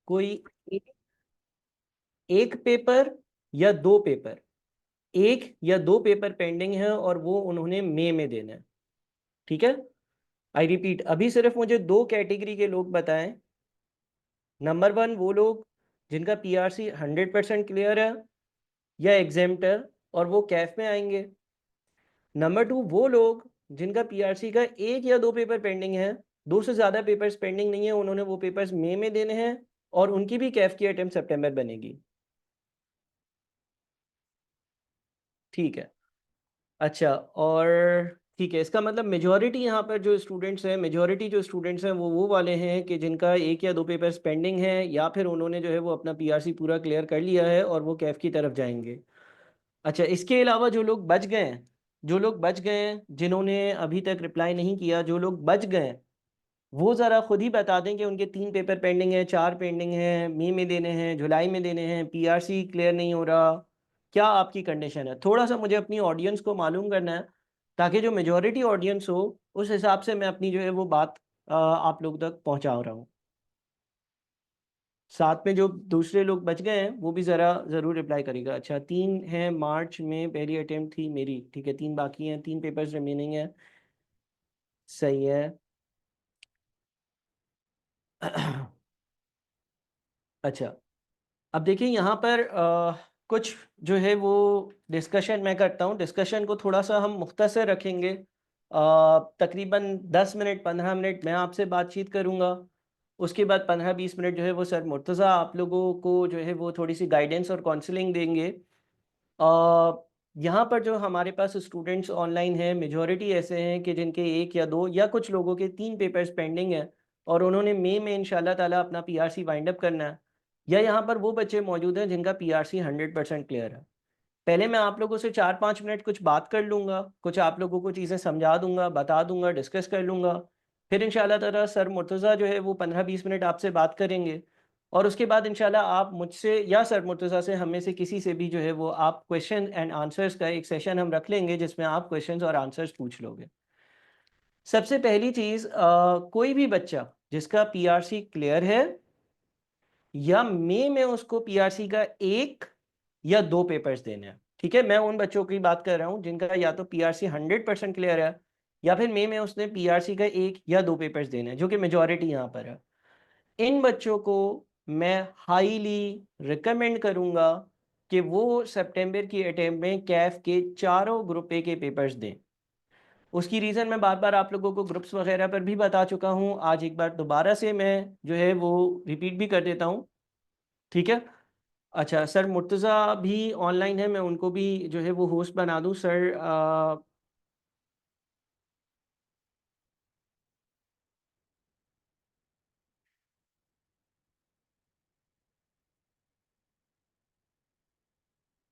कोई एक, एक पेपर या दो पेपर, एक या दो पेपर पेंडिंग है और वो उन्होंने मई में देना है। ठीक है, आई रिपीट, अभी सिर्फ मुझे दो कैटेगरी के लोग बताएं। नंबर वन, वो लोग जिनका पीआरसी 100% क्लियर है या एग्जेम्प्ट है और वो कैफ में आएंगे। नंबर टू, वो लोग जिनका पीआरसी का एक या दो पेपर पेंडिंग है, दो से ज़्यादा पेपर्स पेंडिंग नहीं है, उन्होंने वो पेपर्स मई में देने हैं और उनकी भी कैफ की अटेम्प्ट सितंबर बनेगी। ठीक है, अच्छा, और ठीक है, इसका मतलब मेजॉरिटी यहाँ पर जो स्टूडेंट्स हैं, मेजॉरिटी जो स्टूडेंट्स हैं वो वाले हैं कि जिनका एक या दो पेपर्स पेंडिंग है या फिर उन्होंने जो है वो अपना पीआरसी पूरा क्लियर कर लिया है और वो कैफ की तरफ जाएंगे। अच्छा, इसके अलावा जो लोग बच गए हैं, जो लोग बच गए हैं जिन्होंने अभी तक रिप्लाई नहीं किया, जो लोग बच गए हैं वो ज़रा खुद ही बता दें कि उनके 3 पेपर पेंडिंग है, 4 पेंडिंग है, मई में देने हैं, जुलाई में देने हैं, पीआरसी क्लियर नहीं हो रहा, क्या आपकी कंडीशन है। थोड़ा सा मुझे अपनी ऑडियंस को मालूम करना है ताकि जो मेजॉरिटी ऑडियंस हो उस हिसाब से मैं अपनी जो है वो बात आप लोग तक पहुंचा रहा हूँ। साथ में जो दूसरे लोग बच गए हैं वो भी ज़रा ज़रूर रिप्लाई करेगा। अच्छा, 3 हैं मार्च में पहली अटेम्प्ट थी मेरी, ठीक है, 3 बाकी हैं, 3 पेपर्स रिमेनिंग है। सही है। अच्छा, अब देखिए यहाँ पर कुछ जो है वो डिस्कशन मैं करता हूँ। डिस्कशन को थोड़ा सा हम मुख्तसर रखेंगे, तकरीबन 10 मिनट 15 मिनट मैं आपसे बातचीत करूँगा। उसके बाद 15-20 मिनट जो है वो सर मुर्तज़ा आप लोगों को जो है वो थोड़ी सी गाइडेंस और काउंसलिंग देंगे। यहाँ पर जो हमारे पास स्टूडेंट्स ऑनलाइन हैं, मेजॉरिटी ऐसे हैं कि जिनके एक या दो या कुछ लोगों के 3 पेपर्स पेंडिंग हैं और उन्होंने मई में इंशाल्लाह ताला अपना पीआरसी वाइंड अप करना है। या यहाँ पर वो बच्चे मौजूद हैं जिनका पीआरसी 100% क्लियर है। पहले मैं आप लोगों से 4-5 मिनट कुछ बात कर लूँगा, कुछ आप लोगों को चीज़ें समझा दूंगा, बता दूंगा, डिस्कस कर लूँगा। फिर इंशाल्लाह ताला सर मुर्तज़ा जो है वो 15-20 मिनट आपसे बात करेंगे और उसके बाद इंशाल्लाह आप मुझसे या सर मुर्तज़ा से, हम में से किसी से भी जो है वो आप क्वेश्चन एंड आंसर्स का एक सेशन हम रख लेंगे जिसमें आप क्वेश्चंस और आंसर्स पूछ लोगे। सबसे पहली चीज़, कोई भी बच्चा जिसका पीआरसी क्लियर है या मई में उसको पीआरसी का एक या दो पेपर्स देने हैं, ठीक है, मैं उन बच्चों की बात कर रहा हूँ जिनका या तो पीआरसी 100% क्लियर है या फिर मई में उसने पीआरसी का एक या दो पेपर्स देने हैं, जो कि मेजॉरिटी यहाँ पर है। इन बच्चों को मैं हाईली रिकमेंड करूँगा कि वो सितंबर की अटेम्प्ट में कैफ के चारों ग्रुप ए के पेपर्स दें। उसकी रीज़न मैं बार बार आप लोगों को ग्रुप्स वगैरह पर भी बता चुका हूँ, आज एक बार दोबारा से मैं जो है वो रिपीट भी कर देता हूँ। ठीक है, अच्छा, सर मुर्तज़ा भी ऑनलाइन है, मैं उनको भी जो है वो होस्ट बना दूं सर।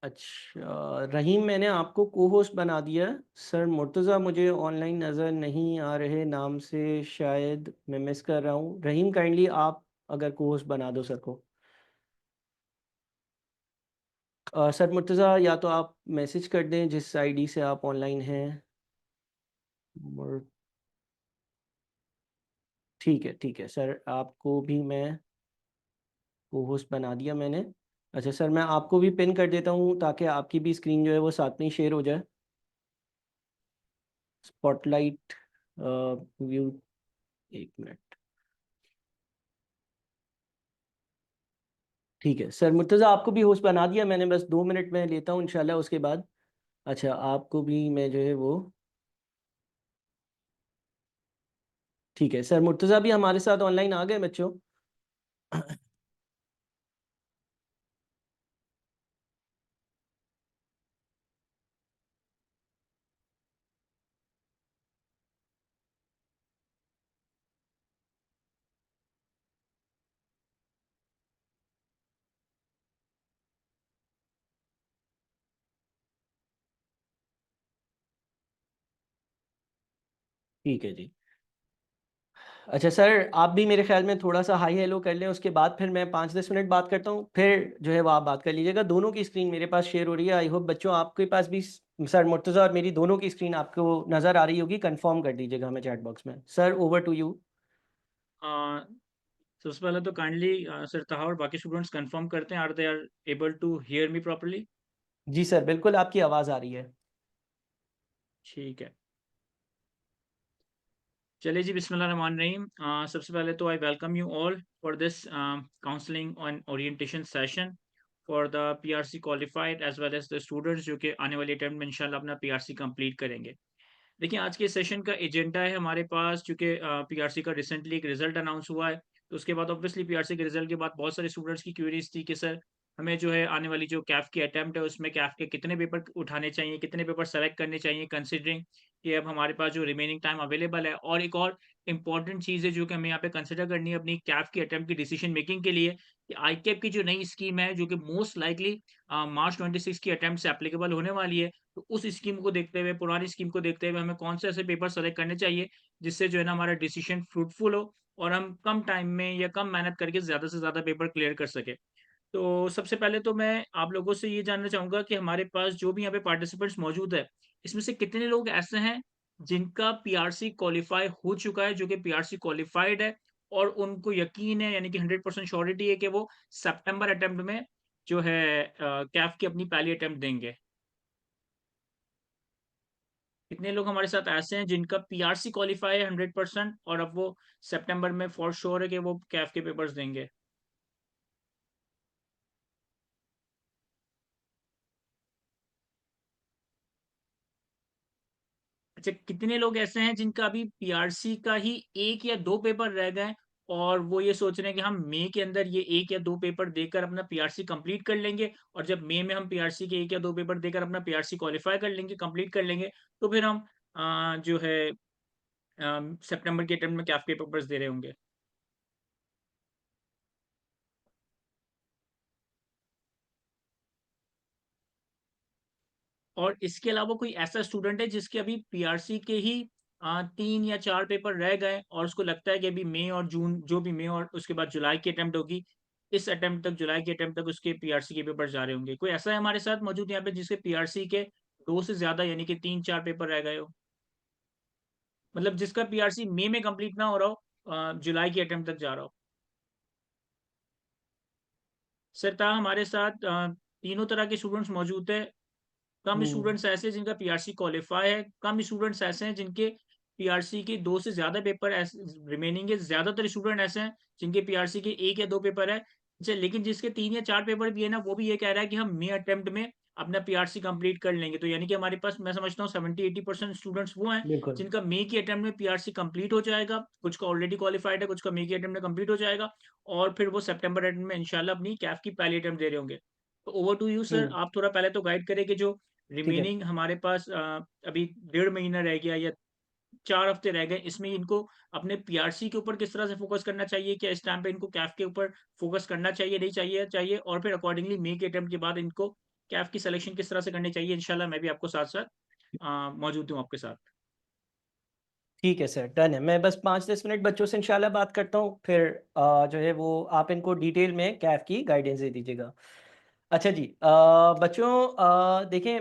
अच्छा रहीम, मैंने आपको को होस्ट बना दिया है। सर मुर्तज़ा मुझे ऑनलाइन नज़र नहीं आ रहे, नाम से शायद मैं मिस कर रहा हूँ। रहीम काइंडली आप अगर को होस्ट बना दो सर को। सर मुर्तज़ा या तो आप मैसेज कर दें जिस आईडी से आप ऑनलाइन हैं। मुर- ठीक है, ठीक है सर, आपको भी मैं को होस्ट बना दिया मैंने। अच्छा सर, मैं आपको भी पिन कर देता हूँ ताकि आपकी भी स्क्रीन जो है वो साथ में ही शेयर हो जाए। स्पॉटलाइट व्यू, एक मिनट। ठीक है सर मुर्तज़ा, आपको भी होस्ट बना दिया मैंने, बस 2 मिनट में लेता हूँ इंशाल्लाह उसके बाद। अच्छा, आपको भी मैं जो है वो, ठीक है सर मुर्तज़ा भी हमारे साथ ऑनलाइन आ गए बच्चों। ठीक है जी। अच्छा सर, आप भी मेरे ख्याल में थोड़ा सा हाई हेलो कर लें, उसके बाद फिर मैं 5-10 मिनट बात करता हूँ, फिर जो है वो आप बात कर लीजिएगा। दोनों की स्क्रीन मेरे पास शेयर हो रही है, आई होप बच्चों आपके पास भी सर मुर्तज़ा और मेरी दोनों की स्क्रीन आपको नज़र आ रही होगी। कंफर्म कर दीजिएगा हमें चैट बॉक्स में। Sir over to you. हाँ सबसे पहले तो काइंडली सर ताहा और बाकी स्टूडेंट्स कंफर्म करते हैं, are they are able to hear me properly? जी सर, बिल्कुल आपकी आवाज़ आ रही है। ठीक है। चलिए जी, बिस्मिल्लाहिर्रहमानिर्रहीम। सबसे पहले तो I welcome you all for this counselling and orientation session for the PRC qualified as well as the students जो कि आने वाले अटेम्प्ट में इंशाल्लाह अपना पीआरसी कंप्लीट करेंगे। देखिए, आज के सेशन का एजेंडा है हमारे पास, चूँकि पीआरसी का रिसेंटली एक रिज़ल्ट अनाउंस हुआ है, तो उसके बाद ऑब्वियसली पीआरसी के रिज़ल्ट के बाद बहुत सारे स्टूडेंट्स की क्वेरीज़ थी कि सर, हमें जो है आने वाली जो कैट की अटेम्प्ट है, उसमें कैट के कितने पेपर उठाने चाहिए, कितने पेपर सेलेक्ट करने चाहिए, कंसीडरिंग कि अब हमारे पास जो रिमेनिंग टाइम अवेलेबल है। और एक और इम्पॉर्टेंट चीज़ है जो कि हमें यहाँ पे कंसिडर करनी है अपनी कैट की अटेम्प्ट की डिसीजन मेकिंग के लिए, कि आईकैप की जो नई स्कीम है, जो कि मोस्ट लाइकली मार्च 26 की अटेम्प्ट से एप्लीकेबल होने वाली है। तो उस स्कीम को देखते हुए, पुरानी स्कीम को देखते हुए हमें कौन से ऐसे पेपर सेलेक्ट करने चाहिए, जिससे जो है ना हमारा डिसीजन फ्रूटफुल हो और हम कम टाइम में या कम मेहनत करके ज़्यादा से ज़्यादा पेपर क्लियर कर सकें। तो सबसे पहले तो मैं आप लोगों से ये जानना चाहूँगा कि हमारे पास जो भी यहाँ पे पार्टिसिपेंट्स मौजूद है, इसमें से कितने लोग ऐसे हैं जिनका पीआरसी क्वालीफाई हो चुका है, जो कि पीआरसी क्वालिफाइड है और उनको यकीन है, यानी कि 100% श्योरिटी है कि वो सितंबर अटेम्प्ट में जो है कैट की अपनी पहली अटेम्प्ट देंगे। कितने लोग हमारे साथ ऐसे हैं जिनका पीआरसी क्वालीफाई है 100% और अब वो सितंबर में फॉर श्योर है कि वो कैट के पेपर्स देंगे? अच्छा, कितने लोग ऐसे हैं जिनका अभी पीआरसी का ही 1 या 2 पेपर रह गए और वो ये सोच रहे हैं कि हम मई के अंदर ये 1 या 2 पेपर देकर अपना पीआरसी कंप्लीट कर लेंगे और जब मई में हम पीआरसी के 1 या 2 पेपर देकर अपना पीआरसी क्वालीफाई कर लेंगे, कंप्लीट कर लेंगे, तो फिर हम जो है सितंबर के अटेम्प्ट में कैट के पेपर्स दे रहे होंगे। और इसके अलावा कोई ऐसा स्टूडेंट है जिसके अभी पीआरसी के ही 3 या 4 पेपर रह गए और उसको लगता है कि अभी मई और जून, जो भी मई और उसके बाद जुलाई की अटेम्प्ट होगी, इस अटेम्प्ट तक, जुलाई की अटेम्प्ट तक उसके पीआरसी के पेपर जा रहे होंगे। कोई ऐसा है हमारे साथ मौजूद यहाँ पे जिसके पीआरसी के 2 से ज़्यादा यानी कि 3-4 पेपर रह गए हो? मतलब जिसका पीआरसी मई में कंप्लीट ना हो रहा हो, जुलाई की अटेम्प्ट तक जा रहा हो। सर, हमारे साथ तीनों तरह के स्टूडेंट्स मौजूद हैं। कम हुँ, स्टूडेंट्स ऐसे हैं जिनका पीआरसी क्वालीफाई है, कम स्टूडेंट्स ऐसे हैं जिनके पीआरसी के 2 से ज़्यादा पेपर ऐसे रिमेनिंग है, ज़्यादातर स्टूडेंट ऐसे हैं जिनके पीआरसी के 1 या 2 पेपर है। अच्छा, लेकिन जिसके 3 या 4 पेपर भी है ना, वो भी ये कह रहा है कि हम मई अटेम्प्ट में अपना पीआरसी कंप्लीट कर लेंगे। तो यानी कि हमारे पास मैं समझता हूँ 70-80% स्टूडेंट्स वो हैं बिल्कुल। जिनका मई की अटेम्प्ट में पीआरसी कंप्लीट हो जाएगा, कुछ का ऑलरेडी क्वालीफाइड है, कुछ का मई की अटेम्प्ट में कंप्लीट हो जाएगा और फिर वो सितंबर अटेम्प्ट में इंशाल्लाह अपनी कैट की पहली अटेम्प्ट दे रहे होंगे। तो ओवर टू यू सर, हुँ, आप थोड़ा पहले तो गाइड करें कि जो ठीक है। रिमेनिंग हमारे पास अभी 1.5 महीना रह गया या 4 हफ्ते रह गए, इसमें इनको अपने पीआरसी के ऊपर किस तरह से फ़ोकस करना चाहिए? क्या इस टाइम पे इनको कैट के ऊपर फ़ोकस करना चाहिए, नहीं चाहिए? चाहिए और फिर अकॉर्डिंगली मई के अटेम्प्ट के बाद इनको कैट की सिलेक्शन किस तरह से करनी चाहिए? इंशाल्लाह मैं भी आपको साथ-साथ मौजूद हूँ आपके साथ। ठीक है सर, डन है। मैं बस 5-10 मिनट बच्चों से इंशाल्लाह बात करता हूँ, फिर जो है वो आप इनको डिटेल में कैफ़ की गाइडेंस दे दीजिएगा। अच्छा जी, बच्चों, देखें,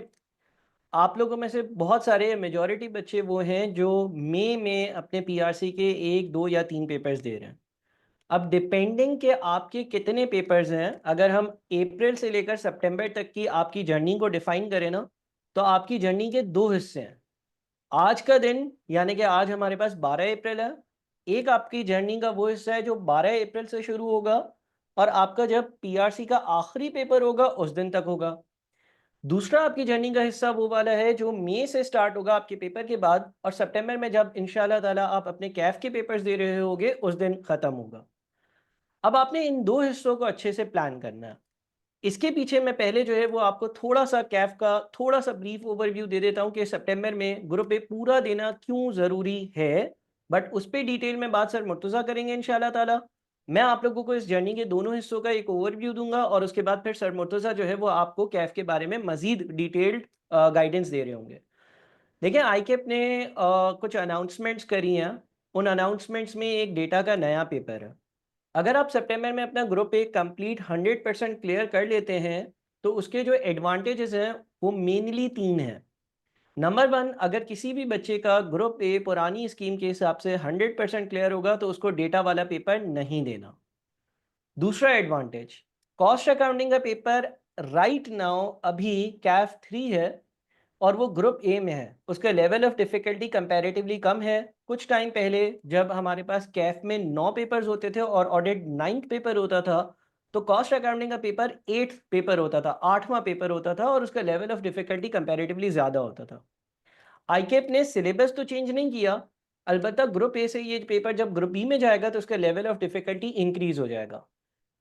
आप लोगों में से बहुत सारे मेजॉरिटी बच्चे वो हैं जो मई में अपने पीआरसी के 1, 2 या 3 पेपर्स दे रहे हैं। अब डिपेंडिंग कि आपके कितने पेपर्स हैं, अगर हम अप्रैल से लेकर सितंबर तक की आपकी जर्नी को डिफ़ाइन करें ना, तो आपकी जर्नी के 2 हिस्से हैं। आज का दिन यानी कि आज हमारे पास 12 अप्रैल है। एक आपकी जर्नी का वो हिस्सा है जो 12 अप्रैल से शुरू होगा और आपका जब पीआरसी का आखिरी पेपर होगा उस दिन तक होगा। दूसरा आपकी जर्नी का हिस्सा वो वाला है जो मई से स्टार्ट होगा आपके पेपर के बाद और सितंबर में जब इंशाल्लाह ताला आप अपने कैफ के पेपर्स दे रहे होगे उस दिन ख़त्म होगा। अब आपने इन 2 हिस्सों को अच्छे से प्लान करना है। इसके पीछे मैं पहले जो है वो आपको थोड़ा-सा कैफ़ का थोड़ा-सा ब्रीफ ओवरव्यू दे देता हूँ कि सितंबर में ग्रुप ए पूरा देना क्यों ज़रूरी है, बट उस पे डिटेल में बात सर मुर्तज़ा करेंगे इंशाअल्लाह ताला। मैं आप लोगों को इस जर्नी के दोनों हिस्सों का एक ओवरव्यू दूँगा और उसके बाद फिर सर मुर्तज़ा जो है वो आपको कैफ़ के बारे में मज़ीद डिटेल्ड गाइडेंस दे रहे होंगे। देखिए, आईकेप ने कुछ अनाउंसमेंट्स करी हैं, उन अनाउंसमेंट्स में एक डेटा का नया पेपर है। अगर आप सितंबर में अपना ग्रुप ए कंप्लीट 100% क्लियर कर लेते हैं, तो उसके जो एडवांटेजेस हैं, वो मेनली 3 हैं। नंबर 1, अगर किसी भी बच्चे का ग्रुप ए पुरानी स्कीम के हिसाब से 100% क्लियर होगा, तो उसको डेटा वाला पेपर नहीं देना। दूसरा एडवांटेज, कॉस्ट अकाउंटिंग का पेपर राइट नाउ अभी कैफ 3 है और वो ग्रुप ए में है। उसका लेवल ऑफ डिफिकल्टी कंपैरेटिवली कम है। कुछ टाइम पहले जब हमारे पास कैफ में 9 पेपर्स होते थे और ऑडिट 9th पेपर होता था, तो कॉस्ट अकाउंटिंग का पेपर 8th पेपर होता था, 8वां पेपर होता था और उसका लेवल ऑफ डिफिकल्टी कंपैरेटिवली ज़्यादा होता था। आईकेप ने सिलेबस तो चेंज नहीं किया, अलबत्ता ग्रुप ए से ये पेपर जब ग्रुप बी में जाएगा तो उसका लेवल ऑफ डिफिकल्टी इंक्रीज हो जाएगा।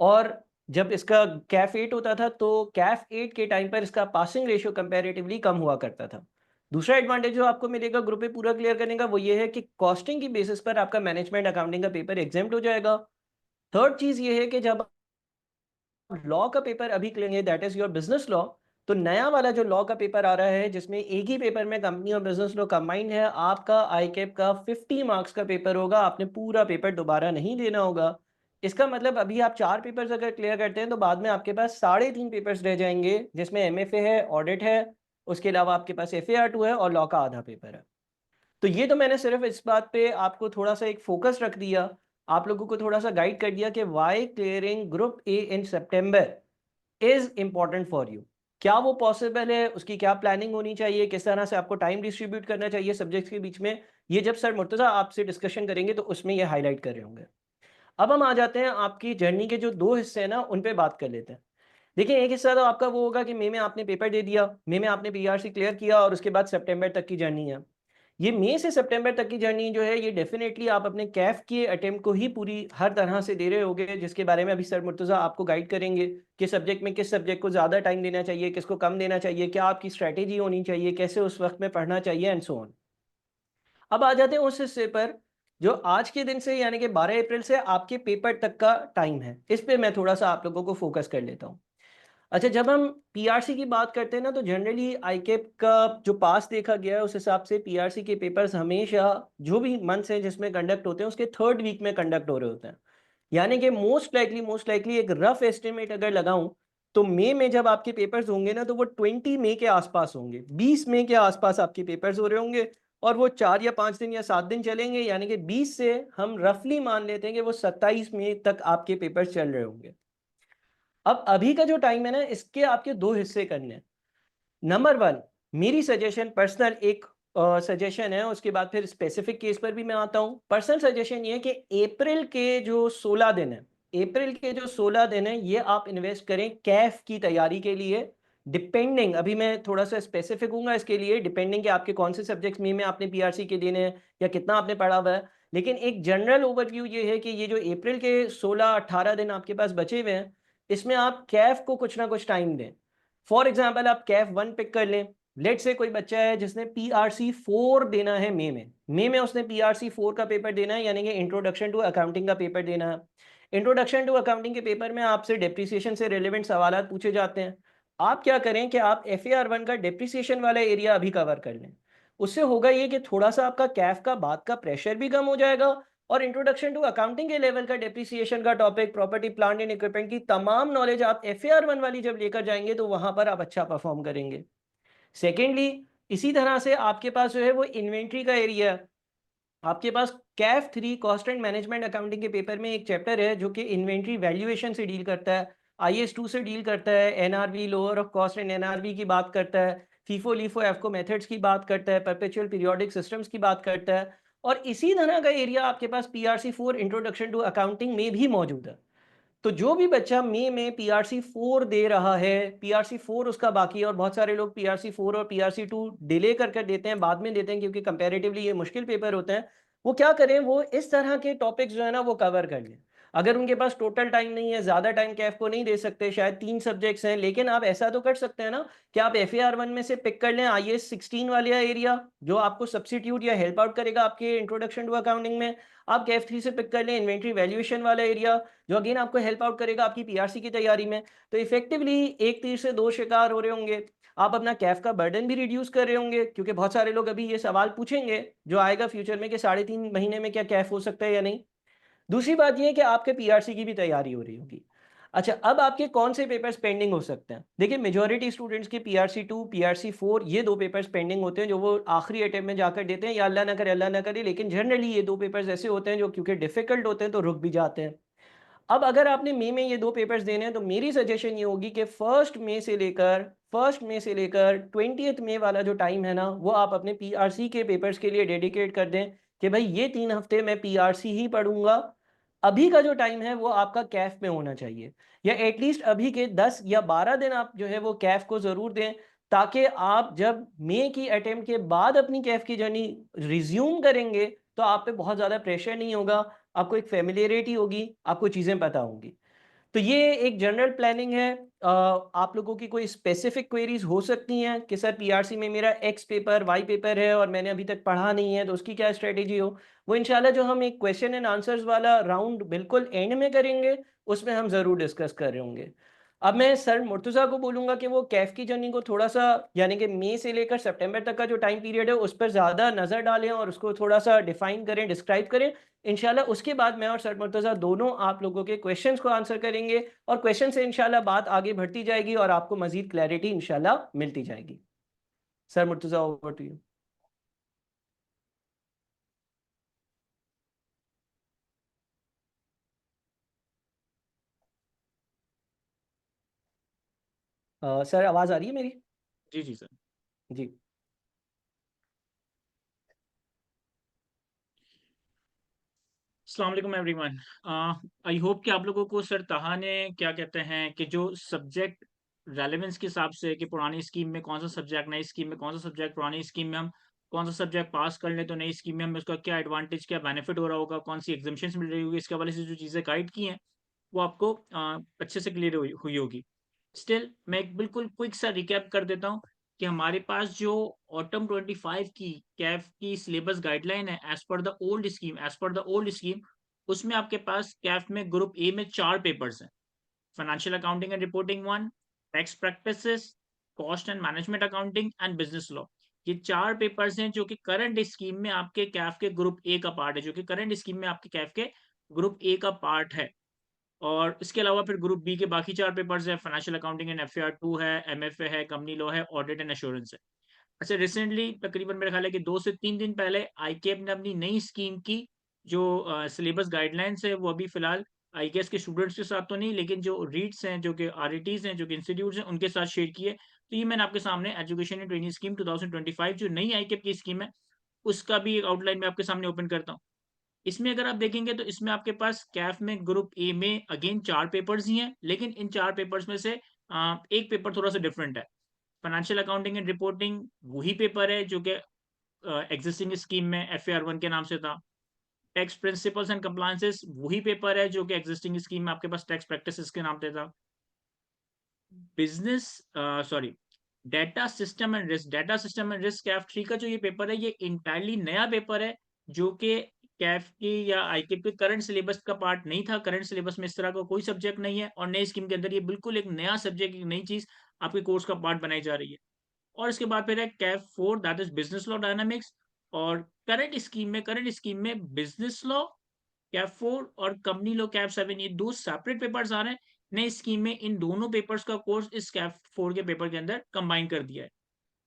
और जब इसका कैफ 8 होता था तो कैफ 8 के टाइम पर इसका पासिंग रेशियो कंपैरेटिवली कम हुआ करता था। दूसरा एडवांटेज जो आपको मिलेगा ग्रुप ए पूरा क्लियर करने का वो ये है कि कॉस्टिंग की बेसिस पर आपका मैनेजमेंट अकाउंटिंग का पेपर एग्जाम्प्ट हो जाएगा। थर्ड चीज ये है कि जब लॉ का पेपर अभी लेंगे, that is your business law, तो नया वाला जो लॉ का पेपर आ रहा है जिसमें एक ही पेपर में कंपनी और बिजनेस लॉ कंबाइंड है, आपका आईकेप का 50 मार्क्स का पेपर होगा। आपने पूरा पेपर दोबारा नहीं देना होगा। इसका मतलब अभी आप 4 पेपर्स अगर क्लियर करते हैं तो बाद में आपके पास 3.5 पेपर्स रह जाएंगे, जिसमें एमएफए है, ऑडिट है, उसके अलावा आपके पास एफएआर2 है और लॉ का आधा पेपर है। तो ये तो मैंने सिर्फ इस बात पे आपको थोड़ा सा एक फोकस रख दिया, आप लोगों को थोड़ा सा गाइड कर दिया कि why clearing group A in September is important for you. क्या वो पॉसिबल है, उसकी क्या प्लानिंग होनी चाहिए, किस तरह से आपको टाइम डिस्ट्रीब्यूट करना चाहिए सब्जेक्ट्स के बीच में, ये जब सर मुर्तज़ा आपसे डिस्कशन करेंगे तो उसमें ये हाईलाइट कर रहे होंगे। अब हम आ जाते हैं आपकी जर्नी के जो 2 हिस्से हैं ना, उन पे बात कर लेते हैं। देखिए, एक हिस्सा तो आपका वो होगा कि मई में आपने पेपर दे दिया, मई में आपने पीआरसी क्लियर किया और उसके बाद सितंबर तक की जर्नी है। ये मई से सितंबर तक की जर्नी जो है, ये डेफिनेटली आप अपने कैफ के अटेम्प्ट को ही पूरी हर तरह से दे रहे होगे, जिसके बारे में अभी सर मुर्तज़ा आपको गाइड करेंगे कि सब्जेक्ट में किस सब्जेक्ट को ज़्यादा टाइम देना चाहिए, किसको कम देना चाहिए, क्या आपकी स्ट्रैटेजी होनी चाहिए, कैसे उस वक्त में पढ़ना चाहिए एंड सो ऑन। अब आ जाते हैं उस हिस्से पर जो आज के दिन से यानी कि 12 अप्रैल से आपके पेपर तक का टाइम है। इस पे मैं थोड़ा सा आप लोगों को फोकस कर लेता हूँ। अच्छा, जब हम पीआरसी की बात करते हैं ना, तो जनरली आईकेप का जो पास देखा गया है उस हिसाब से पीआरसी के पेपर्स हमेशा जो भी मंथ्स हैं जिसमें कंडक्ट होते हैं उसके 3rd वीक में कंडक्ट हो रहे होते हैं। यानी कि मोस्ट लाइकली एक रफ एस्टिमेट अगर लगाऊं तो मई में जब आपके पेपर्स होंगे ना, तो वो 20 मई के आसपास होंगे, 20 मई के आसपास आपके पेपर्स हो रहे होंगे और वो 4 या 5 दिन या 7 दिन चलेंगे। यानी कि 20 से हम रफली मान लेते हैं कि वो 27 मई तक आपके पेपर्स चल रहे होंगे। अब अभी का जो टाइम है ना, इसके आपके 2 हिस्से करने हैं। नंबर 1, मेरी सजेशन पर्सनल एक सजेशन है, उसके बाद फिर स्पेसिफिक केस पर भी मैं आता हूँ। पर्सनल सजेशन ये है कि अप्रैल के जो 16 दिन है, अप्रैल के जो 16 दिन है, ये आप इन्वेस्ट करें कैफ की तैयारी के लिए। डिपेंडिंग, अभी मैं थोड़ा सा स्पेसिफिक हूँगा इसके लिए, डिपेंडिंग कि आपके कौन से सब्जेक्ट्स में आपने पीआरसी के देने हैं या कितना आपने पढ़ा हुआ है। लेकिन एक जनरल ओवरव्यू ये है कि ये जो अप्रैल के 16-18 दिन आपके पास बचे हुए हैं, इसमें आप कैफ को कुछ ना कुछ टाइम दें। फॉर एग्जाम्पल आप कैफ 1 पिक कर लें। लेट से कोई बच्चा है जिसने पीआरसी 4 देना है मई में उसने पीआरसी 4 का पेपर देना है, यानी कि इंट्रोडक्शन टू अकाउंटिंग का पेपर देना है। इंट्रोडक्शन टू अकाउंटिंग के पेपर में आपसे डेप्रिसिएशन से रिलेवेंट सवाल पूछे जाते हैं। आप क्या करें कि आप FAR1 का डेप्रिसिएशन वाला एरिया अभी कवर कर लें। उससे होगा ये कि थोड़ा सा आपका कैफ का बाद का प्रेशर भी कम हो जाएगा और इंट्रोडक्शन टू अकाउंटिंग के लेवल का डेप्रिसिएशन का topic, property plant and equipment की तमाम नॉलेज आप FAR1 वाली जब लेकर जाएंगे तो वहां पर आप अच्छा परफॉर्म करेंगे। सेकेंडली, इसी तरह से आपके पास जो है वो इन्वेंट्री का एरिया है। आपके पास CAF 3 cost and management accounting के पेपर में एक चैप्टर है जो कि इन्वेंट्री वैल्यूएशन से डील करता है, IS2 से डील करता है, NRV lower of cost and NRV की बात करता है, फीफो लीफो एफको मेथड्स की बात करता है, परपेचुअल पीरियोडिक सिस्टम्स की बात करता है। और इसी तरह का एरिया आपके पास PRC4 इंट्रोडक्शन टू अकाउंटिंग में भी मौजूद है। तो जो भी बच्चा मई में पीआरसी 4 दे रहा है, पीआरसी 4 उसका बाकी है, और बहुत सारे लोग पीआरसी 4 और पीआरसी 2 डिले कर देते हैं, बाद में देते हैं क्योंकि कंपैरेटिवली ये मुश्किल पेपर होते हैं। वो क्या करें, वो इस तरह के टॉपिक्स जो है ना वो कवर कर लें। अगर उनके पास टोटल टाइम नहीं है, ज़्यादा टाइम कैफ को नहीं दे सकते, शायद 3 सब्जेक्ट्स हैं, लेकिन आप ऐसा तो कर सकते हैं ना कि आप FAR1 में से पिक कर लें IS16 वाला एरिया जो आपको सब्सिट्यूट या हेल्प आउट करेगा आपके इंट्रोडक्शन टू अकाउंटिंग में। आप कैफ 3 से पिक कर लें इन्वेंट्री वैल्यूएशन वाला एरिया जो अगेन आपको हेल्प आउट करेगा आपकी पीआरसी की तैयारी में। तो इफेक्टिवली एक तीर से 2 शिकार हो रहे होंगे। आप अपना कैफ का बर्डन भी रिड्यूस कर रहे होंगे क्योंकि बहुत सारे लोग अभी ये सवाल पूछेंगे जो आएगा फ्यूचर में कि 3.5 महीने में क्या कैफ हो सकता है या नहीं। दूसरी बात ये है कि आपके पीआरसी की भी तैयारी हो रही होगी। अच्छा, अब आपके कौन से पेपर्स पेंडिंग हो सकते हैं? देखिए, मेजॉरिटी स्टूडेंट्स के पीआरसी 2, पीआरसी 4 ये 2 पेपर्स पेंडिंग होते हैं जो वो आखिरी अटेम्प्ट में जाकर देते हैं, या अल्लाह ना करे लेकिन जनरली ये 2 पेपर्स ऐसे होते हैं जो क्योंकि डिफिकल्ट होते हैं तो रुक भी जाते हैं। अब अगर आपने मई में ये 2 पेपर्स देने हैं तो मेरी सजेशन ये होगी कि 1st मई से लेकर 20th मई वाला जो टाइम है ना, वो आप अपने पीआरसी के पेपर्स के लिए डेडिकेट कर दें कि भाई ये 3 हफ्ते मैं पीआरसी ही पढ़ूँगा। अभी का जो टाइम है वो आपका कैफ में होना चाहिए, या एटलीस्ट अभी के 10 या 12 दिन आप जो है वो कैफ को ज़रूर दें, ताकि आप जब मई की अटेम्प्ट के बाद अपनी कैफ की जर्नी रिज़्यूम करेंगे, तो आप पे बहुत ज़्यादा प्रेशर नहीं होगा, आपको एक फ़ैमिलियरिटी होगी, आपको चीज़ें पता होंगी। तो ये एक जनरल प्लानिंग है। आप लोगों की कोई स्पेसिफिक क्वेरीज हो सकती हैं कि सर पीआरसी में मेरा एक्स पेपर वाई पेपर है और मैंने अभी तक पढ़ा नहीं है, तो उसकी क्या स्ट्रेटेजी हो, वो इंशाल्लाह जो हम एक क्वेश्चन एंड आंसर्स वाला राउंड बिल्कुल एंड में करेंगे, उसमें हम ज़रूर डिस्कस कर रहे होंगे। अब मैं सर मुर्तज़ा को बोलूँगा कि वो कैफ़ की जर्नी को थोड़ा-सा, यानी कि मई से लेकर सितंबर तक का जो टाइम पीरियड है, उस पर ज़्यादा नज़र डालें और उसको थोड़ा-सा डिफ़ाइन करें, डिस्क्राइब करें। इंशाल्लाह उसके बाद मैं और सर मुर्तज़ा दोनों आप लोगों के क्वेश्चंस को आंसर करेंगे और क्वेश्चन से इंशाल्लाह बात आगे बढ़ती जाएगी और आपको मज़ीद क्लैरिटी इंशाल्लाह मिलती जाएगी। Sir Murtaza, over to you. Sir आवाज़ आ रही है मेरी? जी, जी, सर। जी। अस्सलाम वालेकुम एवरीवन। आई होप कि आप लोगों को सर ताहा ने क्या कहते हैं कि जो सब्जेक्ट रेलेवेंस के हिसाब से कि पुरानी स्कीम में कौन सा सब्जेक्ट, नई स्कीम में कौन सा सब्जेक्ट, पुरानी स्कीम में हम कौन सा सब्जेक्ट पास कर लें तो नई स्कीम में हमें उसका क्या एडवांटेज, क्या बेनिफिट हो रहा होगा, कौन सी एग्जामेशंस मिल रही होगी, इसके हवाले से जो चीज़ें गाइड की हैं वो आपको अच्छे से क्लियर हुई हुई होगी। स्टिल मैं एक बिल्कुल क्विक सा रिकैप कर देता हूँ कि हमारे पास जो ऑटम 25 की कैफ की सिलेबस गाइडलाइन है, as per the old scheme, उसमें आपके पास कैफ में ग्रुप ए में 4 पेपर्स हैं। Financial accounting and reporting 1, tax practices, cost and management accounting and business law. ये 4 पेपर्स हैं जो कि करंट स्कीम में आपके कैफ के ग्रुप ए का पार्ट है, जो कि करंट स्कीम में आपके कैफ के ग्रुप ए का पार्ट है। और इसके अलावा फिर ग्रुप बी के बाकी 4 पेपर्स हैं, फाइनेंशियल अकाउंटिंग एंड एफएआर 2 है, एमएफए है, कंपनी लॉ है, ऑडिट एंड एश्योरेंस है। अच्छा, रिसेंटली तकरीबन मेरा ख्याल है कि 2 से 3 दिन पहले आईकेएप ने अपनी नई स्कीम की जो सिलेबस गाइडलाइंस है, वो अभी फिलहाल आईकेएस के स्टूडेंट्स के साथ तो नहीं, लेकिन जो रीट्स हैं, जो कि आरईटीज़ हैं, जो कि इंस्टीट्यूट्स हैं, उनके साथ शेयर की है। तो ये मैंने आपके सामने एजुकेशन एंड ट्रेनिंग स्कीम 2025 जो नई आईकेएप की स्कीम है, उसका भी एक आउटलाइन मैं आपके सामने ओपन करता हूँ। इसमें अगर आप देखेंगे तो इसमें आपके पास कैफ में ग्रुप ए में अगेन 4 पेपर्स ही हैं, लेकिन इन 4 पेपर्स में से एक पेपर थोड़ा-सा डिफरेंट है। फाइनेंशियल अकाउंटिंग एंड रिपोर्टिंग वही पेपर है जो कि एक्जिस्टिंग स्कीम में एफएआर 1 के नाम से था। टैक्स प्रिंसिपल्स एंड कंप्लायंसेस वही पेपर है जो कि एक्जिस्टिंग स्कीम में आपके पास टैक्स प्रैक्टिसेस के नाम से था। Business sorry data system and risk Kaif 3 का जो ये पेपर है, ये इंटायरली नया पेपर है, जो कि कैफ की या आईकेप के करंट सिलेबस का पार्ट नहीं था। करंट सिलेबस में इस तरह का कोई सब्जेक्ट नहीं है और नई स्कीम के अंदर ये बिल्कुल एक नया सब्जेक्ट, एक नई चीज़ आपके कोर्स का पार्ट बनाई जा रही है। और इसके बाद फिर है Kaif 4 that is business law dynamics. और करंट स्कीम में बिज़नेस लॉ कैप 4 और कंपनी लॉ कैप 7, ये 2 सेपरेट पेपर्स आ रहे हैं। नई स्कीम में इन दोनों पेपर्स का कोर्स इस कैप 4 के पेपर के अंदर कंबाइन कर दिया है।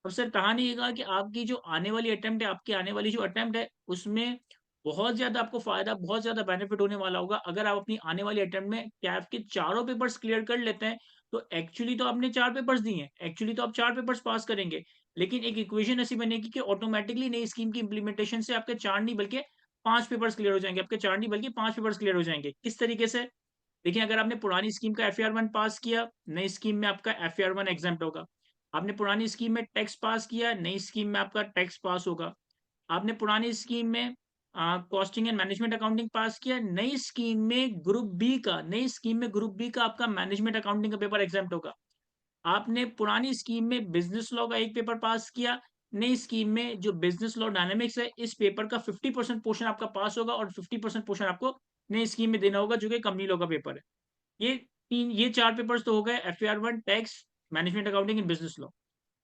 अब सर कहानी ये कहा कि आपकी जो आने वाली अटेम्प्ट है, आपकी आने वाली जो अटेम्प्ट है, उसमें बहुत ज़्यादा आपको फ़ायदा, बहुत ज़्यादा बेनिफिट होने वाला होगा। अगर आप अपनी आने वाली अटेम्प्ट में कैफ के चारों पेपर्स क्लियर कर लेते हैं, तो एक्चुअली तो आपने 4 पेपर्स दिए हैं, एक्चुअली तो आप 4 पेपर्स पास करेंगे। लेकिन एक इक्वेशन ऐसी बनेगी कि ऑटोमैटिकली नई स्कीम की इम्प्लीमेंटेशन से आपके 4 नहीं बल्कि 5 पेपर्स क्लियर हो जाएँगे। आपके 4 नहीं बल्कि 5 पेपर्स क्लियर हो जाएँगे। किस तरीके से? देखिए, अगर आपने पुरानी स्कीम का एफएआर 1 पास किया, नई स्कीम में आपका एफएआर 1 एग्ज़ाम्प्ट होगा। आपने पुरानी स्कीम में टैक्स पास किया, नई स्कीम में आपका टैक्स पास होगा। आपने पुरानी स्कीम में कॉस्टिंग एंड मैनेजमेंट अकाउंटिंग पास किया, नई स्कीम में ग्रुप बी का आपका मैनेजमेंट अकाउंटिंग का पेपर एग्ज़ाम्प्ट होगा। आपने पुरानी स्कीम में बिज़नेस लॉ का एक पेपर पास किया, नई स्कीम में जो बिज़नेस लॉ डायनामिक्स है, इस पेपर का 50% पोर्शन आपका पास होगा और 50% पोर्शन आपको नई स्कीम में देना होगा, जो कि कंपनी लॉ का पेपर है। ये 4 पेपर्स तो हो गए FAR 1, tax, management accounting and business law.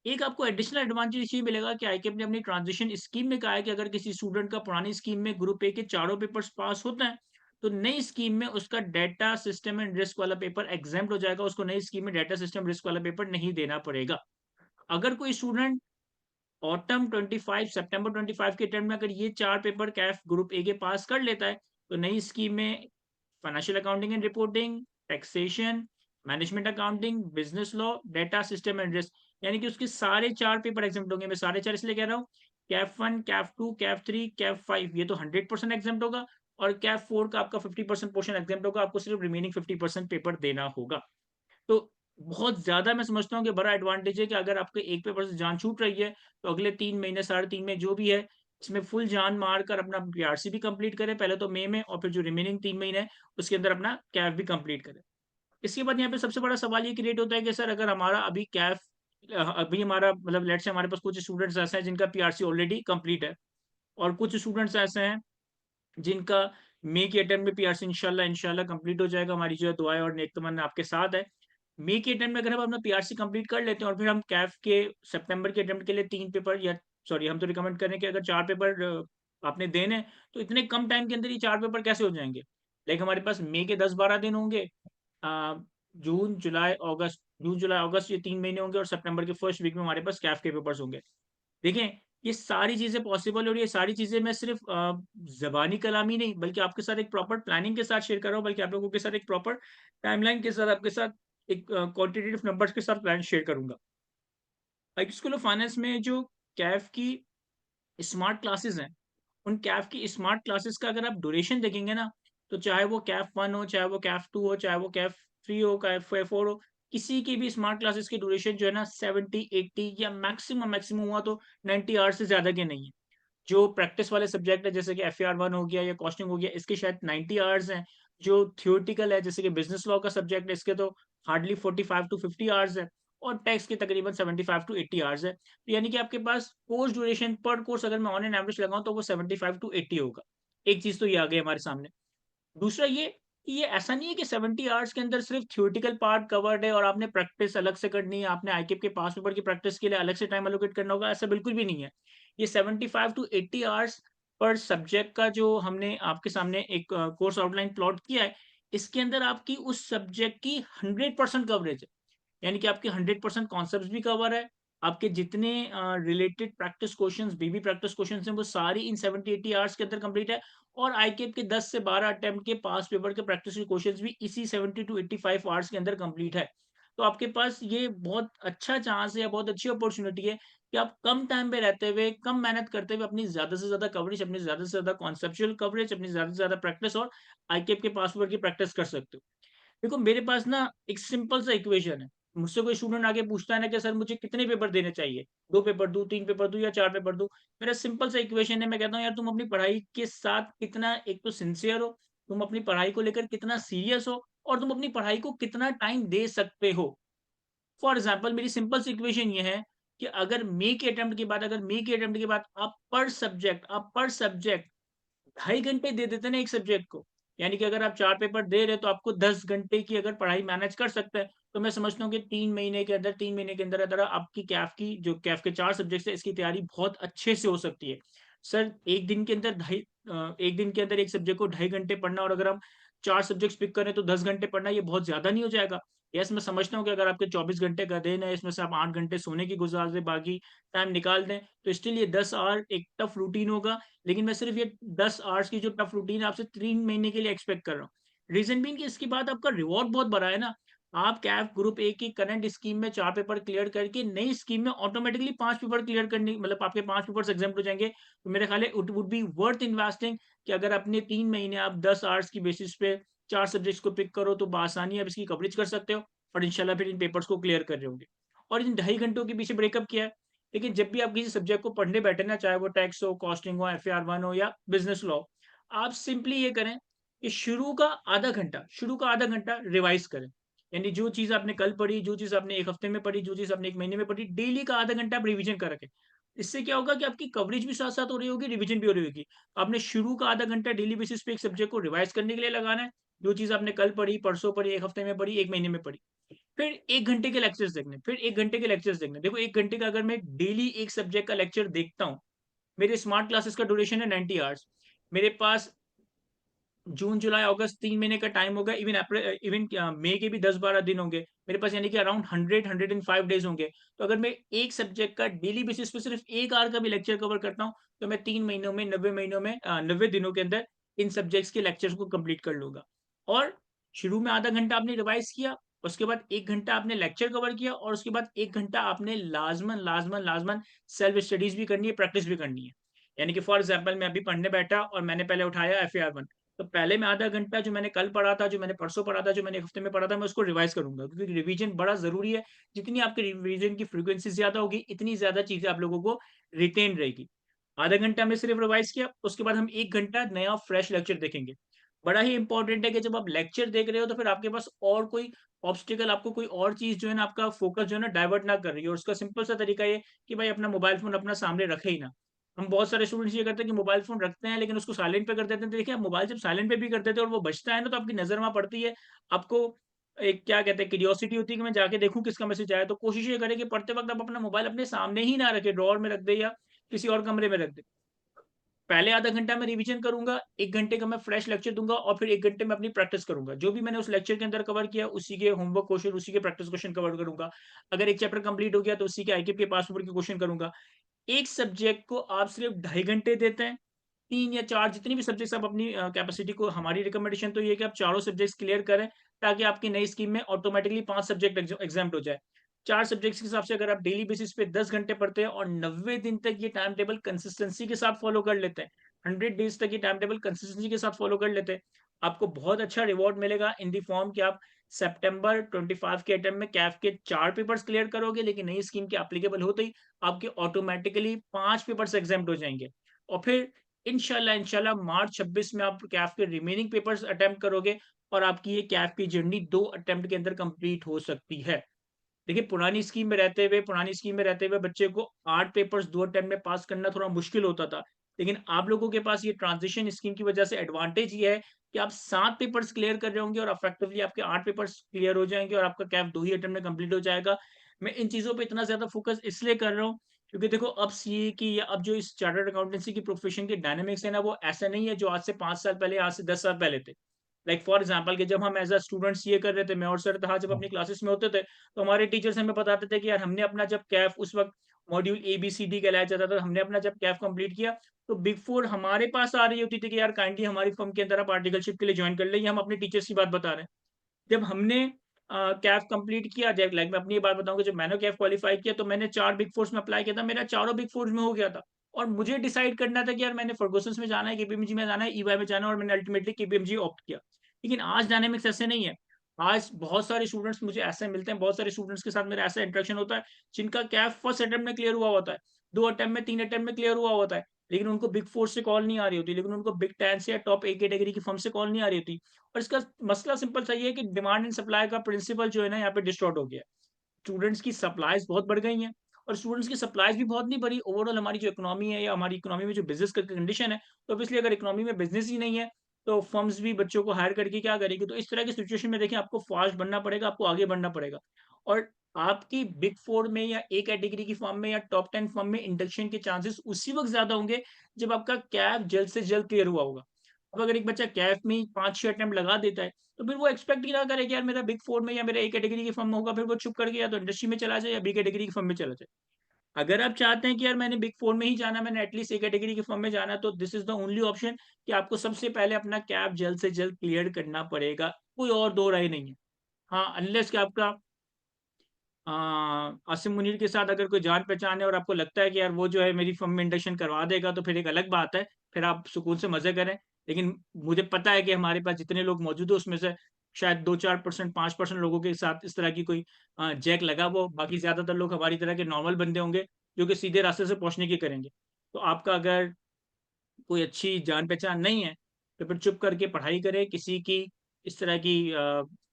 एक आपको एडिशनल एडवांटेज ये मिलेगा कि आईकेएप ने अपनी ट्रांजिशन स्कीम में कहा है कि अगर किसी स्टूडेंट का पुरानी स्कीम में ग्रुप ए के चारों पेपर्स पास होते हैं, तो नई स्कीम में उसका डेटा सिस्टम एंड रिस्क वाला पेपर एग्जाम्प्ट हो जाएगा। उसको नई स्कीम में डेटा सिस्टम रिस्क वाला पेपर नहीं देना पड़ेगा। अगर कोई स्टूडेंट ऑटम 25 सितंबर 25 के टर्म में अगर ये 4 पेपर कैफ ग्रुप ए के पास कर लेता है, तो नई स्कीम में financial accounting and reporting, taxation, management accounting, business law, data system and risk, यानी कि उसके सारे 4 पेपर एग्ज़ाम्प्ट होंगे। मैं सारे 4 इसलिए कह रहा हूँ, कैफ 1, कैफ 2, कैफ 3, कैफ 5 ये तो 100% एग्ज़ाम्प्ट होगा और कैफ 4 का आपका 50% पोर्शन एग्ज़ाम्प्ट होगा, आपको सिर्फ रिमेनिंग 50% पेपर देना होगा। तो बहुत ज़्यादा मैं समझता हूँ कि बड़ा एडवांटेज है कि अगर आपके एक पेपर से जान छूट रही है, तो अगले 3 महीने, साढ़े 3 में जो भी है, इसमें फुल जान मारकर अपना पीआरसी भी कंप्लीट करें, पहले तो मई में और फिर जो रिमेनिंग 3 महीने हैं, उसके अंदर अपना कैफ भी कंप्लीट करें। इसके बाद यहाँ पे सबसे बड़ा सवाल ये क्रिएट होता है कि सर अगर हमारा अभी कैफ अभी हमारा मतलब लेट्स से हमारे पास कुछ स्टूडेंट्स ऐसे हैं जिनका पीआरसी ऑलरेडी कंप्लीट है और कुछ स्टूडेंट्स ऐसे हैं जिनका मई के अटेम्प्ट में पीआरसी इंशाल्लाह इंशाल्लाह कंप्लीट हो जाएगा। हमारी जो है दुआएँ और नेक तमन्ना आपके साथ है। मई के अटेम्प्ट में अगर हम अपना पीआरसी कंप्लीट कर लेते हैं और फिर हम कैफ के सितंबर के अटेम्प्ट के लिए 3 पेपर या सॉरी हम तो रिकमेंड करें कि अगर 4 पेपर आपने देने हैं, तो इतने कम टाइम के अंदर ये 4 पेपर कैसे हो जाएँगे? लाइक हमारे पास मई के 10-12 दिन होंगे, अ, जून, जुलाई, अगस्त ये 3 महीने होंगे और सितंबर के फर्स्ट वीक में हमारे पास कैफ के पेपर्स होंगे। देखें, ये सारी चीज़ें पॉसिबल और ये सारी चीज़ें मैं सिर्फ़ ज़बानी कलामी नहीं, बल्कि आपके साथ एक प्रॉपर प्लानिंग के साथ शेयर कर रहा हूँ, बल्कि आप लोगों के साथ एक प्रॉपर टाइमलाइन के साथ, आपके साथ एक क्वांटिटेटिव नंबर्स के साथ प्लान शेयर करूँगा। स्कूल ऑफ फाइनेंस में जो कैफ की स्मार्ट क्लासेस हैं, उन कैफ की स्मार्ट क्लासेस का अगर आप ड्यूरेशन देखेंगे ना, तो चाहे वो कैफ 1 हो, चाहे वो कैफ 2 हो, चाहे वो कैफ 3 हो, कैफ 4 हो, किसी की भी स्मार्ट क्लासेस की ड्यूरेशन जो है ना 70, 80 या मैक्सिमम मैक्सिमम हुआ तो 90 आवर्स से ज़्यादा के नहीं है। जो प्रैक्टिस वाले सब्जेक्ट है जैसे कि एफएआर 1 हो गया या कॉस्टिंग हो गया, इसके शायद 90 आवर्स हैं। जो थियोरेटिकल है जैसे कि बिज़नेस लॉ का सब्जेक्ट है, इसके तो हार्डली 45 टू 50 आवर्स है और टैक्स के तकरीबन 75 टू 80 आवर्स है। तो यानी कि आपके पास कोर्स ड्यूरेशन पर कोर्स अगर मैं ऑन एन एवरेज लगाऊँ तो वो 75 टू 80 होगा। एक चीज़ तो ये आ गई हमारे सामने। दूसरा ये कि ये ऐसा नहीं है कि 70 आवर्स के अंदर सिर्फ थ्योरेटिकल पार्ट कवर्ड है और आपने प्रैक्टिस अलग से करनी है, आपने आईकेप के पास पेपर की प्रैक्टिस के लिए अलग से टाइम एलोकेट करना होगा, ऐसा बिल्कुल भी नहीं है। ये 75 टू 80 आवर्स पर सब्जेक्ट का जो हमने आपके सामने एक कोर्स आउटलाइन प्लॉट किया है, इसके अंदर आपकी उस सब्जेक्ट की 100% कवरेज है। यानी कि आपके 100% कॉन्सेप्ट्स भी कवर है, आपके जितने रिलेटेड प्रैक्टिस क्वेश्चंस, बीबी प्रैक्टिस क्वेश्चंस हैं, वो सारी इन 70-80 आवर्स के अंदर कंप्लीट है और आईकेप के 10 से 12 अटेम्प्ट के पास पेपर के प्रैक्टिस के क्वेश्चंस भी इसी 70 टू 85 आवर्स के अंदर कंप्लीट है। तो आपके पास ये बहुत अच्छा चांस है या बहुत अच्छी अपॉर्चुनिटी है कि आप कम टाइम पे रहते हुए, कम मेहनत करते हुए अपनी ज़्यादा से ज़्यादा कवरेज, अपनी ज़्यादा से ज़्यादा कॉन्सेप्चुअल कवरेज, अपनी ज़्यादा से ज़्यादा प्रैक्टिस और आईकेप के पास पेपर की प्रैक्टिस कर सकते हो। देखो मेरे पास ना एक सिंपल सा इक्वेशन है। मुझसे कोई स्टूडेंट आके पूछता है ना कि सर मुझे कितने पेपर देने चाहिए? 2 पेपर दूँ, 3 पेपर दूँ या 4 पेपर दूँ? मेरा सिंपल सा इक्वेशन है, मैं कहता हूँ यार तुम अपनी पढ़ाई के साथ कितना एक तो सिंसियर हो, तुम अपनी पढ़ाई को लेकर कितना सीरियस हो और तुम अपनी पढ़ाई को कितना टाइम दे सकते हो। फॉर एग्ज़ाम्पल मेरी सिंपल सी इक्वेशन ये है कि अगर मई के अटेम्प्ट के बाद आप पर सब्जेक्ट 2.5 घंटे दे देते हैं ना एक सब्जेक्ट को, यानी कि अगर आप 4 पेपर दे रहे हैं तो आपको 10 घंटे की अगर पढ़ाई मैनेज कर सकते हैं, तो मैं समझता हूँ कि 3 महीने के अंदर आपकी कैफ के 4 सब्जेक्ट्स है इसकी तैयारी बहुत अच्छे से हो सकती है। सर 1 दिन के अंदर 1 दिन के अंदर 1 सब्जेक्ट को 2.5 घंटे पढ़ना और अगर हम 4 सब्जेक्ट्स पिक करें तो 10 घंटे पढ़ना ये बहुत ज़्यादा नहीं हो जाएगा? यस, मैं समझता हूँ कि अगर आपके 24 घंटे का दिन है, इसमें से आप 8 घंटे सोने की गुज़ार दें, बाकी टाइम निकाल दें, तो स्टिल ये 10 आवर एक टफ रूटीन होगा। लेकिन मैं सिर्फ़ ये 10 आवर्स की जो टफ रूटीन है आपसे 3 महीने के लिए एक्सपेक्ट कर रहा हूँ। रीज़न बीइंग कि इसके बाद आपका रिवॉर्ड बहुत बड़ा है ना। आप कैफ ग्रुप ए की करंट स्कीम में 4 पेपर क्लियर करके नई स्कीम में ऑटोमैटिकली 5 पेपर क्लियर करने मतलब आपके 5 पेपर्स एग्ज़ाम्प्ट हो जाएँगे। तो मेरे ख़्याल है it would be worth investing कि अगर अपने 3 महीने आप 10 आवर्स की बेसिस पे 4 सब्जेक्ट्स को पिक करो तो बआसानी आप इसकी कवरेज कर सकते हो और इंशाल्लाह फिर इन पेपर्स को क्लियर कर रहे होंगे। और इन ढाई घंटों के पीछे ब्रेकअप किया है। लेकिन जब भी आप किसी सब्जेक्ट को पढ़ने बैठे ना, चाहे वो टैक्स हो, कॉस्टिंग हो, एफएआर 1 हो या बिज़नेस लॉ, आप सिंपली ये करें कि शुरू का आधा घंटा रिवाइज़ करें। यानी जो चीज़ आपने कल पढ़ी, जो चीज़ आपने 1 हफ्ते में पढ़ी, जो चीज़ आपने 1 महीने में पढ़ी, डेली का आधा घंटा आप रिवीजन कर रखें। इससे क्या होगा कि आपकी कवरेज भी साथ-साथ हो रही होगी, रिवीजन भी हो रही होगी। आपने शुरू का आधा घंटा डेली बेसिस पे एक सब्जेक्ट को रिवाइज़ करने के लिए लगाना है। जो चीज़ आपने कल पढ़ी, परसों पढ़ी, 1 हफ्ते में पढ़ी, 1 महीने में पढ़ी। फिर 1 घंटे के लेक्चर्स देखने, फिर 1 घंटे के लेक्चर्स देखने। देखो 1 घंटे का अगर मैं डेली एक सब्जेक्ट का लेक्चर देखता हूँ, मेरे स्मार्ट क्लासेस का ड्यूरेशन है 90 आवर्स। मेरे पास जून, जुलाई, अगस्त 3 महीने का टाइम होगा, इवन मई के भी 10-12 दिन होंगे। मेरे पास यानी कि अराउंड 100-105 डेज़ होंगे। तो अगर मैं एक सब्जेक्ट का डेली बेसिस पे सिर्फ 1 आवर का भी लेक्चर कवर करता हूँ, तो मैं 3 महीनों में 90 दिनों के अंदर इन सब्जेक्ट्स के लेक्चर्स को कंप्लीट कर लूँगा। और शुरू में आधा घंटा आपने रिवाइज किया, उसके बाद 1 घंटा आपने लेक्चर कवर किया और उसके बाद 1 घंटा आपने लाज़मन सेल्फ स्टडीज़ भी करनी है, प्रैक्टिस भी करनी है। यानी कि फॉर एग्ज़ाम्पल मैं अभी पढ़ने बैठा और मैंने पहले उठाया एफएआर 1, तो पहले मैं आधा घंटा जो मैंने कल पढ़ा था, जो मैंने परसों पढ़ा था, जो मैंने 1 हफ्ते में पढ़ा था, मैं उसको रिवाइज़ करूँगा क्योंकि रिवीजन बड़ा ज़रूरी है। जितनी आपकी रिवीजन की फ्रीक्वेंसी ज़्यादा होगी, इतनी ज़्यादा चीज़ें आप लोगों को रिटेन रहेगी। आधा घंटा हमने सिर्फ रिवाइज़ किया, उसके बाद हम 1 घंटा नया फ्रेश लेक्चर देखेंगे। बड़ा ही इम्पोर्टेंट है कि जब आप लेक्चर देख रहे हो तो फिर आपके पास और कोई ऑब्स्टिकल, आपको कोई और चीज़ जो है ना, आपका फ़ोकस जो है ना डाइवर्ट ना कर रही है, और उसका सिंपल सा तरीका ये कि भाई अपना मोबाइल फ़ोन अपना सामने रखे ही ना। हम बहुत सारे स्टूडेंट्स ये करते हैं कि मोबाइल फ़ोन रखते हैं लेकिन उसको साइलेंट पे कर देते हैं। तो देखिए, आप मोबाइल जब साइलेंट पे भी कर देते हो और वो बजता है ना, तो आपकी नज़र वहाँ पड़ती है। आपको एक क्या कहते हैं, क्यूरियोसिटी होती है कि मैं जाके देखूँ किसका मैसेज आया। तो कोशिश ये करें कि पढ़ते वक़्त आप अपना मोबाइल अपने सामने ही ना रखें, ड्रॉवर में रख दें या किसी और कमरे में रख दें। पहले आधा घंटा मैं रिवीजन करूँगा, 1 घंटे का मैं फ्रेश लेक्चर दूँगा और फिर 1 घंटे में अपनी प्रैक्टिस करूँगा। जो भी मैंने उस लेक्चर के अंदर कवर किया, उसी के होमवर्क क्वेश्चन, उसी के प्रैक्टिस क्वेश्चन कवर करूँगा। अगर एक चैप्टर कंप्लीट हो गया, तो उसी के आईक्यू के पास पेपर के क्वेश्चन करूँगा। एक सब्जेक्ट को आप सिर्फ 2.5 घंटे देते हैं, 3 या 4 जितनी भी सब्जेक्ट्स आप अपनी कैपेसिटी को, हमारी रिकमेंडेशन तो ये है कि आप चारों सब्जेक्ट्स क्लियर करें, ताकि आपकी नई स्कीम में ऑटोमैटिकली 5 सब्जेक्ट एग्ज़ाम्प्ट हो जाए। 4 सब्जेक्ट्स के हिसाब से अगर आप डेली बेसिस पे 10 घंटे पढ़ते हैं और 90 दिन तक ये टाइम टेबल कंसिस्टेंसी के साथ फॉलो कर लेते हैं, 100 डेज़ तक ये टाइम टेबल कंसिस्टेंसी के साथ फॉलो कर लेते हैं, आपको बहुत अच्छा रिवॉर्ड मिलेगा इन द फॉर्म कि आप सितंबर 25 के अटेम्प्ट में कैफ के 4 पेपर्स क्लियर करोगे, लेकिन नई स्कीम के एप्लीकेबल होते ही आपके ऑटोमैटिकली 5 पेपर्स एग्ज़ाम्प्ट हो जाएँगे। और फिर इंशाल्लाह मार्च 26 में आप कैफ के रिमेनिंग पेपर्स अटेम्प्ट करोगे और आपकी ये कैफ की जर्नी 2 अटेम्प्ट के अंदर कंप्लीट हो सकती है। देखिए, पुरानी स्कीम में रहते हुए बच्चे को 8 पेपर्स 2 अटेम्प्ट में पास करना थोड़ा मुश्किल होता था। लेकिन आप लोगों के पास ये ट्रांज़िशन स्कीम की वजह से एडवांटेज ये है कि आप 7 पेपर्स क्लियर कर रहे होंगे और इफेक्टिवली आपके 8 पेपर्स क्लियर हो जाएँगे और आपका कैफ 2 ही अटेम्प्ट में कंप्लीट हो जाएगा। मैं इन चीज़ों पे इतना ज़्यादा फ़ोकस इसलिए कर रहा हूँ, क्योंकि देखो, अब सीए की या अब जो इस चार्टर्ड अकाउंटेंसी की प्रोफ़ेशन के डायनामिक्स है ना, वो ऐसा नहीं है जो आज से 5 साल पहले, आज से 10 साल पहले थे। लाइक फॉर एग्ज़ाम्पल कि जब हम एज़ अ स्टूडेंट सीए कर रहे थे, मैं और सर था, जब अपनी क्लासेस में होते थे, तो हमारे टीचर्स हमें बताते थे कि यार, हमने अपना जब कैफ उस वक़्त मॉड्यूल एबीसीडी कहलाया जाता था, हमने अपना जब कैफ कंप्लीट किया, तो बिग 4 हमारे पास आ रही होती थी कि यार काइंडली हमारी फर्म के अंदर आप आर्टिकलशिप के लिए जॉइन कर लें, ये हम अपने टीचर्स की बात बता रहे हैं। जब हमने कैफ कंप्लीट किया, जब लाइक मैं अपनी ये बात बताऊँ कि जब मैंने कैफ क्वालीफाई किया, तो मैंने 4 बिग 4s में अप्लाई किया था, मेरा चारों बिग 4s में हो गया था। और मुझे डिसाइड करना था कि यार, मैंने फर्गुसन्स में जाना है, केपीएमजी में जाना है, ईवाई में जाना है, और मैंने अल्टीमेटली केपीएमजी ऑप्ट किया। लेकिन आज डायनामिक्स ऐसे नहीं है। आज बहुत सारे स्टूडेंट्स मुझे ऐसे मिलते हैं, बहुत सारे स्टूडेंट्स के साथ मेरा ऐसा इंटरेक्शन होता है, जिनका कैफ फर्स्ट अटेम्प्ट में क्लियर हुआ होता है, 2 अटेम्प्ट में, 3 अटेम्प्ट में क्लियर हुआ होता है, लेकिन उनको बिग 4 से कॉल नहीं आ रही होती, लेकिन उनको बिग 10 से या टॉप ए कैटेगरी की फर्म से कॉल नहीं आ रही होती। और इसका मसला सिंपल सा ये है कि डिमांड एंड सप्लाई का प्रिंसिपल जो है ना, यहाँ पे डिस्टॉर्ट हो गया है। स्टूडेंट्स की सप्लाईज़ बहुत बढ़ गई हैं और स्टूडेंट्स की सप्लाईज़ भी बहुत नहीं बढ़ी। ओवरऑल हमारी जो इकोनॉमी है या हमारी इकोनॉमी में जो बिज़नेस का कंडीशन है, तो ऑब्वियसली अगर इकोनॉमी में बिज़नेस ही नहीं है, तो फर्म्स भी बच्चों को हायर करके क्या करेगी? तो इस तरह की सिचुएशन में देखिए, आपको फास्ट बनना पड़ेगा, आपको आगे बढ़ना पड़ेगा। और आपकी बिग 4 में या ए कैटेगरी की फर्म में या टॉप 10 फर्म में इंडक्शन के चांसेस उसी वक़्त ज़्यादा होंगे, जब आपका कैफ जल्द से जल्द क्लियर हुआ होगा। अब अगर एक बच्चा कैफ में ही 5-6 अटेम्प्ट लगा देता है, तो फिर वो एक्सपेक्ट ही ना करे कि यार, मेरा बिग 4 में या मेरा ए कैटेगरी की फर्म में होगा, फिर वो चुप करके या तो इंडस्ट्री में चला जाए या बी कैटेगरी की फर्म में चला जाए। अगर आप चाहते हैं कि यार, मैंने बिग 4 में ही जाना है, मैंने एटलीस्ट ए कैटेगरी की फर्म में जाना है, तो this is the only option कि आपको सबसे पहले अपना कैफ जल्द से जल्द क्लियर करना पड़ेगा। कोई और दो राय नहीं है। हाँ, अनलेस कि आपका अ, आसिम मुनीर के साथ अगर कोई जान-पहचान है और आपको लगता है कि यार, वो जो है मेरी फर्म में इंडक्शन करवा देगा, तो फिर एक अलग बात है। फिर आप सुकून से मज़े करें। लेकिन मुझे पता है कि हमारे पास जितने लोग मौजूद हैं, उसमें से शायद 2-4% 5% लोगों के साथ इस तरह की कोई जैक लगा वो। बाकी ज़्यादातर लोग हमारी तरह के नॉर्मल बंदे होंगे, जो कि सीधे रास्ते से पहुँचने की करेंगे। तो आपका अगर कोई अच्छी जान-पहचान नहीं है, तो फिर चुप करके पढ़ाई करें। किसी की इस तरह की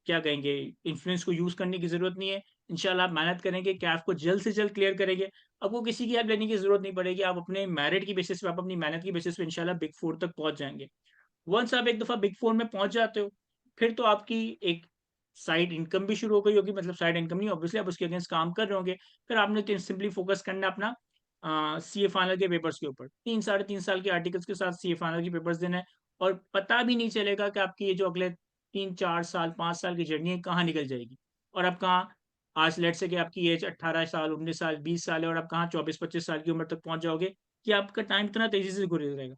क्या कहेंगे, इन्फ्लुएंस को यूज़ करने की ज़रूरत नहीं है। इंशाल्लाह आप मेहनत करेंगे, कैफ को जल्द से जल्द क्लियर करेंगे। आपको किसी की हेल्प लेने की ज़रूरत नहीं पड़ेगी। आप अपने मेरिट की बेसिस पे, आप अपनी मेहनत की बेसिस पे इंशाल्लाह बिग 4 तक पहुँच जाएँगे। वन्स आप एक दफ़ा बिग 4 में पहुँच जाते हो, फिर तो आपकी एक साइड इनकम भी शुरू हो गई होगी, मतलब साइड इनकम नहीं, ऑब्वियसली आप उसके अगेंस्ट काम कर रहे होंगे। फिर आपने तो सिंपली फोकस करना है अपना सीए फाइनल के पेपर्स के ऊपर। 3 साढ़े 3 साल के आर्टिकल्स के साथ सीए फाइनल के पेपर्स देना है और पता भी नहीं चलेगा कि आपकी ये जो अगले 3-4 साल, 5 साल की जर्नी है, कहाँ निकल जाएगी। और आप कहाँ, आज लेट्स से कि आपकी एज 18 साल, 19 साल, 20 साल है और आप कहाँ 24-25 साल की उम्र तक पहुँच जाओगे कि आपका टाइम इतना तेज़ी से गुज़र जाएगा।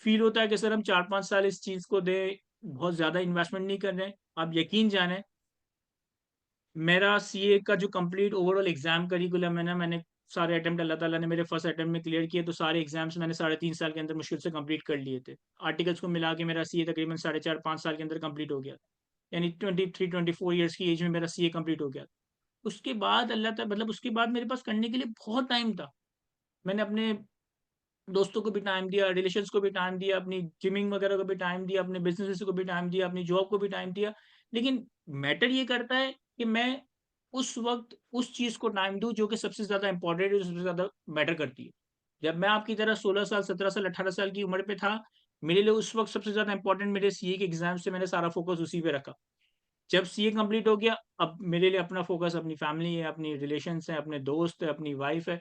फ़ील होता है कि सर, हम 4-5 साल इस चीज़ को दें, बहुत ज़्यादा इन्वेस्टमेंट नहीं कर रहे हैं। आप यकीन जानें, मेरा सीए का जो कंप्लीट ओवरऑल एग्ज़ाम करिकुलम है ना, मैंने सारे अटेम्प्ट अल्लाह ताला ने मेरे फर्स्ट अटेम्प्ट में क्लियर किए, तो सारे एग्ज़ाम्स मैंने साढ़े 3 साल के अंदर मुश्किल से कंप्लीट कर लिए थे। आर्टिकल्स को मिला के मेरा सीए तकरीबन साढ़े 4-5 साल के अंदर कंप्लीट हो गया। यानी 23-24 इयर्स की एज में मेरा सीए कंप्लीट हो गया। उसके बाद उसके बाद मेरे पास करने के लिए बहुत टाइम था। मैंने अपने दोस्तों को भी टाइम दिया, रिलेशंस को भी टाइम दिया, अपनी जिमिंग वगैरह को भी टाइम दिया, अपने बिज़नेसेस को भी टाइम दिया, अपनी जॉब को भी टाइम दिया। लेकिन मैटर ये करता है कि मैं उस वक़्त उस चीज़ को टाइम दूँ जो कि सबसे ज़्यादा इम्पोर्टेंट है, जो सबसे ज़्यादा मैटर करती है। जब मैं आपकी तरह 16 साल, 17 साल, 18 साल की उम्र पे था, मेरे लिए उस वक़्त सबसे ज़्यादा इम्पोर्टेंट मेरे सीए के एग्ज़ाम से मैंने सारा फ़ोकस उसी पे रखा। जब सीए कंप्लीट हो गया, अब मेरे लिए अपना फ़ोकस अपनी फैमिली है, अपनी रिलेशंस हैं, अपने दोस्त हैं, अपनी वाइफ़ है।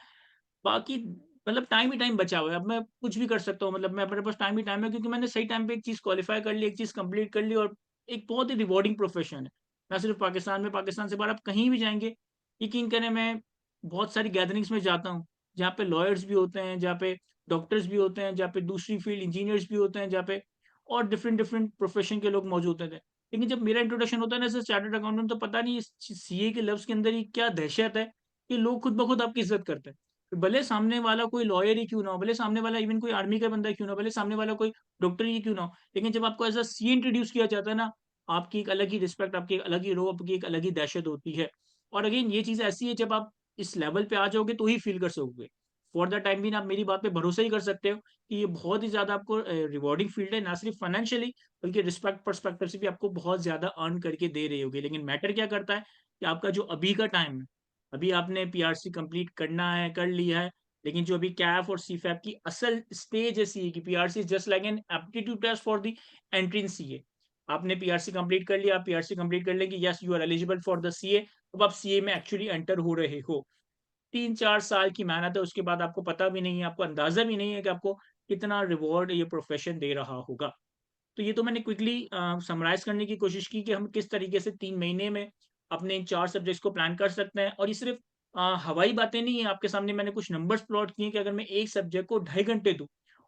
बाकी टाइम ही टाइम बचा हुआ है। अब मैं कुछ भी कर सकता हूँ, मैं मेरे पास टाइम ही टाइम है, क्योंकि मैंने सही टाइम पे एक चीज़ क्वालीफाई कर ली, एक चीज़ कंप्लीट कर ली, और एक बहुत ही रिवॉर्डिंग प्रोफ़ेशन है। ना सिर्फ़ पाकिस्तान में, पाकिस्तान से बाहर आप कहीं भी जाएँगे, यकीन करें, मैं बहुत सारी गैदरिंग्स में जाता हूँ, जहाँ पे लॉयर्स भी होते हैं, जहाँ पे डॉक्टर्स भी होते हैं, जहाँ पे दूसरी फ़ील्ड इंजीनियर्स भी होते हैं, जहाँ पे और डिफरेंट डिफरेंट प्रोफ़ेशन के लोग मौजूद होते थे। लेकिन जब मेरा इंट्रोडक्शन होता है ना एज़ अ चार्टर्ड अकाउंटेंट, तो पता नहीं इस सीए के लफ्ज़ के अंदर ही क्या दहशत है कि लोग खुद ब खुद आपकी इज़्ज़त करते हैं। भले सामने वाला कोई लॉयर ही क्यों ना हो, भले सामने वाला इवन कोई आर्मी का बंदा क्यों ना हो, भले सामने वाला कोई डॉक्टर ही क्यों ना हो, लेकिन जब आपको एज़ अ सीए इंट्रोड्यूस किया जाता है ना, आपकी एक अलग ही रिस्पेक्ट, आपकी एक अलग ही रो, आपकी एक अलग ही दहशत होती है। और अगेन ये चीज़ ऐसी है, जब आप इस लेवल पे आ जाओगे तो ही फ़ील कर सकोगे। फॉर द टाइम बीइंग आप मेरी बात पे भरोसा ही कर सकते हो कि ये बहुत ही ज़्यादा आपको रिवार्डिंग फ़ील्ड है, ना सिर्फ फाइनेंशियली बल्कि रिस्पेक्ट पर्सपेक्टिव से भी आपको बहुत ज़्यादा अर्न करके दे रही होगी। लेकिन मैटर क्या करता है कि आपका जो अभी का टाइम है, अभी आपने पीआरसी कंप्लीट करना है, कर लिया है, लेकिन जो अभी कैफ और सीफैप की असल स्टेज है सीए की, PRC is just like an aptitude test for the entry in CA. आपने पीआरसी कंप्लीट कर लिया, आप पीआरसी कंप्लीट कर लेंगे, yes you are eligible for the CA, अब आप सीए में एक्चुअली एंटर हो रहे हो। 3-4 साल की मेहनत है, उसके बाद आपको पता भी नहीं है, आपको अंदाज़ा भी नहीं है कि आपको कितना रिवॉर्ड ये प्रोफ़ेशन दे रहा होगा। तो ये तो मैंने क्विकली समराइज़ करने की कोशिश की कि हम किस तरीके से 3 महीने में अपने इन 4 सब्जेक्ट्स को प्लान कर सकते हैं, और ये सिर्फ़ हवाई बातें नहीं हैं, आपके सामने मैंने कुछ नंबर्स प्लॉट किए कि अगर मैं एक सब्जेक्ट को ढाई घंटे दूँ,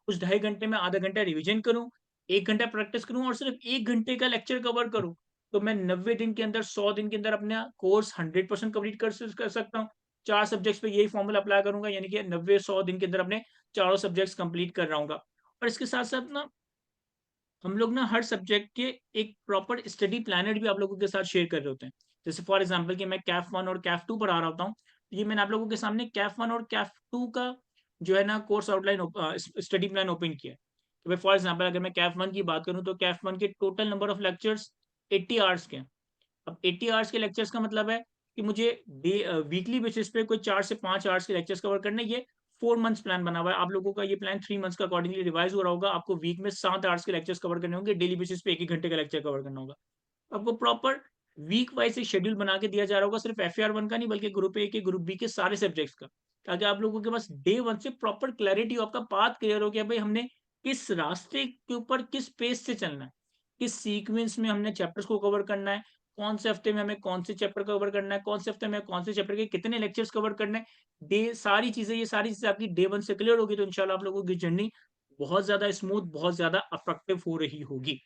उस ढाई घंटे में आधा घंटा रिविज़न करूँ, 1 घंटा प्रैक्टिस करूँ और सिर्फ़ 1 घंटे का लेक्चर कवर करूँ, तो मैं 90 दिन के अंदर, 100 दिन के अंदर अपना कोर्स 100% कंप्लीट कर सकता हूँ। 4 सब्जेक्ट्स पे यही फ़ॉर्मूला अप्लाई करूँगा, यानी कि 90-100 दिन के अंदर अपने चारों सब्जेक्ट्स कंप्लीट कर रहा हूँगा। और इसके साथ-साथ ना, हम लोग ना हर सब्जेक्ट के एक प्रॉपर स्टडी प्लानर भी आप लोगों के साथ शेयर कर रहे होते हैं। जैसे फॉर एग्जांपल कि मैं कैफ 1 और कैफ 2 पढ़ा रहा होता हूँ, तो ये मैंने आप लोगों के सामने कैफ 1 और कैफ 2 का जो है ना course outline study plan open किया है। तो भाई फॉर एग्जांपल अगर मैं कैफ 1 की बात करूँ, तो कैफ 1 के total number of lectures 80 hours के हैं। अब 80 आवर्स के लेक्चर्स का मतलब है कि मुझे वीकली बेसिस पे कोई 4 से 5 आवर्स के लेक्चर्स कवर करने हैं। ये 4 मंथ्स प्लान बना हुआ है। आप लोगों का ये प्लान 3 मंथ्स का अकॉर्डिंगली रिवाइज़ हो रहा होगा। आपको वीक में 7 आवर्स के लेक्चर्स कवर करने होंगे। डेली बेसिस पे 1-1 घंटे का लेक्चर कवर करना होगा। आपको प्रॉपर वीक वाइज़ एक शेड्यूल बना के दिया जा रहा होगा, सिर्फ एफएआर 1 का नहीं, बल्कि ग्रुप ए के, ग्रुप बी के सारे सब्जेक्ट्स का। ताकि आप लोगों के पास डे 1 से प्रॉपर क्लैरिटी हो, आपका पाथ क्लियर हो गया भई हमने किस रास्ते के ऊपर किस पेस से चलना है। किस सीक्वेंस में हमने चैप्टर्स को कवर करना है, कौन से हफ्ते में हमें कौन से चैप्टर कवर करना है, कौन से हफ्ते में कौन से चैप्टर के कितने लेक्चर्स कवर करने हैं। ये सारी चीज़ें आपकी डे 1 से क्लियर होगी, तो इंशाल्लाह आप लोगों की जर्नी बहुत ज़्यादा स्मूथ, बहुत ज़्यादा अट्रैक्टिव हो रही होगी।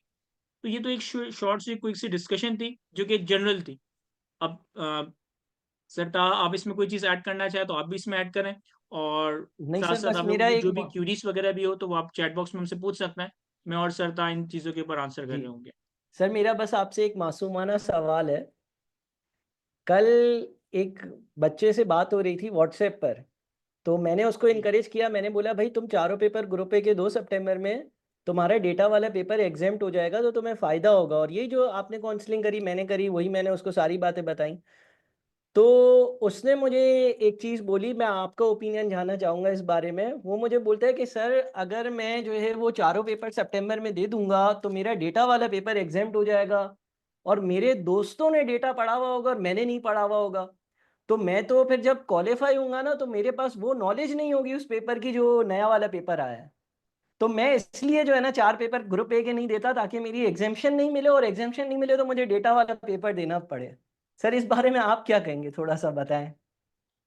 तो ये तो एक शॉर्ट सी क्विक सी डिस्कशन थी, जो कि जनरल थी। अब सर आप इसमें कोई चीज़ ऐड करना चाहें तो आप भी इसमें ऐड करें, और नहीं सर, साथ-साथ बस आप लोगों मेरा को एक जो भी क्वेरीज़ वगैरह भी हो, तो वो आप चैट बॉक्स में हमसे पूछ सकते हैं। मैं और सरता इन चीज़ों के ऊपर आंसर कर जी, रहे होंगे। सर मेरा बस आपसे एक मासूमाना सवाल है। कल एक बच्चे से बात हो रही थी व्हाट्सएप पर, तो मैंने उसको जी। इनकरेज किया। मैंने बोला भाई तुम चारों पेपर ग्रुप ए के 2 सितंबर में तुम्हारा डेटा वाला पेपर एग्जेम्प्ट हो जाएगा, तो तुम्हें फायदा होगा। और यही जो आपने काउंसलिंग करी, मैंने करी, वही मैंने उसको सारी बातें बताई। तो उसने मुझे एक चीज़ बोली, मैं आपका ओपिनियन जानना चाहूँगा इस बारे में। वो मुझे बोलता है कि सर अगर मैं जो है वो चारों पेपर सितंबर में दे दूंगा तो मेरा डेटा वाला पेपर एग्जेम्प्ट हो जाएगा, और मेरे दोस्तों ने डेटा पढ़ा हुआ होगा और मैंने नहीं पढ़ा हुआ होगा। तो मैं तो फिर जब क्वालिफाई होऊंगा ना, तो मेरे पास वो नॉलेज नहीं होगी उस पेपर की जो नया वाला पेपर आया है। तो मैं इसलिए जो है ना 4 पेपर ग्रुप ए के नहीं देता, ताकि मेरी एग्जाम्शन नहीं मिले, और एग्जाम्शन नहीं मिले तो मुझे डेटा वाला पेपर देना पड़े। सर इस बारे में आप क्या कहेंगे, थोड़ा सा बताएं।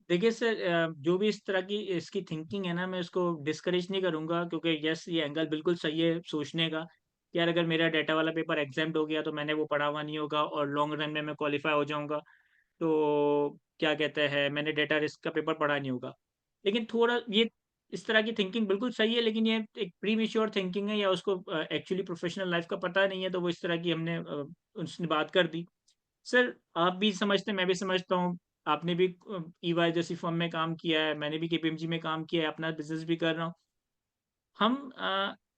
देखिए सर, जो भी इस तरह की इसकी थिंकिंग है ना, मैं इसको डिस्करेज नहीं करूँगा, क्योंकि यस ये एंगल बिल्कुल सही है सोचने का। कि यार अगर मेरा डाटा वाला पेपर एग्ज़ाम्ड हो गया तो मैंने वो पढ़ा हुआ नहीं होगा और लॉन्ग रन में मैं क्वालीफाई हो जाऊँगा। तो क्या कहते हैं, मैंने डाटा रिस्क का पेपर पढ़ा नहीं होगा। लेकिन थोड़ा ये इस तरह की थिंकिंग बिल्कुल सही है, लेकिन ये एक प्रीमैच्योर थिंकिंग है, या उसको एक्चुअली प्रोफ़ेशनल लाइफ़ का पता नहीं है, तो वो इस तरह की हमने उसने बात कर दी। सर, आप भी समझते हैं, मैं भी समझता हूँ, आपने भी ईवाई जैसी फ़र्म में काम किया है, मैंने भी केपीएमजी में काम किया है, अपना बिज़नेस भी कर रहा हूँ। हम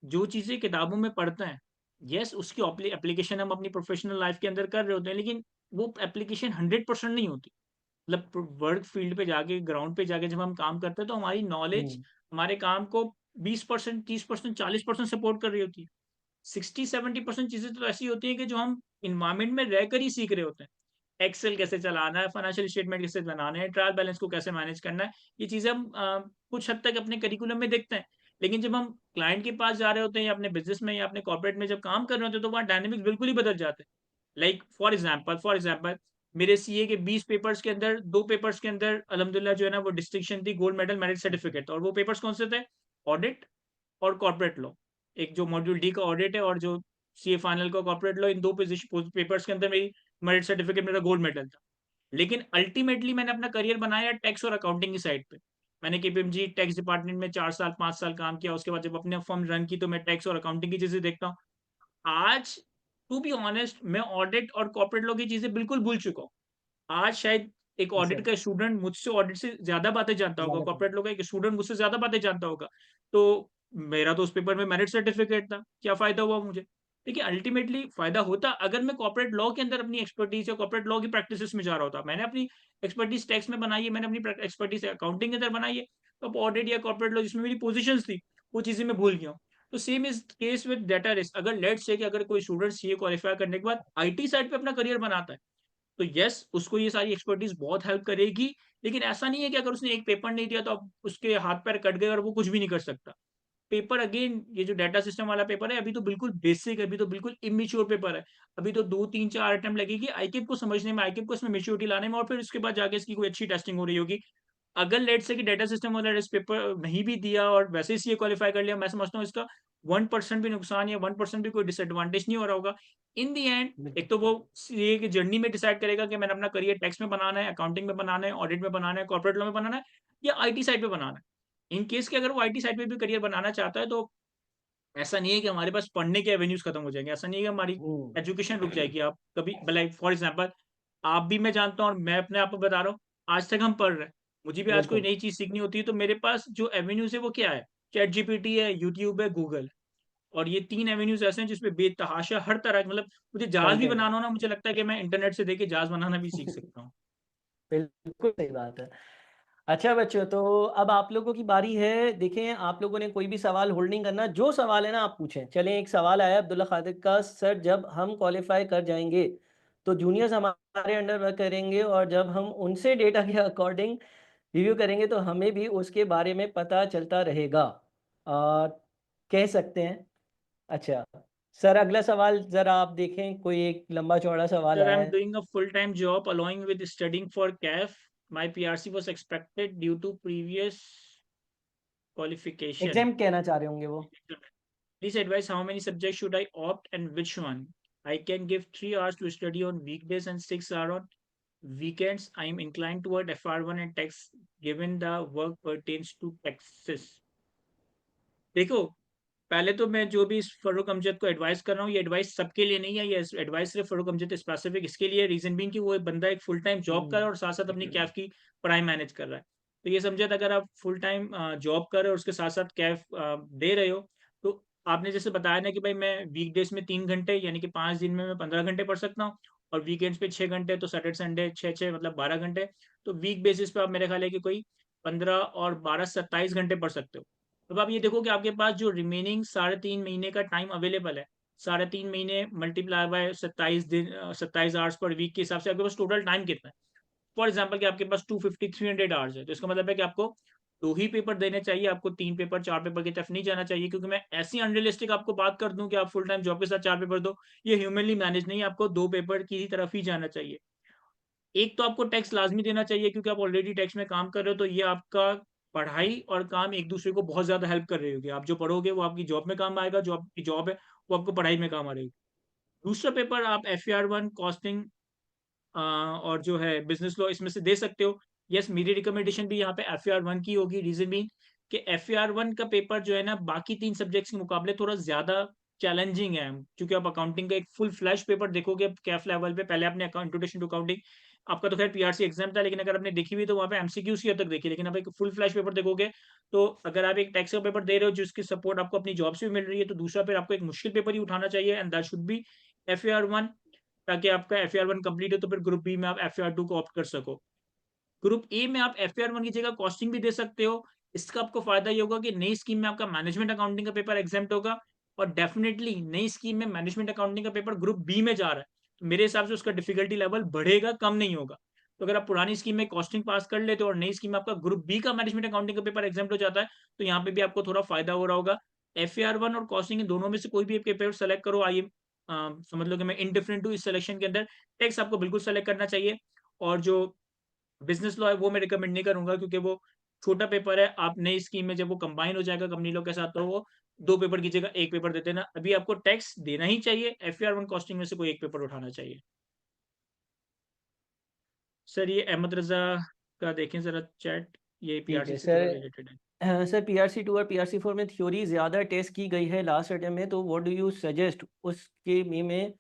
जो चीज़ें किताबों में पढ़ते हैं, येस उसकी एप्लीकेशन हम अपनी प्रोफ़ेशनल लाइफ़ के अंदर कर रहे होते हैं, लेकिन वो एप्लीकेशन 100% नहीं होती। मतलब वर्क फील्ड पे जाके, ग्राउंड पे जाके जब हम काम करते हैं, तो हमारी नॉलेज हुँ, हमारे काम को 20%, 30%, 40% सपोर्ट कर रही होती है। 60-70% चीज़ें तो ऐसी होती हैं कि जो हम एनवायरनमेंट में रहकर ही सीख रहे होते हैं। एक्सेल कैसे चलाना है, फाइनेंशियल स्टेटमेंट कैसे बनाने हैं, ट्रायल बैलेंस को कैसे मैनेज करना है, ये चीज़ें हम कुछ हद तक अपने करिकुलम में देखते हैं। लेकिन जब हम क्लाइंट के पास जा रहे होते हैं या अपने बिज़नेस में या अपने कॉर्पोरेट में जब काम कर रहे होते हैं, तो वहाँ डायनामिक्स बिल्कुल ही बदल जाते हैं। लाइक फॉर एग्ज़ाम्पल मेरे सीए के 20 पेपर्स के अंदर 2 पेपर्स के अंदर अल्हम्दुलिल्लाह जो है ना वो डिस्टिंक्शन थी, गोल्ड मेडल, मेरिट सर्टिफिकेट था, और वो पेपर्स कौन से थे? ऑडिट और कॉर्पोरेट लॉ। एक जो मॉड्यूल डी का ऑडिट है और जो सीए फाइनल का कॉर्पोरेट लॉ, इन 2 पेपर्स के अंदर मेरी मेरिट सर्टिफिकेट, मेरा गोल्ड मेडल था। लेकिन अल्टीमेटली मैंने अपना करियर बनाया टैक्स और अकाउंटिंग की साइड पे। मैंने केपीएमजी टैक्स डिपार्टमेंट में 4 साल, 5 साल काम किया। उसके बाद जब अपने फर्म रन की तो मैं टैक्स और अकाउंटिंग की चीज़ें देखता हूँ। आज टू बी ऑनेस्ट मैं ऑडिट और कॉर्पोरेट लॉ की चीज़ें बिल्कुल भूल चुका हूँ। आज शायद एक अच्छा, ऑडिट का स्टूडेंट मुझसे ऑडिट से ज़्यादा बातें जानता होगा, ज़्यादा कॉर्पोरेट लॉ का एक स्टूडेंट मुझसे ज़्यादा बातें जानता होगा। तो मेरा तो उस पेपर में मेरिट सर्टिफिकेट था, क्या फ़ायदा हुआ मुझे? देखिए अल्टीमेटली फ़ायदा होता अगर मैं कॉर्पोरेट लॉ के अंदर अपनी एक्सपर्टीज़ या कॉर्पोरेट लॉ की प्रैक्टिसेज़ में जा रहा होता। मैंने अपनी एक्सपर्टीज़ टैक्स में बनाई है, मैंने अपनी एक्सपर्टीज़ अकाउंटिंग के अंदर बनाई है। तो अब ऑडिट या कॉर्पोरेट लॉ जिसमें मेरी पोज़ीशंस थी, वो चीज़ें मैं भूल गया हूँ। तो same is case with data risk. अगर लेट्स से कि अगर कोई स्टूडेंट सीए क्वालीफाई करने के बाद आईटी साइड पे अपना करियर बनाता है, तो यस उसको ये सारी एक्सपर्टीज़ बहुत हेल्प करेगी, लेकिन ऐसा नहीं है कि अगर उसने एक पेपर नहीं दिया तो अब उसके हाथ-पैर कट गए और वो कुछ भी नहीं कर सकता। पेपर अगेन ये जो डाटा सिस्टम वाला पेपर है, अभी तो बिल्कुल बेसिक है, अभी तो बिल्कुल इमैच्योर पेपर है। अभी तो 2, 3, 4 अटेम्प्ट लगेगी आईकिब को समझने में, आईकिब को इसमें मैच्योरिटी लाने में, और फिर उसके बाद जाके इसकी कोई अच्छी टेस्टिंग हो रही होगी। अगर लेट्स से कि डाटा सिस्टम वाला इस पेपर नहीं भी दिया और वैसे ही सीए क्वालीफाई कर लिया, मैं समझता हूँ इसका 1% भी नुकसान या 1% भी कोई डिसएडवांटेज नहीं हो रहा होगा। इन द एंड बिल्कुल। एक तो वो सीए की जर्नी में डिसाइड करेगा कि मैंने अपना करियर टैक्स में बनाना है, अकाउंटिंग में बनाना है, ऑडिट में बनाना है, कॉर्पोरेट लॉ में बनाना है, या आईटी साइड पे बनाना है। इन केस कि अगर वो आईटी साइड पे भी करियर बनाना चाहता है, तो ऐसा नहीं है कि हमारे पास पढ़ने के एवेन्यूज़ खत्म हो जाएँगे। ऐसा नहीं है कि हमारी हुँ, एजुकेशन रुक जाएगी। आप कभी लाइक फॉर एग्ज़ाम्पल आप भी, मैं जानता हूँ और मैं अपने आप को बता रहा हूँ, आज तक हम पढ़ रहे हैं। मुझे भी आज कोई बिल्कुल, नई चीज़ सीखनी होती है तो मेरे पास जो एवेन्यूज़ है वो क्या है? चैटजीपीटी है, यूट्यूब है, गूगल है। और ये 3 एवेन्यूज़ ऐसे हैं जिसमें बेतहाशा हर तरह मतलब मुझे जहाज़ भी कंटेंट है। बनाना हो ना, मुझे लगता है कि मैं इंटरनेट से देख के जहाज़ बनाना भी सीख सकता हूँ। बिल्कुल सही बात है। अच्छा बच्चों, तो अब आप लोगों की बारी है। देखें, आप लोगों ने कोई भी सवाल होल्ड नहीं करना, जो सवाल है ना आप पूछें। चलें, एक सवाल आया अब्दुल्ला खादिर का, सर जब हम क्वालीफाई कर जाएँगे, तो जूनियर्स हमारे अंडर वर्क करेंगे और जब हम उनसे डेटा के अकॉर्डिंग रिव्यू करेंगे, तो हमें भी उसके बारे में पता चलता रहेगा। कह सकते हैं। अच्छा, सर अगला सवाल ज़रा आप देखें, कोई एक लंबा-चौड़ा सवाल Sir, आया I'm है। doing a full-time job along with studying for CAF. My PRC was expected due to previous qualification. Exam कहना चाह रहे होंगे वो। Please advise how many subjects should I opt and which one? I can give 3 hours to study on weekdays and 6 hours on weekends. I am inclined toward FR1 and tax given the work pertains to taxes. देखो, पहले तो मैं जो भी इस फ़ारूक अमजद को advice कर रहा हूँ, ये एडवाइस सबके लिए नहीं है, ये एडवाइस सिर्फ़ फ़ारूक अमजद स्पेसिफ़िक इसके लिए रीज़न बीइंग कि वो एक बंदा एक फुल टाइम जॉब कर रहा है हुँ, और साथ-साथ अपनी कैफ़ की पढ़ाई मैनेज कर रहा है। तो ये समझिए अगर आप फुल टाइम जॉब कर रहे हो और उसके साथ-साथ कैफ़ दे रहे हो, तो आपने जैसे बताया ना कि भाई मैं वीकडेज़ में 3 घंटे यानी कि 5 दिन में मैं 15 घंटे पढ़ सकता हूँ और वीकेंड्स पे 6 घंटे, तो सैटरडे संडे 6-6 मतलब 12 घंटे। तो वीक बेसिस पे आप मेरे ख़्याल है कि कोई 15 और 12 27 घंटे पढ़ सकते हो। अब आप ये देखो कि आपके पास जो रिमेनिंग साढ़े 3 महीने का टाइम अवेलेबल है, साढ़े 3 महीने मल्टीप्लाई बाय 27 दिन 27 आवर्स पर वीक के हिसाब से आपके पास टोटल टाइम कितना है? फॉर एग्ज़ाम्पल कि आपके पास 250 300 आवर्स है, तो इसका मतलब है कि आपको 2 ही पेपर देने चाहिए, आपको 3 पेपर, 4 पेपर की तरफ नहीं जाना चाहिए, क्योंकि मैं ऐसी अनरियलिस्टिक आपको बात कर दूँ कि आप फुल टाइम जॉब के साथ 4 पेपर दो, ये ह्यूमनली मैनेज नहीं है, आपको 2 पेपर की ही तरफ ही जाना चाहिए। एक तो आपको टैक्स लाज़मी देना चाहिए क्योंकि आप ऑलरेडी टैक्स में काम कर रहे हो, तो ये आपका पढ़ाई और काम एक-दूसरे को बहुत ज़्यादा हेल्प कर रही होगी। आप जो पढ़ोगे वो आपकी जॉब में काम आएगा, जो आपकी जॉब है वो आपको पढ़ाई में काम आ रहेगी। दूसरा पेपर आप FER1 कॉस्टिंग और जो है बिज़नेस लॉ इसमें से दे सकते हो। येस, मेरी रिकमेंडेशन भी यहाँ पे FER1 की होगी, रीज़न बीइंग कि FER1 का पेपर जो है ना बाकी 3 सब्जेक्ट्स के मुकाबले थोड़ा ज़्यादा चैलेंजिंग है। क्योंकि आप अकाउंटिंग का एक फुल फ्लैश पेपर देखोगे कैफ लेवल पे, पहले आपने इंट्रोडक्शन टू अकाउंटिंग, आपका तो खैर PRC एग्ज़ाम था, लेकिन अगर आपने देखी हुई तो वहाँ पे MCQs की हद तक देखी, लेकिन आप एक फुल फ्लैश पेपर देखोगे, तो अगर आप एक टैक्स का पेपर दे रहे हो जिसकी सपोर्ट आपको अपनी जॉब से भी मिल रही है, तो दूसरा फिर आपको एक मुश्किल पेपर ही उठाना चाहिए, and that should be FER1, ताकि आपका FER1 कंप्लीट हो तो फिर ग्रुप बी में आप FER2 को ऑप्ट कर सको। ग्रुप ए में आप FER1 की जगह कॉस्टिंग भी दे सकते हो। इसका आपको फ़ायदा ये होगा कि नई स्कीम में आपका मैनेजमेंट अकाउंटिंग का पेपर एग्ज़ेम्प्ट होगा, और डेफ़िनिटली नई स्कीम में मैनेजमेंट अकाउंटिंग का पेपर ग्रुप बी में जा रहा है। तो मेरे हिसाब से उसका डिफ़िकल्टी लेवल बढ़ेगा, कम नहीं होगा। तो अगर आप पुरानी स्कीम में कॉस्टिंग पास कर लेते हो और नई स्कीम में आपका ग्रुप बी का मैनेजमेंट अकाउंटिंग का पेपर एग्ज़ेम्प्ट हो जाता है, तो यहाँ पे भी आपको थोड़ा फ़ायदा हो रहा होगा। FER1 और कॉस्टिंग इन दोनों में से कोई भी एक पेपर सेलेक्ट करो। समझ लो कि मैं इंडिफरेंट हूँ इस सिलेक्शन के अंदर। टैक्स आपको बिल्कुल सेलेक्ट करना चाहिए, और जो बिज़नेस लॉ है वो मैं रिकमेंड नहीं करूँगा, क्योंकि वो छोटा पेपर है। आप नई स्कीम में जब वो कंबाइन हो जाएगा कंपनी लॉ के साथ, तो वो 2 पेपर की जगह 1 पेपर दे देना। अभी आपको टैक्स देना ही चाहिए, FER1 कॉस्टिंग में से कोई एक पेपर उठाना चाहिए। सर ये अहमद रज़ा का देखें ज़रा चैट, ये ठीक PRC है से थोड़ा सर। रिलेटेड है। सर PRC2 और PRC4 में थ्योरी ज़्यादा टेस्ट की गई है लास्ट अटेम्प्ट में, तो व्हाट डू यू सजेस्ट उसके में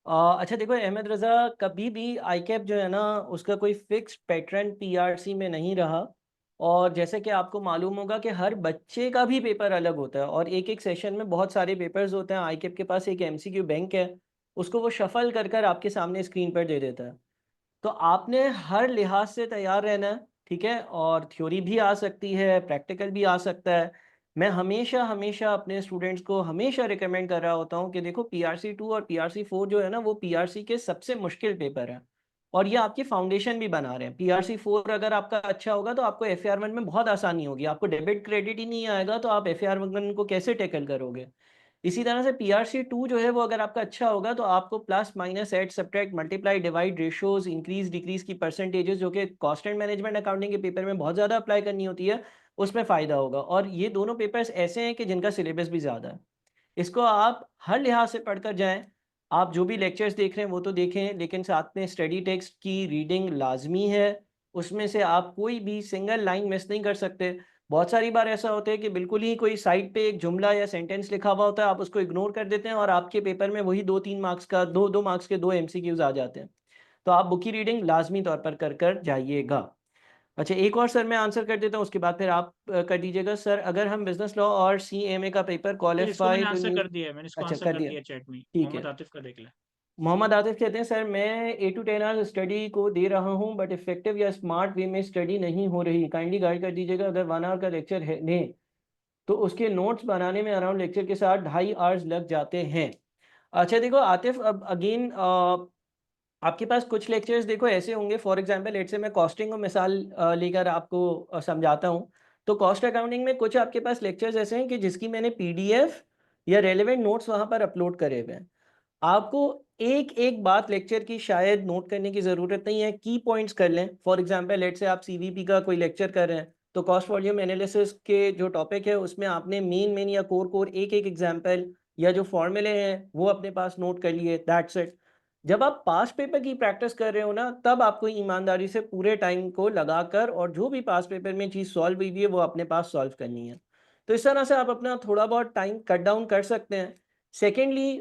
अच्छा देखो अहमद रज़ा, कभी भी आईकैप जो है ना उसका कोई फिक्स्ड पैटर्न पीआरसी में नहीं रहा। और जैसे कि आपको मालूम होगा कि हर बच्चे का भी पेपर अलग होता है और एक एक सेशन में बहुत सारे पेपर्स होते हैं। आईकैप के पास एक एमसीक्यू बैंक है, उसको वो शफल कर कर आपके सामने स्क्रीन पर दे देता है। तो आपने हर लिहाज से तैयार रहना है, ठीक है? और थ्योरी भी आ सकती है, प्रैक्टिकल भी आ सकता है। मैं हमेशा अपने स्टूडेंट्स को हमेशा रिकमेंड कर रहा होता हूँ कि देखो पीआरसी 2 और पीआरसी 4 जो है ना वो पीआरसी के सबसे मुश्किल पेपर हैं और ये आपकी फाउंडेशन भी बना रहे हैं। पीआरसी 4 अगर आपका अच्छा होगा तो आपको एफएआर 1 में बहुत आसानी होगी। आपको डेबिट क्रेडिट ही नहीं आएगा तो आप एफएआर 1 को कैसे टैकल करोगे? इसी तरह से पीआरसी 2 जो है वो अगर आपका अच्छा होगा तो आपको plus minus add subtract multiply divide ratios increase decrease की परसेंटेजेस जो कि कॉस्ट एंड मैनेजमेंट अकाउंटिंग के पेपर में बहुत ज़्यादा अप्लाई करनी होती है, उसमें फ़ायदा होगा। और ये दोनों पेपर्स ऐसे हैं कि जिनका सिलेबस भी ज़्यादा है। इसको आप हर लिहाज से पढ़कर जाएँ। आप जो भी लेक्चर्स देख रहे हैं वो तो देखें, लेकिन साथ में स्टडी टेक्स्ट की रीडिंग लाज़मी है। उसमें से आप कोई भी सिंगल लाइन मिस नहीं कर सकते। बहुत सारी बार ऐसा होता है कि बिल्कुल ही कोई साइड पे एक जुमला या सेंटेंस लिखा हुआ होता है, आप उसको इग्नोर कर देते हैं और आपके पेपर में वही 2-3 मार्क्स का 2-2 मार्क्स के 2 एमसीक्यूज़ आ जाते हैं। तो आप बुक की रीडिंग लाज़मी तौर पर कर जाइएगा। अच्छा, एक और सर मैं आंसर कर देता हूँ, उसके बाद फिर आप कर दीजिएगा। सर अगर हम बिज़नेस लॉ और सीएमए का पेपर सर इसको मैंने क्वालिफ़ाई टू आंसर न्यू। कर दिया है, मैंने इसको अच्छा, आंसर कर कर दिया। दिया चैट में। ठीक मोहम्मद है। आतिफ का देख लें। मोहम्मद आतिफ कहते हैं सर मैं 8 टू 10 आवर्स स्टडी को दे रहा हूँ बट इफेक्टिव या स्मार्ट वे में स्टडी नहीं हो रही, काइंडली गाइड कर दीजिएगा। अगर 1 आवर का लेक्चर है लें तो उसके नोट्स बनाने में अराउंड लेक्चर के साथ 2.5 आवर्स लग जाते हैं। अच्छा देखो आतिफ, अब अगेन आपके पास कुछ लेक्चर्स देखो ऐसे होंगे, फॉर एग्जांपल लेट्स से मैं कॉस्टिंग को मिसाल लेकर आपको समझाता हूँ। तो कॉस्ट अकाउंटिंग में कुछ आपके पास लेक्चर्स ऐसे हैं कि जिसकी मैंने पीडीएफ या रेलेवेंट नोट्स वहाँ पर अपलोड करे हुए हैं। आपको एक-एक बात लेक्चर की शायद नोट करने की ज़रूरत नहीं है, की पॉइंट्स कर लें। फॉर एग्जांपल लेट्स से आप सीवीपी का कोई लेक्चर कर रहे हैं, तो कॉस्ट वॉल्यूम एनालिसिस के जो टॉपिक है उसमें आपने मेन या कोर एक-एक एग्जांपल या जो फॉर्मूले हैं वो अपने पास नोट कर लिए, दैट्स इट। जब आप पास्ट पेपर की प्रैक्टिस कर रहे हो ना, तब आपको ईमानदारी से पूरे टाइम को लगाकर और जो भी पास्ट पेपर में चीज़ सॉल्व हुई है वो अपने पास सॉल्व करनी है। तो इस तरह से आप अपना थोड़ा बहुत टाइम कट डाउन कर सकते हैं। सेकेंडली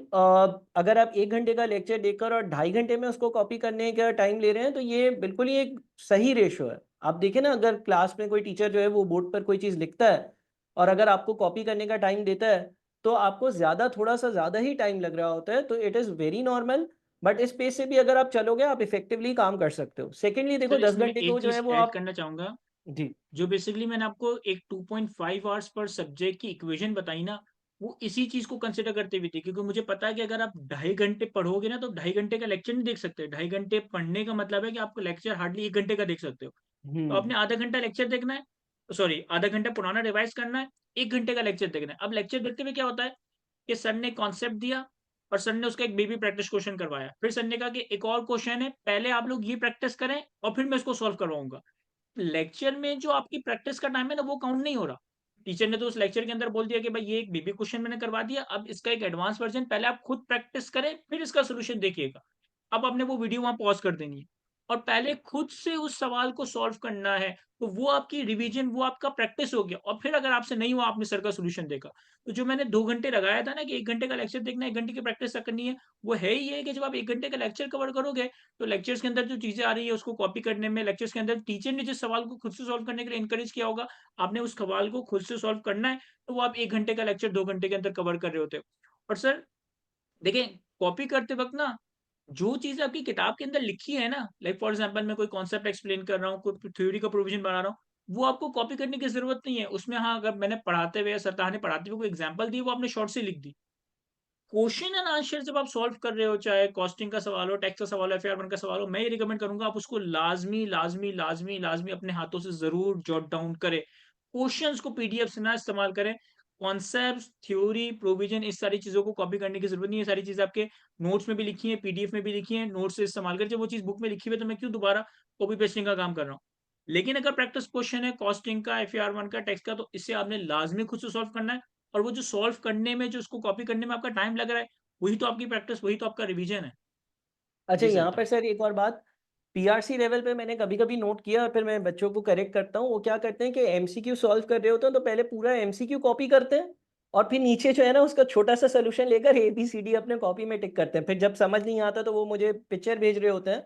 अगर आप 1 घंटे का लेक्चर देकर और 2.5 घंटे में उसको कॉपी करने का टाइम ले रहे हैं, तो ये बिल्कुल ही एक सही रेशियो है। आप देखिए ना, अगर क्लास में कोई टीचर जो है वो बोर्ड पर कोई चीज़ लिखता है और अगर आपको कॉपी करने का टाइम देता है, तो आपको थोड़ा-सा ज़्यादा ही टाइम लग रहा होता है, तो it is very normal. But इस पेस से भी अगर आप चलोगे, आप इफेक्टिवली काम कर सकते हो। सेकेंडली देखो सर 10 इसमें मैं घंटे एक को जो है चीज़ वो ऐड आप। करना चाहूँगा। जी। जो बेसिकली मैंने आपको एक 2.5 आवर्स पर सब्जेक्ट की इक्वेशन बताई ना, वो इसी चीज़ को कंसिडर करते हुए थी, क्योंकि मुझे पता है कि अगर आप 2.5 घंटे पढ़ोगे ना, तो 2.5 घंटे का लेक्चर नहीं देख सकते। 2.5 घंटे पढ़ने का मतलब है कि आपको लेक्चर हार्डली 1 घंटे का देख सकते हो। तो हुँ। आपने आधा घंटा लेक्चर देखना है, सॉरी आधा घंटा पुराना रिवाइज़ करना है, 1 घंटे का लेक्चर देखना है। अब लेक्चर देखते हुए क्या होता है कि सर ने कॉन्सेप्ट दिया और सर ने उसका एक बेबी प्रैक्टिस क्वेश्चन करवाया। फिर सर ने कहा कि एक और क्वेश्चन है, पहले आप लोग ये प्रैक्टिस करें और फिर मैं इसको सॉल्व करवाऊँगा। लेक्चर में जो आपकी प्रैक्टिस का टाइम है ना, वो काउंट नहीं हो रहा। टीचर ने तो उस लेक्चर के अंदर बोल दिया कि भाई ये एक बेबी क्वेश्चन मैंने करवा दिया, अब इसका एक एडवांस वर्जन पहले आप खुद प्रैक्टिस करें, फिर इसका सॉल्यूशन देखिएगा। अब आपने वो वीडियो वहाँ पॉज़ कर देनी है और पहले खुद से उस सवाल को सॉल्व करना है, तो वो आपकी रिवीजन, वो आपका प्रैक्टिस हो गया और फिर अगर आपसे नहीं हुआ, आपने सर का सॉल्यूशन देखा। तो जो मैंने 2 घंटे लगाया था ना कि 1 घंटे का लेक्चर देखना है, 1 घंटे की प्रैक्टिस करनी है, वो है ही ये कि जब आप 1 घंटे का लेक्चर कवर करोगे, तो लेक्चर्स के अंदर जो चीज़ें आ रही है उसको कॉपी करने में, लेक्चर्स के अंदर टीचर ने जिस सवाल को खुद से सॉल्व करने के लिए एनकरेज किया होगा, आपने उस सवाल को खुद से सॉल्व करना है, तो वो आप 1 घंटे का लेक्चर 2 घंटे के अंदर कवर कर रहे होते हो। और सर देखिए, कॉपी करते वक़्त ना, जो चीज़ आपकी किताब के अंदर लिखी है ना, लाइक फॉर एग्ज़ाम्पल मैं कोई कॉन्सेप्ट एक्सप्लेन कर रहा हूँ, कोई थ्योरी का प्रोविज़न बना रहा हूँ, वो आपको कॉपी करने की ज़रूरत नहीं है। उसमें हाँ, अगर मैंने पढ़ाते हुए या सर ने पढ़ाते हुए कोई एग्ज़ाम्पल दी, वो आपने शॉर्ट से लिख दी। क्वेश्चन एंड आंसर जब आप सॉल्व कर रहे हो, चाहे कॉस्टिंग का सवाल हो, टैक्स का सवाल हो, एफआईआर 1 का सवाल हो, मैं ये रिकमेंड करूँगा आप उसको लाज़मी अपने हाथों से ज़रूर जॉट डाउन करें। क्वेश्चंस को पीडीएफ से ना इस्तेमाल करें। कॉन्सेप्ट्स, थ्योरी, प्रोविज़न इस सारी चीज़ों को कॉपी करने की ज़रूरत नहीं है। ये सारी चीज़ें आपके नोट्स में भी लिखी हैं, पीडीएफ में भी लिखी हैं, नोट्स से इस्तेमाल करें। जब वो चीज़ बुक में लिखी हुई है तो मैं क्यों दोबारा कॉपी पेस्टिंग का काम कर रहा हूँ। लेकिन अगर प्रैक्टिस क्वेश्चन है कॉस्टिंग का, एफआईआर 1 का, टैक्स का, तो इसे आपने लाज़मी खुद से सॉल्व करना है और वो जो सॉल्व करने में, जो उसको कॉपी करने में आपका टाइम लग रहा है, वही तो आपकी प्रैक्टिस, वही तो आपका रिवीजन है। अच्छा, जी सर, यहाँ पर बताएँ। सर एक और बात, पीआरसी लेवल पे मैंने कभी-कभी नोट किया और फिर मैं बच्चों को करेक्ट करता हूँ, वो क्या करते हैं कि एमसीक्यू सॉल्व कर रहे होते हैं, तो पहले पूरा एमसीक्यू कॉपी करते हैं और फिर नीचे जो है ना उसका छोटा-सा सॉल्यूशन लेकर एबीसीडी अपने कॉपी में टिक करते हैं। फिर जब समझ नहीं आता तो वो मुझे पिक्चर भेज रहे होते हैं,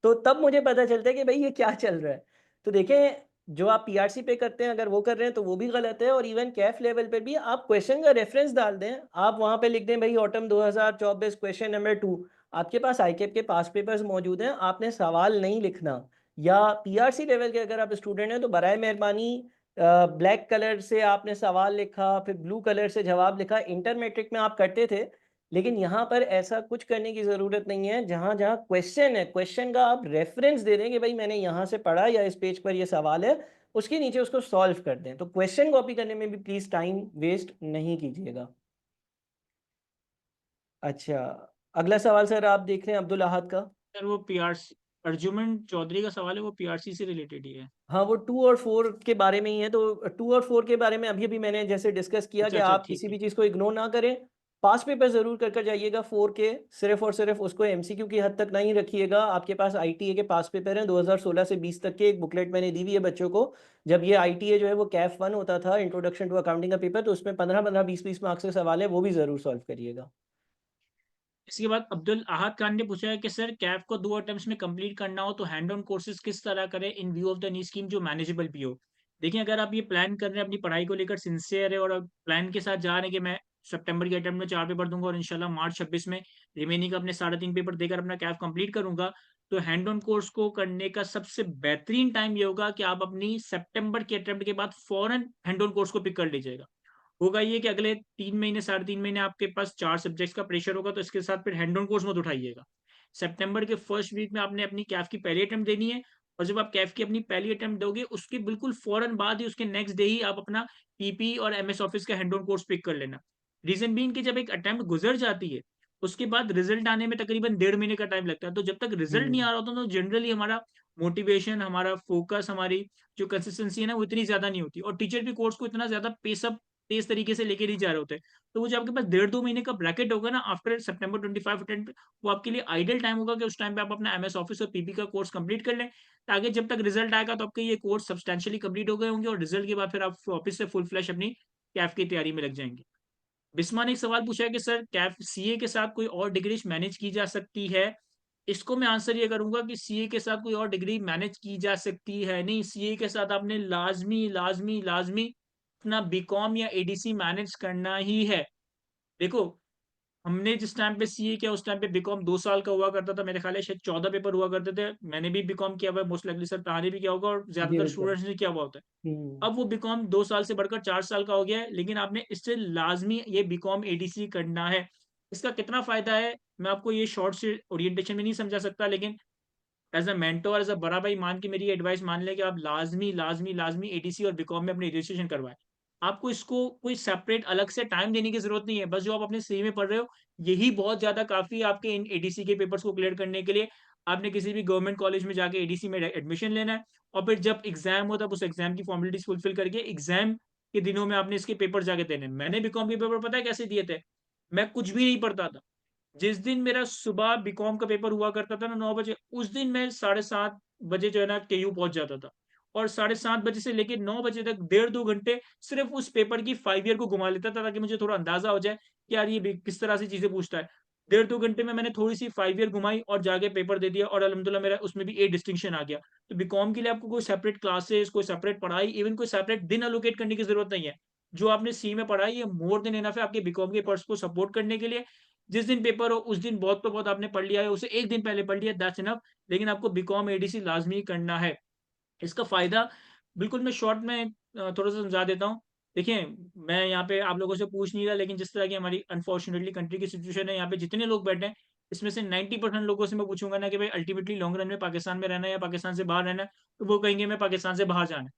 तो तब मुझे पता चलता है कि भई ये क्या चल रहा है। तो देखें, जो आप पीआरसी पे करते हैं अगर वो कर रहे हैं तो वो भी गलत है, और इवन कैफ लेवल पे भी आप क्वेश्चन का रेफरेंस डाल दें। आप वहाँ पे लिख दें भई ऑटम 2024 क्वेश्चन नंबर 2, आपके पास आईकेप के पास पेपर्स मौजूद हैं, आपने सवाल नहीं लिखना। या पीआरसी लेवल के अगर आप स्टूडेंट हैं तो बराए मेहरबानी ब्लैक कलर से आपने सवाल लिखा, फिर ब्लू कलर से जवाब लिखा, इंटर मैट्रिक में आप करते थे। लेकिन यहाँ पर ऐसा कुछ करने की ज़रूरत नहीं है, जहाँ-जहाँ क्वेश्चन है, क्वेश्चन का आप रेफ़रेंस दे दें कि भई मैंने यहाँ से पढ़ा या इस पेज पर ये सवाल है, उसके नीचे उसको सॉल्व कर दें। तो क्वेश्चन कॉपी करने में भी प्लीज़ टाइम वेस्ट नहीं कीजिएगा। अच्छा, अगला सवाल सर आप देख रहे हैं अब्दुल अहद का। सर वो पीआरसी अर्जुमन चौधरी का सवाल है, वो पीआरसी से रिलेटेड ही है। हाँ, वो 2 और 4 के बारे में ही है, तो 2 और 4 के बारे में अभी-अभी मैंने जैसे डिस्कस किया अच्छा, कि अच्छा, आप ठीक किसी है। भी चीज़ को इग्नोर ना करें। पास्ट पेपर ज़रूर कर कर जाइएगा 4 के, सिर्फ़ और सिर्फ़ उसको एमसीक्यू की हद तक नहीं रखिएगा। आपके पास आईटीए के पास्ट पेपर हैं 2016 से 20 तक के, एक बुकलेट मैंने दी हुई है बच्चों को। जब ये आईटीए जो है वो कैफ 1 होता था, इंट्रोडक्शन टू अकाउंटिंग का पेपर, तो उसमें 15-15, 20-20 मार्क्स के सवाल है, वो भी ज़रूर सॉल्व करिएगा। इसके बाद अब्दुल अहद खान ने पूछा है कि सर कैफ को 2 अटेम्प्ट्स में कंप्लीट करना हो तो हैंड ऑन कोर्सेज़ किस तरह करें इन view of the knee scheme जो मैनेजेबल भी हो? देखिए, अगर आप ये प्लान कर रहे हैं अपनी पढ़ाई को लेकर सिंसियर है और आप प्लान के साथ जा रहे हैं कि मैं सितंबर के अटेम्प्ट में 4 पेपर दूँगा और इंशाल्लाह मार्च 26 में रिमेनिंग अपने साढ़े 3 पेपर देकर अपना कैफ कंप्लीट करूँगा, तो हैंड ऑन कोर्स को करने का सबसे बेहतरीन टाइम ये होगा कि आप अपनी सितंबर के अटेम्प्ट के बाद फौरन हैंड ऑन कोर्स को पिक कर लीजिएगा। होगा ये कि अगले 3 महीने, साढ़े 3 महीने आपके पास 4 सब्जेक्ट्स का प्रेशर होगा, तो इसके साथ फिर हैंड ऑन कोर्स मत उठाइएगा। सितंबर के फर्स्ट वीक में आपने अपनी कैफ की पहली अटेम्प्ट देनी है और जब आप कैफ की अपनी पहली अटेम्प्ट दोगे, उसके बिल्कुल फ़ौरन बाद ही, उसके नेक्स्ट डे ही आप अपना पीपी और एमएस ऑफिस का हैंड ऑन कोर्स पिक कर लेना। रीज़न बीइंग कि जब एक अटेम्प्ट गुज़र जाती है, उसके बाद रिज़ल्ट आने में तकरीबन डेढ़ महीने का टाइम लगता है। तो जब तक रिज़ल्ट नहीं हुँ। आ रहा होता, तो जनरली हमारा मोटिवेशन, हमारा फ़ोकस, हमारी जो कंसिस्टेंसी है ना, वो इतनी ज़्यादा नहीं होती और टीचर भी कोर्स को इतना ज़्यादा पेस अप तेज़ तरीके से लेके नहीं जा रहे होते। तो वो जो आपके पास डेढ़ 2 महीने का ब्रैकेट होगा ना आफ्टर सितंबर 25 अटेम्प्ट, वो आपके लिए आइडियल टाइम होगा कि उस टाइम पे आप अपना एमएस ऑफिस और पीपी का कोर्स कंप्लीट कर लें, ताकि जब तक रिजल्ट आएगा तो आपके ये कोर्स सब्सटैंशियली कंप्लीट हो गए होंगे और रिजल्ट के बाद फिर आप वापस से फुल फ्लैश अपनी कैफ की तैयारी में लग जाएँगे। बिस्मा ने एक सवाल पूछा है कि सर कैफ सीए के साथ कोई और डिग्रीज़ मैनेज की जा सकती है? इसको मैं आंसर ये करूँगा कि सीए के साथ कोई और डिग्री मैनेज की जा सकती है नहीं, सीए के साथ आपने लाज़मी अपना बीकॉम या एडीसी मैनेज करना ही है। देखो, हमने जिस टाइम पे सीए किया उस टाइम पे बीकॉम 2 साल का हुआ करता था, मेरे ख़्याल है शायद 14 पेपर हुआ करते थे। मैंने भी बीकॉम किया हुआ है, मोस्ट लाइकली सर ताहा ने भी किया होगा और जी, ज़्यादातर बिल्कुल। स्टूडेंट्स ने किया हुआ होता है। हुँ। अब वो बीकॉम 2 साल से बढ़कर 4 साल का हो गया है, लेकिन आपने इससे लाज़मी ये बीकॉम एडीसी करना है। इसका कितना फ़ायदा है, मैं आपको ये शॉर्ट से ओरिएंटेशन में नहीं समझा सकता, लेकिन as a mentor, as a बड़ा भाई मान के मेरी एडवाइस मान लें कि आप लाज़मी एडीसी और बीकॉम में अपनी रजिस्ट्रेशन करवाएँ। आपको इसको कोई सेपरेट अलग से टाइम देने की ज़रूरत नहीं है, बस जो आप अपने सीए में पढ़ रहे हो, यही बहुत ज़्यादा काफ़ी है आपके इन एडीसी के पेपर्स को क्लियर करने के लिए। आपने किसी भी गवर्नमेंट कॉलेज में जाके एडीसी में एडमिशन लेना है और फिर जब एग्ज़ाम हो तब उस एग्ज़ाम की फॉर्मेलिटीज़ फुलफिल करके एग्ज़ाम के दिनों में आपने इसके पेपर जाके देने। मैंने बीकॉम के पेपर पता है कैसे दिए थे? मैं कुछ भी नहीं पढ़ता था। जिस दिन मेरा सुबह बीकॉम का पेपर हुआ करता था ना 9 बजे, उस दिन मैं 7:30 बजे जो है ना केयू पहुँच जाता था। और 7:30 बजे से लेके 9 बजे तक डेढ़ 2 घंटे सिर्फ़ उस पेपर की 5 ईयर को घुमा लेता था, ताकि मुझे थोड़ा अंदाज़ा हो जाए कि यार ये बे किस तरह से चीज़ें पूछता है। डेढ़ 2 घंटे में मैंने थोड़ी-सी 5 ईयर घुमाई और जाके पेपर दे दिया, और अल्हम्दुलिल्लाह मेरा उसमें भी ए डिस्टिंक्शन आ गया। तो बीकॉम के लिए आपको कोई सेपरेट क्लासेस, कोई सेपरेट पढ़ाई, इवन कोई सेपरेट दिन एलोकेट करने की ज़रूरत नहीं है। जो आपने सी में पढ़ा है, ये मोर देन इनफ है आपके बीकॉम के पर्स को सपोर्ट करने के लिए। जिस दिन पेपर हो उस दिन बहुत तो बहुत आपने पढ़ लिया है, उसे 1 दिन पहले पढ़ लिया, दैट्स इनफ। लेकिन आपको बीकॉम एडीसी लाज़मी करना है। इसका फ़ायदा बिल्कुल मैं शॉर्ट में थोड़ा-सा समझा देता हूँ। देखिए, मैं यहाँ पे आप लोगों से पूछ नहीं रहा, लेकिन जिस तरह की हमारी अनफॉर्च्यूनेटली कंट्री की सिचुएशन है, यहाँ पे जितने लोग बैठे हैं, इसमें से 90% लोगों से मैं पूछूँगा ना कि भाई अल्टीमेटली लॉन्ग रन में पाकिस्तान में रहना है या पाकिस्तान से बाहर रहना है, तो वो कहेंगे हमें पाकिस्तान से बाहर जाना है।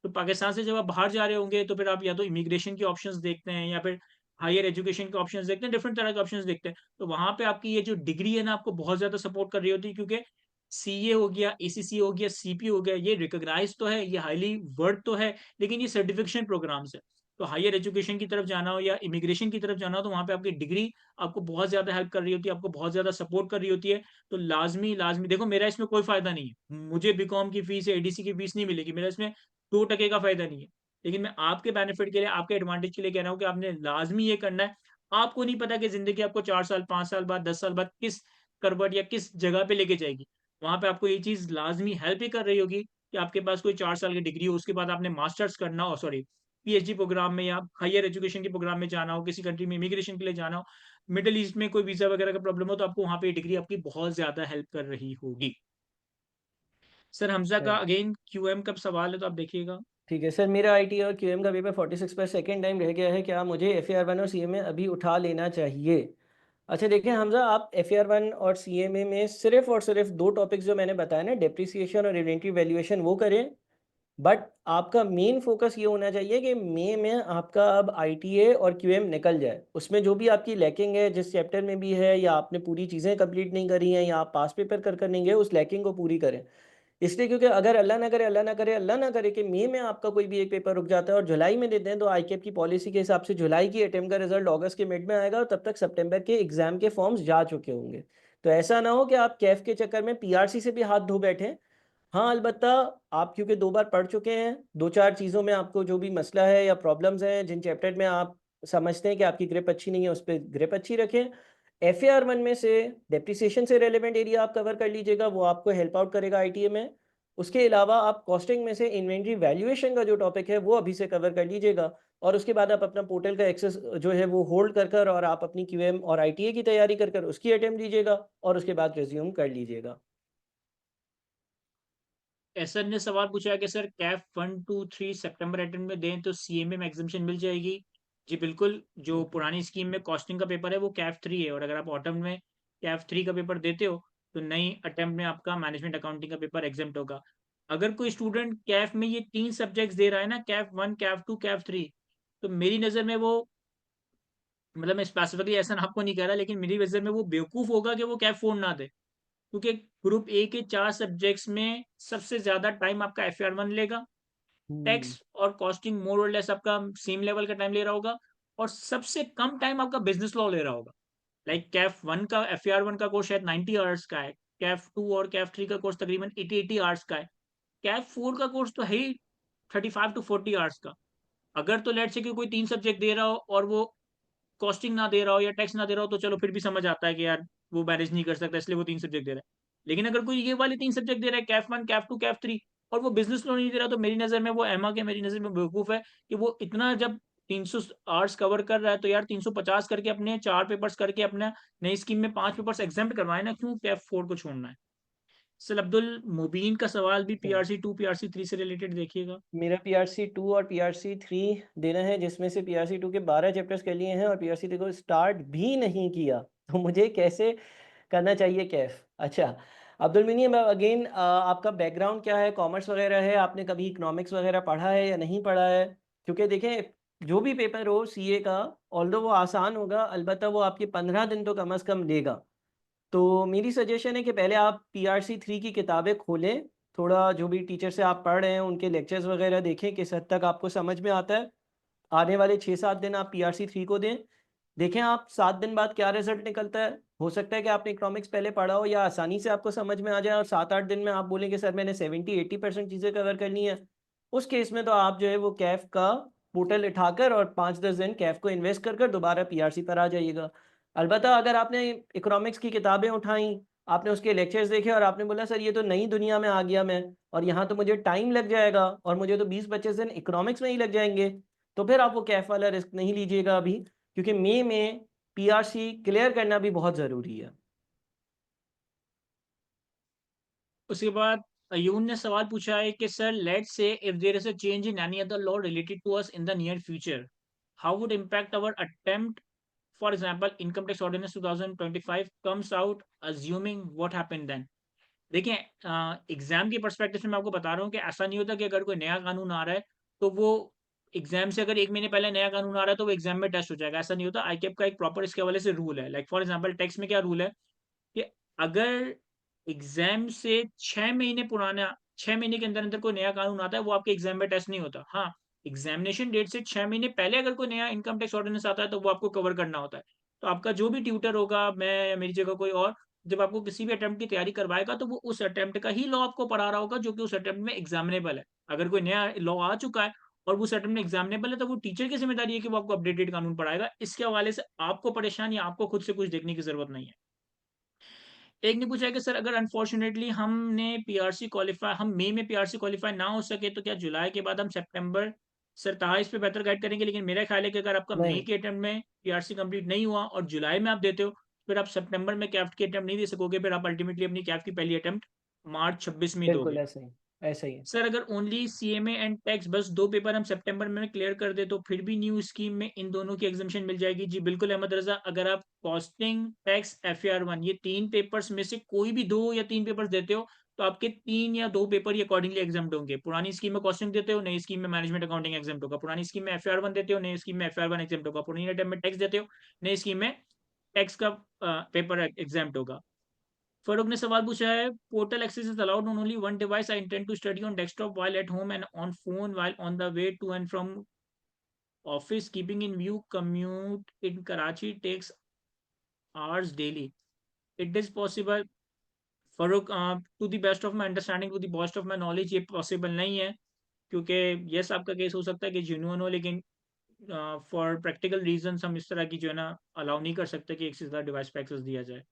तो पाकिस्तान से जब आप बाहर जा रहे होंगे, तो फिर आप या तो इमिग्रेशन के ऑप्शंस देखते हैं या फिर हायर एजुकेशन के ऑप्शंस देखते हैं, डिफरेंट तरह के ऑप्शंस देखते हैं। तो वहाँ पे आपकी ये जो डिग्री है ना, आपको बहुत ज़्यादा सपोर्ट कर रही होती है, क्योंकि सीए हो गया, एसीसी हो गया, सीपी हो गया, ये रिकॉग्नाइज़ तो है, ये हाइली वर्थ तो है, लेकिन ये सर्टिफिकेशन प्रोग्राम्स है। तो हायर एजुकेशन की तरफ जाना हो या इमिग्रेशन की तरफ जाना हो, तो वहाँ पे आपकी डिग्री आपको बहुत ज़्यादा हेल्प कर रही होती है, आपको बहुत ज़्यादा सपोर्ट कर रही होती है। तो लाज़मी देखो, मेरा इसमें कोई फ़ायदा नहीं है। मुझे बीकॉम की फ़ीस या एडीसी की फ़ीस नहीं मिलेगी, मेरा इसमें 2% का फ़ायदा नहीं है। लेकिन मैं आपके बेनिफिट के लिए, आपके एडवांटेज के लिए कह रहा हूँ कि आपने लाज़मी ये करना है। आपको नहीं पता कि ज़िंदगी आपको 4 साल, 5 साल बाद, 10 साल बाद किस करवट या किस जगह पे लेके जाएगी। वहाँ पे आपको ये चीज़ लाज़मी हेल्प ही कर रही होगी कि आपके पास कोई 4 साल की डिग्री हो, उसके बाद आपने मास्टर्स करना हो, सॉरी पीएचडी प्रोग्राम में या हायर एजुकेशन के प्रोग्राम में जाना हो, किसी कंट्री में इमिग्रेशन के लिए जाना हो, मिडल ईस्ट में कोई वीज़ा वगैरह का प्रॉब्लम हो, तो आपको वहाँ पे ये डिग्री आपकी बहुत ज़्यादा हेल्प कर रही होगी। सर हमज़ा का है। अगेन क्यूएम का सवाल है, तो आप देखिएगा। ठीक है सर, मेरा आईटी और क्यूएम का पेपर 46 पर सेकंड टाइम रह गया है, क्या मुझे एफएआर 1 और सीएमए अभी उठा लेना चाहिए? अच्छा देखिए हमज़ा, आप एफएआर 1 और सीएमए में सिर्फ़ और सिर्फ़ 2 टॉपिक्स जो मैंने बताया ना, डेप्रिसिएशन और इन्वेंटरी वैल्यूएशन, वो करें। बट आपका मेन फ़ोकस ये होना चाहिए कि मई में आपका अब आईटीए और क्यूएम निकल जाए। उसमें जो भी आपकी लैकिंग है, जिस चैप्टर में भी है, या आपने पूरी चीज़ें कंप्लीट नहीं करी हैं, या आप पास पेपर कर नहीं गए, उस लैकिंग को पूरी करें। इसलिए क्योंकि अगर अल्लाह ना करे, अल्लाह ना करे, अल्लाह ना करे कि मई में आपका कोई भी एक पेपर रुक जाता है और जुलाई में देते हैं, तो आईकेएप की पॉलिसी के हिसाब से जुलाई की अटेम्प्ट का रिजल्ट अगस्त के मिड में आएगा, और तब तक सितंबर के एग्जाम के फॉर्म्स जा चुके होंगे। तो ऐसा ना हो कि आप कैफ के चक्कर में पीआरसी से भी हाथ धो बैठें। हाँ, अलबत्ता आप क्योंकि 2 बार पढ़ चुके हैं, 2-4 चीज़ों में आपको जो भी मसला है या प्रॉब्लम्स हैं, जिन चैप्टर में आप समझते हैं कि आपकी ग्रिप अच्छी नहीं है, उस पे ग्रिप अच्छी रखें। एफएआर 1 में से डेप्रिसिएशन से रिलेवेंट एरिया आप कवर कर लीजिएगा, वो आपको हेल्प आउट करेगा आईटीए में। उसके अलावा आप कॉस्टिंग में से इन्वेंटरी वैल्यूएशन का जो टॉपिक है, वो अभी से कवर कर लीजिएगा, और उसके बाद आप अपना पोर्टल का एक्सेस जो है वो होल्ड कर और आप अपनी क्यूएम और आईटीए की तैयारी कर उसकी अटेम्प्ट लीजिएगा, और उसके बाद रिज़्यूम कर लीजिएगा। एसर ने सवाल पूछा है कि सर कैफ 1, 2, 3 सितंबर अटेम्प्ट में दें तो सीएमए में एग्जामेशन मिल जाएगी? जी बिल्कुल, जो पुरानी स्कीम में कॉस्टिंग का पेपर है वो कैफ 3 है, और अगर आप ऑटम में कैफ 3 का पेपर देते हो, तो नई अटेम्प्ट में आपका मैनेजमेंट अकाउंटिंग का पेपर एग्ज़ेम्प्ट होगा। अगर कोई स्टूडेंट कैफ में ये 3 सब्जेक्ट्स दे रहा है ना, कैफ 1, कैफ 2, कैफ 3, तो मेरी नज़र में वो, मतलब मैं स्पेसिफिकली ऐसा आपको नहीं कह रहा, लेकिन मेरी नज़र में वो बेवकूफ़ होगा कि वो कैफ 4 ना दे। क्योंकि ग्रुप ए के 4 सब्जेक्ट्स में सबसे ज़्यादा टाइम आपका एफआर 1 लेगा। हुँ। टैक्स और कॉस्टिंग मोर और लेस आपका सेम लेवल का टाइम ले रहा होगा, और सबसे कम टाइम आपका बिज़नेस लॉ ले रहा होगा। लाइक कैफ 1 का एफआर 1 का कोर्स शायद 90 आवर्स का है। कैफ 2 और कैफ 3 का कोर्स तकरीबन 80 आवर्स का है। कैफ 4 का कोर्स तो है ही 35 टू 40 आवर्स का। अगर तो लेट्स से कि कोई 3 सब्जेक्ट दे रहा हो और वो कॉस्टिंग ना दे रहा हो या टैक्स ना दे रहा हो, तो चलो फिर भी समझ आता है कि यार वो मैनेज नहीं कर सकता, इसलिए वो 3 सब्जेक्ट दे रहा है। लेकिन अगर कोई ये वाले 3 सब्जेक्ट दे रहा है, कैफ 1, कैफ 2, कैफ 3, और वो बिज़नेस लॉ नहीं दे रहा, तो मेरी नज़र में वो अहमक है, मेरी नज़र में बेवकूफ़ है कि वो इतना जब 300 आवर्स कवर कर रहा है, तो यार 350 करके अपने 4 पेपर्स करके अपना नई स्कीम में 5 पेपर्स एग्ज़ेम्प्ट करवाए ना, क्यों कैफ 4 को छोड़ना है? सर अब्दुल मुबीन का सवाल भी अच्छा। पीआरसी 2, पीआरसी 3 से रिलेटेड देखिएगा। मेरा पीआरसी 2 और पीआरसी 3 देना है, जिसमें से पीआरसी 2 के 12 चैप्टर्स कर लिए हैं और पीआरसी 3 को स्टार्ट भी नहीं किया। तो मुझे कैसे करना चाहिए कैफ? अच्छा, अब्दुल मिनी, मैं अगेन आपका बैकग्राउंड क्या है? कॉमर्स वगैरह है? आपने कभी इकोनॉमिक्स वगैरह पढ़ा है या नहीं पढ़ा है? क्योंकि देखें, जो भी पेपर हो सीए का, ऑल्दो वो आसान होगा, अलबत्ता वो आपके 15 दिन तो कम से कम लेगा। तो मेरी सजेशन है कि पहले आप पीआरसी 3 की किताबें खोलें, थोड़ा जो भी टीचर से आप पढ़ रहे हैं, उनके लेक्चर्स वगैरह देखें, किस हद तक आपको समझ में आता है। आने वाले 6-7 दिन आप पीआरसी 3 को दें। देखें आप 7 दिन बाद क्या रिज़ल्ट निकलता है। हो सकता है कि आपने इकोनॉमिक्स पहले पढ़ा हो या आसानी से आपको समझ में आ जाए और 7-8 दिन में आप बोलें कि सर मैंने 70-80% चीज़ें कवर कर ली हैं। उस केस में तो आप जो है वो कैफ का पोर्टल उठाकर और 5-10 दिन कैफ को इन्वेस्ट कर दोबारा पीआरसी पर आ जाइएगा। अलबत्ता अगर आपने इकोनॉमिक्स की किताबें उठाई, आपने उसके लेक्चर्स देखे और आपने बोला सर ये तो नई दुनिया में आ गया मैं और यहाँ तो मुझे टाइम लग जाएगा और मुझे तो 20-25 दिन इकोनॉमिक्स में ही लग जाएँगे, तो फिर आप वो कैफ वाला रिस्क नहीं लीजिएगा अभी। क्योंकि मई में पीआरसी क्लियर करना भी बहुत ज़रूरी है। उसके बाद अयून ने सवाल पूछा है कि sir let's say if there is a change in any other law related to us in the near future, how would impact our attempt? For example income tax ordinance 2025 comes out, assuming what happened then? देखिए, exam के perspective से मैं आपको बता रहा हूँ कि ऐसा नहीं होता कि अगर कोई नया कानून आ रहा है तो वो एग्जाम से अगर 1 महीने पहले नया कानून आ रहा है तो वो एग्जाम में टेस्ट हो जाएगा, ऐसा नहीं होता। आईकेएप का एक प्रॉपर इसके हवाले से रूल है। लाइक फॉर एग्जांपल टैक्स में क्या रूल है कि अगर एग्जाम से 6 महीने पुराना 6 महीने के अंदर-अंदर कोई नया कानून आता है, वो आपके एग्जाम में टेस्ट नहीं होता। हाँ, एग्जामिनेशन डेट से 6 महीने पहले अगर कोई नया इनकम टैक्स ऑर्डिनेंस आता है, तो वो आपको कवर करना होता है। तो आपका जो भी ट्यूटर होगा, मैं या मेरी जगह कोई और, जब आपको किसी भी अटेम्प्ट की तैयारी करवाएगा, तो वो उस अटेम्प्ट का ही लॉ आपको पढ़ा रहा होगा, जो कि उस अटेम्प्ट में एग्जामिनेबल है। अगर कोई नया लॉ आ चुका है और वो उस अटेम्प्ट में एग्जामिनेबल है, तो वो टीचर की ज़िम्मेदारी है कि वो आपको अपडेटेड कानून पढ़ाएगा। इसके हवाले से आपको परेशान या आपको खुद से कुछ देखने की ज़रूरत नहीं है। एक ने पूछा है कि सर अगर अनफॉर्चुनेटली हम मई में पीआरसी क्वालीफाई ना हो सके तो क्या जुलाई के बाद हम सितंबर? सर ताहा इस पे बेहतर गाइड करेंगे, लेकिन मेरा ख्याल है कि अगर आपका मई नहीं, के अटेम्प्ट में पीआरसी कंप्लीट नहीं हुआ और जुलाई में आप देते हो, फिर आप सितंबर में कैफ की अटेम्प्ट नहीं दे सकोगे, फिर आप अल्टीमेटली अपनी कैफ की पहली अटेम्प्ट मार्च 26 में ही बिल्कुल दोगे। ऐसा ही, ऐसा ही है। सर अगर ओनली सीएमए एंड टैक्स बस 2 पेपर हम सितंबर में क्लियर कर दें तो फिर भी न्यू स्कीम में इन दोनों की एग्जम्पशन मिल जाएगी? जी बिल्कुल अहमद रज़ा, अगर आप कॉस्टिंग, टैक्स, एफएआर 1 ये 3 पेपर्स में से कोई भी 2 या 3 पेपर्स देते हो, तो आपके 3 या 2 पेपर ही अकॉर्डिंगली एग्जम्प्ट होंगे। पुरानी स्कीम में कॉस्टिंग देते हो, नई स्कीम में मैनेजमेंट अकाउंटिंग एग्जम्प्ट होगा। पुरानी स्कीम में एफएआर 1 देते हो, नई स्कीम में एफएआर 1 एग्जम्प्ट होगा। पुरानी अटेम्प्ट में टैक्स देते हो, नई स्कीम में टैक्स का पेपर एग्जम्प्ट होगा। फरूक ने सवाल पूछा है, portal access is allowed on only one device, I intend to study on desktop while at home and on phone while on the way to and from office, keeping in view commute in Karachi takes hours daily. It is possible, Farooq, to the best of my understanding, to the best of my knowledge ये possible नहीं है, क्योंकि yes आपका case हो सकता है कि genuine हो, लेकिन फॉर प्रैक्टिकल रीजंस हम इस तरह की जो है ना अलाउ नहीं कर सकते कि एक से ज़्यादा डिवाइस पे एक्सेस दिया जाए।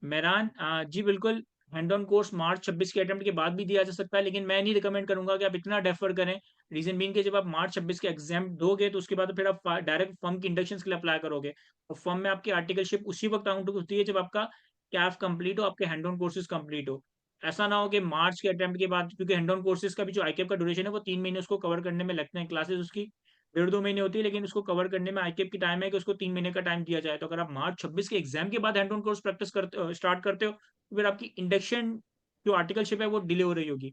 मेहरान, जी बिल्कुल, हैंड ऑन कोर्स मार्च 26 के अटेम्प्ट के बाद भी दिया जा सकता है, लेकिन मैं नहीं रिकमेंड करूंगा कि आप इतना डेफर करें। रीजन बीइंग कि जब आप मार्च 26 के एग्जाम दोगे तो उसके बाद फिर आप डायरेक्ट फर्म की इंडक्शन के लिए अप्लाई करोगे, और फर्म में आपकी आर्टिकलशिप उसी वक्त काउंट होती है जब आपका कैफ कंप्लीट हो, आपके हैंड ऑन कोर्सेज कंप्लीट हो। ऐसा ना हो कि मार्च के अटेम्प्ट के बाद, क्योंकि हैंड ऑन कोर्सेज का भी जो आईकेप का ड्यूरेशन है वो 3 महीने उसको कवर करने में लगते हैं। क्लासेस उसकी 1.5-2 महीने होती है, लेकिन उसको कवर करने में आईकेप की टाइम है कि उसको 3 महीने का टाइम दिया जाए। तो अगर आप मार्च 26 के एग्जाम के बाद हैंड ऑन कोर्स प्रैक्टिस करते स्टार्ट करते हो, तो फिर आपकी इंडक्शन जो आर्टिकलशिप है वो डिले हो रही होगी।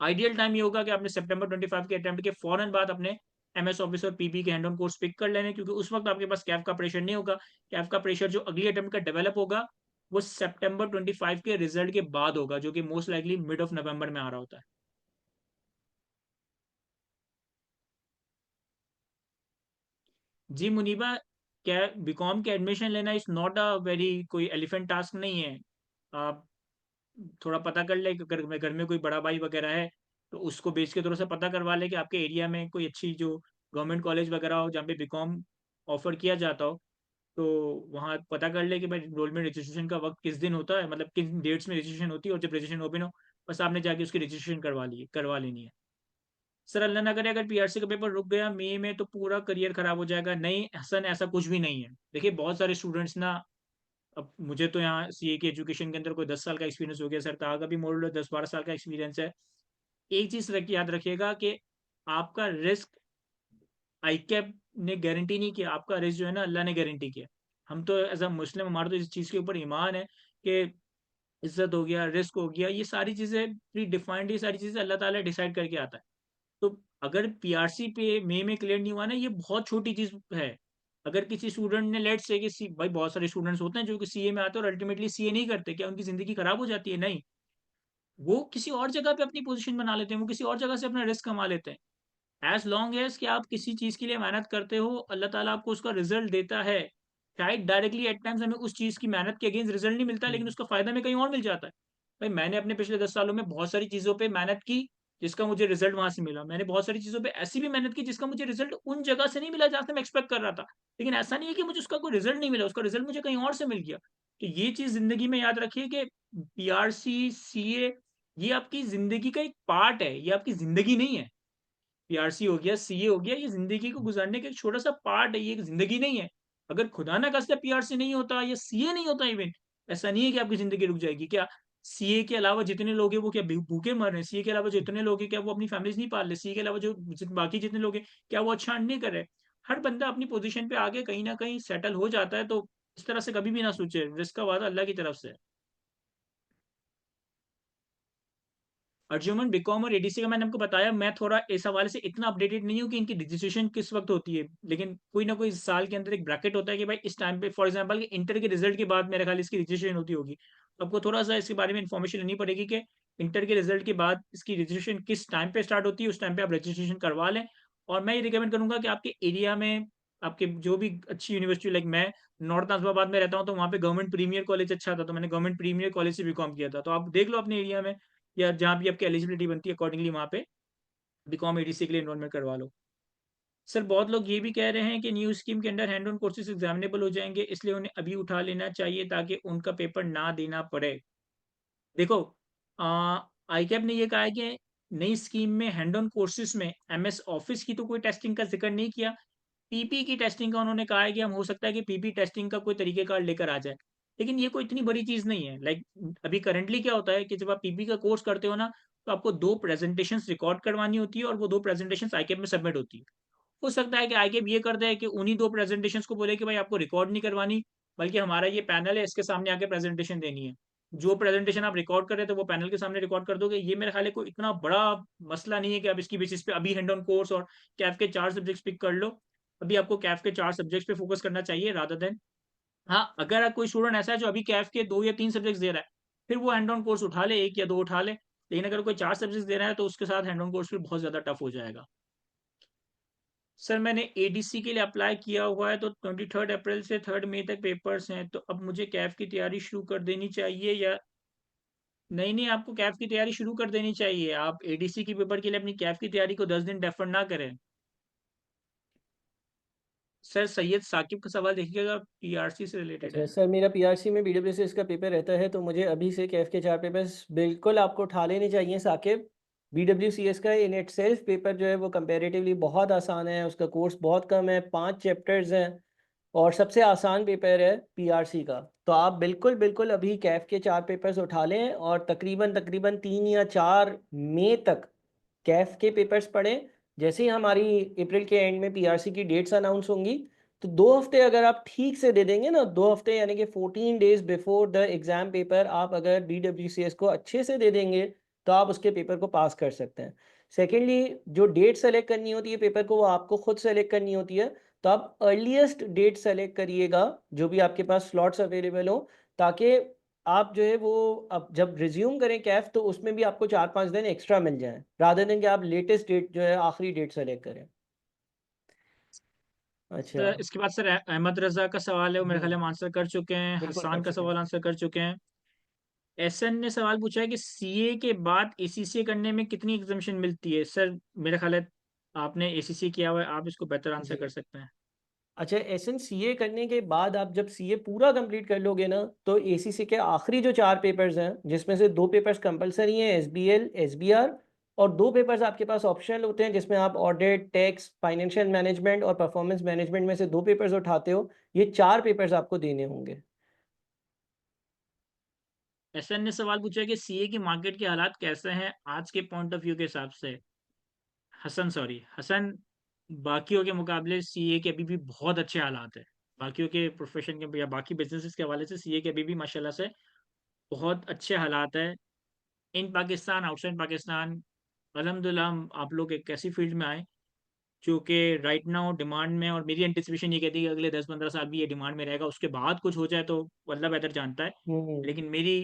आइडियल टाइम ये होगा कि आपने सितंबर 25 के अटेम्प्ट के फौरन बाद अपने एमएस ऑफिस और पीपी के हैंड ऑन कोर्स पिक कर लेने, क्योंकि उस वक्त आपके पास कैफ का प्रेशर नहीं होगा। कैफ का प्रेशर जो अगली अटेम्प्ट का डेवलप होगा वो सितंबर 25 के रिजल्ट के बाद होगा, जो कि most likely mid of November में आ रहा होता है। जी मुनीबा, क्या बीकॉम के एडमिशन लेना इज नॉट अ वेरी कोई एलिफेंट टास्क नहीं है। आप थोड़ा पता कर ले कि अगर घर में कोई बड़ा भाई वगैरह है, तो उसको बेच के थोड़ा सा पता करवा ले कि आपके एरिया में कोई अच्छी जो गवर्नमेंट कॉलेज वगैरह हो जहाँ पे बीकॉम ऑफर किया जाता हो, तो वहाँ पता कर ले कि भाई एनरोलमेंट रजिस्ट्रेशन का वक्त किस दिन होता है, मतलब किन डेट्स में रजिस्ट्रेशन होती है, और जब रजिस्ट्रेशन ओपन हो बस आपने जाके उसकी रजिस्ट्रेशन करवा लेनी है। सर अल्लाह ना करे अगर पीआरसी का पेपर रुक गया मई में तो पूरा करियर खराब हो जाएगा। नहीं हसन, ऐसा कुछ भी नहीं है। देखिए बहुत सारे स्टूडेंट्स ना, अब मुझे तो यहाँ सीए की एजुकेशन के अंदर कोई 10 साल का एक्सपीरियंस हो गया, सर ताहा का भी मोड़ लो 10-12 साल का एक्सपीरियंस है। एक चीज़ याद रखिएगा कि आपका रिस्क आईकैप ने गारंटी नहीं किया, आपका रिस्क जो है ना अल्लाह ने गारंटी किया। हम तो एज़ अ मुस्लिम हमारा तो इस चीज़ के ऊपर ईमान है कि इज़्ज़त हो गया, रिस्क हो गया, ये सारी चीज़ें प्री डिफाइंड, ये सारी चीज़ें अल्लाह ताला डिसाइड करके आता है। तो अगर पीआरसी पे मई में क्लियर नहीं हुआ ना, ये बहुत छोटी चीज़ है। अगर किसी स्टूडेंट ने लेट्स से कि सी भाई बहुत सारे स्टूडेंट्स होते हैं जो कि सीए में आते हैं और अल्टीमेटली सीए नहीं करते, क्या उनकी ज़िंदगी खराब हो जाती है? नहीं। वो किसी और जगह पे अपनी पोज़ीशन बना लेते हैं, वो किसी और जगह से अपना रिस्क कमा लेते हैं। एज़ लॉन्ग एज़ कि आप किसी चीज़ के लिए मेहनत करते हो, अल्लाह ताला आपको उसका रिज़ल्ट देता है। शायद डायरेक्टली एट टाइम्स हमें उस चीज़ की मेहनत के अगेंस्ट रिज़ल्ट नहीं मिलता, लेकिन हुँ। उसका फ़ायदा हमें कहीं और मिल जाता है। भाई मैंने अपने पिछले 10 सालों में बहुत सारी चीज़ों पे मेहनत की, जिसका मुझे रिज़ल्ट वहाँ से मिला। मैंने बहुत सारी चीज़ों पे ऐसी भी मेहनत की जिसका मुझे रिज़ल्ट उन जगह से नहीं मिला जहाँ से मैं एक्सपेक्ट कर रहा था। लेकिन ऐसा नहीं है कि मुझे उसका कोई रिज़ल्ट नहीं मिला, उसका रिज़ल्ट मुझे कहीं और से मिल गया। तो ये चीज़ ज़िंदगी में याद रखिए कि पीआरसी, सीए ये आपकी ज़िंदगी का एक पार्ट है, ये आपकी ज़िंदगी नहीं है। पीआरसी हो गया, सीए हो गया, ये ज़िंदगी को गुज़ारने का एक छोटा-सा पार्ट है, ये एक ज़िंदगी नहीं है। अगर खुदा ना खास्ता पीआरसी नहीं होता या सीए नहीं होता इवेन, ऐसा नहीं है कि आपकी ज़िंदगी रुक जाएगी। क्या सीए के अलावा जितने लोग हैं वो क्या भूखे मर रहे हैं? सीए के अलावा जितने लोग हैं क्या वो अपनी फैमिलीज़ नहीं पाल रहे? सीए के अलावा जो बाकी जितने लोग हैं, क्या वो अच्छा अर्न नहीं कर रहे? हर बंदा अपनी पोज़ीशन पे आके कहीं न कहीं सेटल हो जाता है, तो इस तरह से कभी भी ना सोचे, रिस्क का वादा अल्लाह की तरफ से है। अर्जुमन बीकॉम और एडीसी का मैंने आपको बताया, मैं थोड़ा इस हवाले से इतना अपडेटेड नहीं हूँ कि इनकी रजिस्ट्रेशन किस वक़्त होती है। लेकिन कोई ना कोई साल के अंदर एक ब्रैकेट होता है कि भाई इस टाइम पे फॉर एग्ज़ाम्पल कि इंटर के रिज़ल्ट के बाद मेरे ख़्याल इसकी रजिस्ट्रेशन होती होगी। तो आपको थोड़ा-सा इसके बारे में इन्फॉर्मेशन लेनी पड़ेगी कि इंटर के रिज़ल्ट के बाद इसकी रजिस्ट्रेशन किस टाइम पे स्टार्ट होती है, उस टाइम पे आप रजिस्ट्रेशन करवा लें। और मैं ये रिकमेंड करूँगा कि आपके एरिया में आपके जो भी अच्छी यूनिवर्सिटी लाइक मैं नॉर्थ नाज़िमाबाद में रहता हूँ, तो वहाँ पे गवर्नमेंट प्रीमियर कॉलेज अच्छा था, तो मैंने गवर्नमेंट प्रीमियर कॉलेज से बीकॉम किया था। तो आप देख लो अपने एरिया में या जहाँ भी आपकी एलिजिबिलिटी बनती है अकॉर्डिंगली वहाँ पे बीकॉम एडीसी के लिए एनरोलमेंट करवा लो। सर बहुत लोग ये भी कह रहे हैं कि न्यू स्कीम के under hand on courses examinable हो जाएँगे, इसलिए उन्हें अभी उठा लेना चाहिए ताकि उनका पेपर ना देना पड़े। देखो अ, आईकैब ने ये कहा है कि नई स्कीम में हैंड ऑन कोर्सेज में एमएस ऑफिस की तो कोई टेस्टिंग का ज़िक्र नहीं किया। पीपी की टेस्टिंग का उन्होंने कहा है कि हम हो सकता है कि पीपी टेस्टिंग का कोई तरीक़ेकार लेकर आ जाए। लेकिन ये कोई इतनी बड़ी चीज़ नहीं है। लाइक अभी करंटली क्या होता है कि जब आप पीपी का कोर्स करते हो ना, तो आपको 2 प्रेज़ेंटेशंस रिकॉर्ड करवानी होती है और वो 2 प्रेज़ेंटेशंस आईकैब में सबमिट होती है। हो सकता है कि आईकेब ये कर दे कि उन्हीं 2 प्रेज़ेंटेशंस को बोले कि भाई आपको रिकॉर्ड नहीं करवानी, बल्कि हमारा ये पैनल है, इसके सामने आके प्रेज़ेंटेशन देनी है। जो प्रेज़ेंटेशन आप रिकॉर्ड कर रहे थे, वो पैनल के सामने रिकॉर्ड कर दोगे। ये मेरे ख़्याल है कोई इतना बड़ा मसला नहीं है कि आप इसकी बेसिस पे अभी हैंड ऑन कोर्स और कैफ के 4 सब्जेक्ट्स पिक कर लो। अभी आपको कैफ के 4 सब्जेक्ट्स पे फ़ोकस करना चाहिए रादर देन हाँ, अगर कोई स्टूडेंट ऐसा है जो अभी कैफ के 2 या 3 सब्जेक्ट्स दे रहा है, फिर वो हैंड ऑन कोर्स उठा ले, 1 या 2 उठा ले। लेकिन अगर कोई 4 सब्जेक्ट्स दे रहा है, तो उसके साथ हैंड ऑन कोर्स फिर बहुत ज़्यादा टफ़ हो जाएगा। सर मैंने एडीसी के लिए अप्लाई किया हुआ है तो 23 अप्रैल से 3 मई तक पेपर्स हैं, तो अब मुझे कैफ की तैयारी शुरू कर देनी चाहिए या नहीं, नहीं आपको कैफ की तैयारी शुरू कर देनी चाहिए। आप एडीसी की पेपर के लिए अपनी कैफ की तैयारी को 10 दिन डेफर ना करें। सर सैयद साकिब का सवाल देखिएगा पीआरसी से रिलेटेड अच्छा है। सर, मेरा पीआरसी में बीडब्ल्यूएसएस का पेपर रहता है, तो मुझे अभी से कैफ के 4 पेपर्स बिल्कुल आपको उठा लेने चाहिए साकिब। बीडब्ल्यूसीएस का इन इटसेल्फ पेपर जो है वो कंपैरेटिवली बहुत आसान है, उसका कोर्स बहुत कम है, 5 चैप्टर्स हैं और सबसे आसान पेपर है पीआरसी का। तो आप बिल्कुल अभी कैफ के 4 पेपर्स उठा लें और तकरीबन 3 या 4 मई तक कैफ के पेपर्स पढ़ें। जैसे ही हमारी अप्रैल के एंड में पीआरसी की डेट्स अनाउंस होंगी, तो 2 हफ्ते अगर आप ठीक से दे देंगे ना, 2 हफ्ते यानी कि 14 days before the exam paper आप अगर बीडब्ल्यूसीएस को अच्छे से दे देंगे, तो आप उसके पेपर को पास कर सकते हैं। सेकेंडली जो डेट सेलेक्ट करनी होती है पेपर को, वो आपको खुद सेलेक्ट करनी होती है। तो आप अर्लीएस्ट डेट सेलेक्ट करिएगा, जो भी आपके पास स्लॉट्स अवेलेबल हो, ताकि आप जो है वो अब जब रिज़्यूम करें कैफ़, तो उसमें भी आपको 4-5 दिन एक्स्ट्रा मिल जाएँ, रादर देन कि आप लेटेस्ट डेट जो है आखिरी डेट सेलेक्ट करें। अच्छा। सर इसके बाद सर अहमद रज़ा का सवाल है वो मेरे ख़्याल हुँ, है हम आंसर कर चुके हैं। बिल्कुल कर हसन का चुके हैं। सवाल आंसर कर चुके हैं। एसएन ने सवाल पूछा है कि सीए के बाद एसीसीए करने में कितनी एग्ज़म्पशन मिलती है? सर मेरा ख़्याल है आपने एसीसी किया हुआ है, आप इसको बेहतर आंसर कर जी। सकते हैं। अच्छा, एसएन सीए करने के बाद आप जब सीए पूरा कंप्लीट कर लोगे ना, तो एसीसी के आखिरी जो 4 पेपर्स हैं, जिसमें से 2 पेपर्स कंपल्सरी हैं, एसबीएल, एसबीआर और 2 पेपर्स आपके पास ऑप्शनल होते हैं, जिसमें आप ऑडिट, टैक्स, फाइनेंशियल मैनेजमेंट और परफॉर्मेंस मैनेजमेंट में से 2 पेपर्स उठाते हो। ये 4 पेपर्स आपको देने होंगे। एसएन ने सवाल पूछा है कि सीए की मार्केट के हालात कैसे हैं आज के पॉइंट ऑफ व्यू के हिसाब से? हसन बाकियों के मुकाबले सीए के अभी भी बहुत अच्छे हालात हैं। बाकियों के प्रोफ़ेशन के या बाकी बिज़नेसेस के हवाले से सीए के अभी भी माशाल्लाह से बहुत अच्छे हालात हैं। इन पाकिस्तान, आउटसाइड पाकिस्तान अल्हम्दुलिल्लाह हम आप लोग एक ऐसी फ़ील्ड में आए जो कि राइट नाउ डिमांड में और मेरी एंटिसिपेशन ये कहती है कि अगले 10-15 साल भी ये डिमांड में रहेगा। उसके बाद कुछ हो जाए तो अल्लाह बेहतर जानता है। हुँ, हुँ। लेकिन मेरी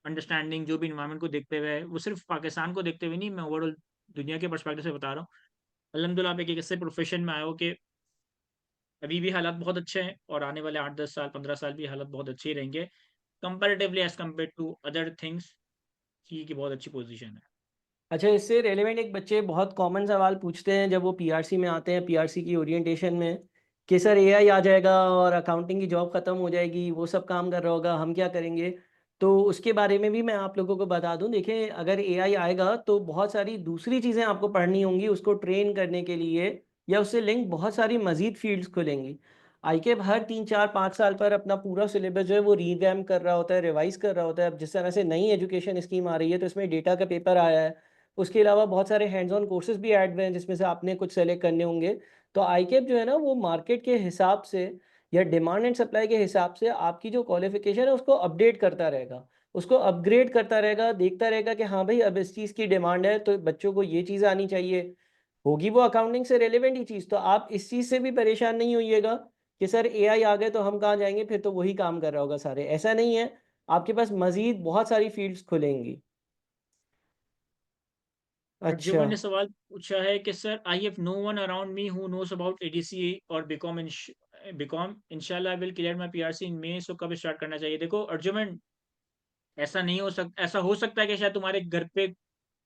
अंडरस्टैंडिंग जो भी एनवायरनमेंट को देखते हुए है, वो सिर्फ पाकिस्तान को देखते हुए नहीं, मैं ओवरऑल दुनिया के पर्सपेक्टिव से बता रहा हूँ। अल्हम्दुलिल्लाह आप एक ऐसे प्रोफेशन में आए हो कि अभी भी हालात बहुत अच्छे हैं और आने वाले 8-10 साल, 15 साल भी हालात बहुत अच्छे ही रहेंगे। Comparatively as compared to other things, ये की बहुत अच्छी पोज़ीशन है। अच्छा, इससे रिलेवेंट एक बच्चे बहुत कॉमन सवाल पूछते हैं जब वो पीआरसी में आते हैं, पीआरसी की ओरिएंटेशन में, कि सर एआई आ जाएगा और अकाउंटिंग की जॉब ख़त्म हो जाएगी, वो सब काम कर रहा होगा, हम क्या करेंगे? तो उसके बारे में भी मैं आप लोगों को बता दूँ, देखिए अगर एआई आएगा तो बहुत सारी दूसरी चीज़ें आपको पढ़नी होंगी उसको ट्रेन करने के लिए या उससे लिंक बहुत सारी मज़ीद फ़ील्ड्स खुलेंगी। आईकेप हर 3, 4, 5 साल पर अपना पूरा सिलेबस जो है वो रिवैम्प कर रहा होता है, रिवाइज़ कर रहा होता है। अब जिस तरह से नई एजुकेशन स्कीम आ रही है तो इसमें डेटा का पेपर आया है। उसके अलावा बहुत सारे हैंड्स ऑन कोर्सेज़ भी ऐड हुए हैं जिसमें से आपने कुछ सेलेक्ट करने होंगे। तो आईकेप जो है ना वो मार्केट के हिसाब से या डिमांड एंड सप्लाई के हिसाब से आपकी जो क्वालिफ़िकेशन है उसको अपडेट करता रहेगा। उसको अपग्रेड करता रहेगा, देखता रहेगा कि हाँ भाई अब इस चीज़ की डिमांड है तो बच्चों को ये चीज़ आनी चाहिए। होगी वो अकाउंटिंग से रिलेवेंट ही चीज़, तो आप इस चीज़ से भी परेशान नहीं होइएगा कि सर एआई आ गए तो हम कहाँ जाएँगे, फिर तो वही काम कर रहा होगा सारे। ऐसा नहीं है, आपके पास मज़ीद बहुत सारी फ़ील्ड्स खुलेंगी। अच्छा। अर्जुमन ने सवाल पूछा है कि sir I have no one around me who knows about ADC और बीकॉम इंशाल्लाह I will clear my PRC in May, so कब स्टार्ट करना चाहिए? देखो अर्जुमन, ऐसा हो सकता है कि शायद तुम्हारे घर पे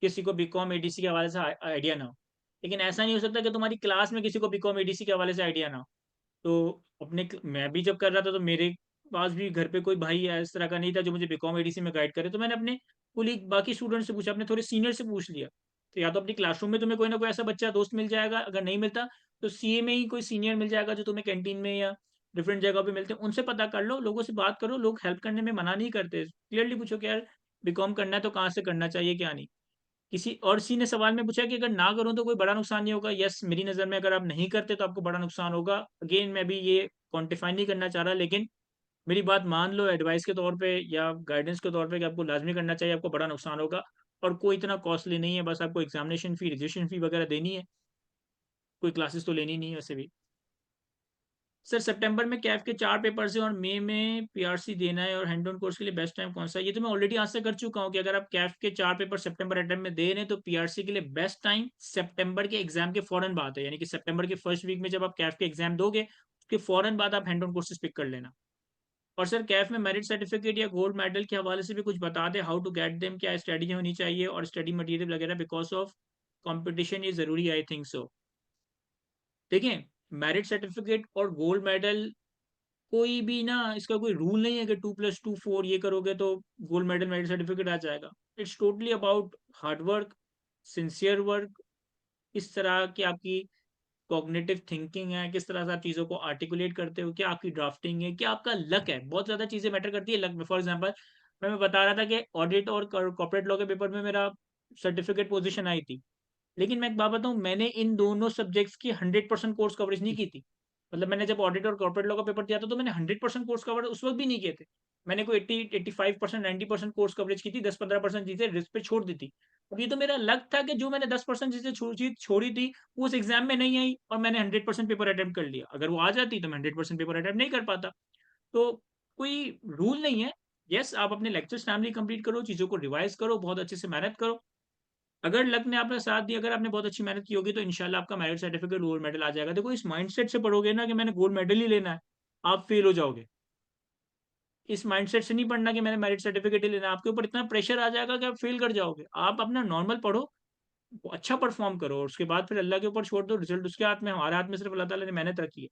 किसी को बीकॉम एडीसी के हवाले से आइडिया ना हो। लेकिन ऐसा नहीं हो सकता कि तुम्हारी क्लास में किसी को बीकॉम एडीसी के हवाले से आइडिया ना हो। तो मैं भी जब कर रहा था तो मेरे पास भी घर पे कोई भाई या इस तरह का नहीं था जो मुझे बीकॉम एडीसी में गाइड करे। तो मैंने अपने कुलीग बाकी स्टूडेंट से पूछा, अपने थोड़े सीनियर से पूछ लिया। तो या तो अपनी क्लासरूम में तुम्हें कोई ना कोई ऐसा बच्चा दोस्त मिल जाएगा, अगर नहीं मिलता तो सीए में ही कोई सीनियर मिल जाएगा जो तुम्हें कैंटीन में या डिफरेंट जगह पे मिलते हैं। उनसे पता कर लो, लोगों से बात करो, लोग हेल्प करने में मना नहीं करते। क्लियरली पूछो कि यार बीकॉम करना है तो कहाँ से करना चाहिए, क्या नहीं। किसी ने सवाल में पूछा कि अगर ना करूँ तो कोई बड़ा नुकसान नहीं होगा? यस, मेरी नज़र में अगर आप नहीं करते तो आपको बड़ा नुकसान होगा। अगेन मैं भी ये क्वांटिफाई नहीं करना चाह रहा, लेकिन मेरी बात मान लो एडवाइस के तौर पे या गाइडेंस के तौर पे कि आपको लाज़मी करना चाहिए, आपको बड़ा नुकसान होगा और कोई इतना कॉस्टली नहीं है, बस आपको एग्ज़ामिनेशन फ़ी, रजिस्ट्रेशन फ़ी वगैरह देनी है, कोई क्लासेस तो लेनी नहीं है वैसे भी। सर सितंबर में कैफ के 4 पेपर्स हैं और मई में पीआरसी देना है और हैंड ऑन कोर्स के लिए बेस्ट टाइम कौन-सा है? ये तो मैं ऑलरेडी आंसर कर चुका हूँ कि अगर आप कैफ के 4 पेपर सितंबर अटेम्प्ट में दे रहे हैं तो पीआरसी के लिए बेस्ट टाइम सितंबर के एग्ज़ाम के फ़ौरन बाद है। यानी कि सितंबर के फर्स्ट वीक में जब आप कैफ के एग्ज़ाम दोगे, उसके फ़ौरन बाद आप हैंड ऑन कोर्सेज़ पिक कर लेना। और सर कैफ में मेरिट सर्टिफिकेट या गोल्ड मेडल के हवाले से भी कुछ बता दें, हाउ टू गेट देम, क्या स्ट्रेटजी होनी चाहिए और स्टडी मटेरियल वगैरह बिकॉज़ ऑफ कॉम्पिटिशन ये ज़रूरी है, आई थिंक सो। देखिए, मेरिट सर्टिफिकेट और गोल्ड मेडल कोई भी ना, इसका कोई रूल नहीं है कि 2+2 4 ये करोगे तो गोल्ड मेडल मेरिट सर्टिफिकेट आ जाएगा। It's totally about hard work, sincere work, किस तरह की आपकी कॉग्निटिव थिंकिंग है, किस तरह से आप चीज़ों को आर्टिकुलेट करते हो, क्या आपकी ड्राफ्टिंग है, क्या आपका लक है। बहुत ज़्यादा चीज़ें मैटर करती है लक में। फॉर एग्ज़ाम्पल मैं बता रहा था कि ऑडिट और कॉर्पोरेट लॉ के पेपर में मेरा सर्टिफिकेट पोज़ीशन आई थी। लेकिन मैं एक बात बताऊँ, मैंने इन दोनों सब्जेक्ट्स की 100% कोर्स कवरेज नहीं की थी। मतलब मैंने जब ऑडिट और कॉर्पोरेट लॉ का पेपर दिया था तो मैंने 100% कोर्स कवर उस वक़्त भी नहीं किए थे। मैंने कोई 80-85% 90% कोर्स कवरेज की थी, 10-15% चीज़ें रिस्क पे छोड़ दी थी। अब ये तो मेरा लक था कि जो मैंने 10% चीज़ें छोड़ी थी, वो उस एग्ज़ाम में नहीं आई और मैंने 100% पेपर अटेम्प्ट कर लिया। अगर वो आ जाती तो मैं 100% पेपर अटेम्प्ट नहीं कर पाता। तो कोई रूल नहीं है। येस, आप अपने लेक्चर्स टाइमली कंप्लीट करो, चीज़ों को रिवाइज़ करो, बहुत अच्छे से मेहनत करो। अगर लक ने आपका साथ दिया, अगर आपने बहुत अच्छी मेहनत की होगी तो इंशाल्लाह आपका मेरिट सर्टिफिकेट गोल्ड मेडल आ जाएगा। देखो इस माइंडसेट से पढ़ोगे ना कि मैंने गोल्ड मेडल ही लेना है, आप फेल हो जाओगे। इस माइंडसेट से नहीं पढ़ना कि मैंने मेरिट सर्टिफिकेट ही लेना है, आपके ऊपर इतना प्रेशर आ जाएगा कि आप फेल कर जाओगे। आप अपना नॉर्मल पढ़ो, अच्छा परफॉर्म करो और उसके बाद फिर अल्लाह के ऊपर छोड़ दो, रिजल्ट उसके हाथ में, हमारे हाथ में सिर्फ अल्लाह ताला ने मेहनत रखी है।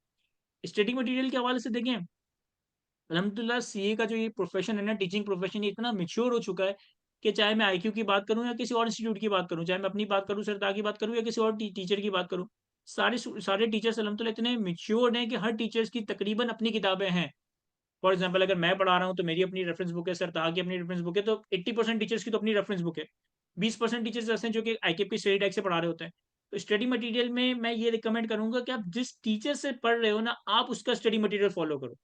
स्टडी मटेरियल के हवाले से देखें, अल्हम्दुलिल्लाह सीए का जो ये प्रोफ़ेशन है ना, टीचिंग प्रोफ़ेशन, ये इतना मैच्योर हो चुका है कि चाहे मैं आईक्यू की बात करूँ या किसी और इंस्टीट्यूट की बात करूँ, चाहे मैं अपनी बात करूँ, सरदार की बात करूँ या किसी और टीचर की बात करूँ। सारे टीचर्स अल्हम्दुलिल्लाह इतने मैच्योर्ड हैं कि हर टीचर्स की तकरीबन अपनी किताबें हैं। फॉर एग्ज़ाम्पल अगर मैं पढ़ा रहा हूँ तो मेरी अपनी रेफ़रेंस बुक है, सरताज की अपनी रेफ़रेंस बुक है, तो 80% टीचर्स की तो अपनी रेफ़रेंस बुक है। 20% टीचर्स ऐसे हैं जो कि आईकेपी स्टडी टाइप से पढ़ा रहे होते हैं। तो स्टडी मटेरियल में मैं ये रिकमेंड करूँगा कि आप जिस टीचर से पढ़ रहे हो ना, आप उसका स्टडी मटेरियल फ़ॉलो करो।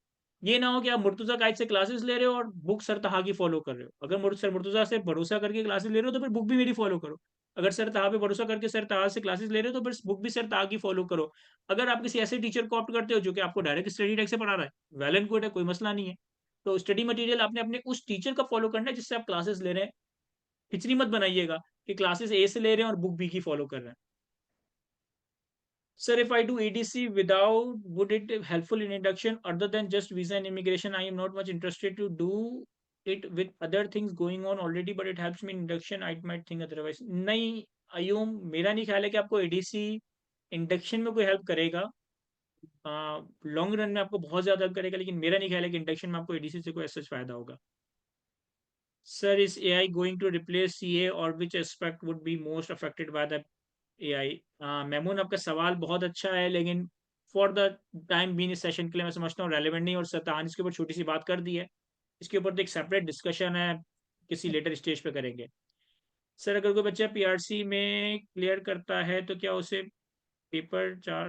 ये ना हो कि आप मुर्तज़ा कायद से क्लासेस ले रहे हो और बुक सर तहा की फ़ॉलो कर रहे हो। अगर सर मुर्तज़ा से भरोसा करके क्लासेस ले रहे हो तो फिर बुक भी मेरी फ़ॉलो करो। अगर सर तहा पे भरोसा करके सर तहा से क्लासेस ले रहे हो तो फिर बुक भी सर तहा की फ़ॉलो करो। अगर आप किसी ऐसे टीचर को ऑप्ट करते हो जो कि आपको डायरेक्ट स्टडी टाइप से पढ़ा रहा है, वेल एंड गुड है, कोई मसला नहीं है। तो स्टडी मटेरियल आपने अपने उस टीचर का फॉलो करना है जिससे आप क्लासेस ले रहे हैं। खिचड़ी मत बनाइएगा कि क्लासेस ए से ले रहे हैं और बुक बी की फॉलो कर रहे हैं। Sir, if I do ADC without, would it helpful in induction other than just visa and immigration? I am not much interested to do it with other things going on already, but it helps me in induction. I might think otherwise. नहीं अयूम, मेरा नहीं ख्याल है कि आपको ADC induction में कोई help करेगा। लॉन्ग रन में आपको बहुत ज़्यादा हेल्प करेगा, लेकिन मेरा नहीं ख्याल है कि इंडक्शन में आपको एडीसी से कोई ऐसा फ़ायदा होगा। Sir, is AI going to replace CA और which aspect would be most affected by the AI? Memoon, आपका सवाल बहुत अच्छा है, लेकिन फॉर द टाइम बीइंग इस सेशन के लिए मैं समझता हूँ रेलेवेंट नहीं, और सतान इसके ऊपर छोटी सी बात कर दी है। इसके ऊपर तो एक सेपरेट डिस्कशन है, किसी लेटर स्टेज पे करेंगे। सर, अगर कोई बच्चा पीआरसी में क्लियर करता है तो क्या उसे पेपर चार?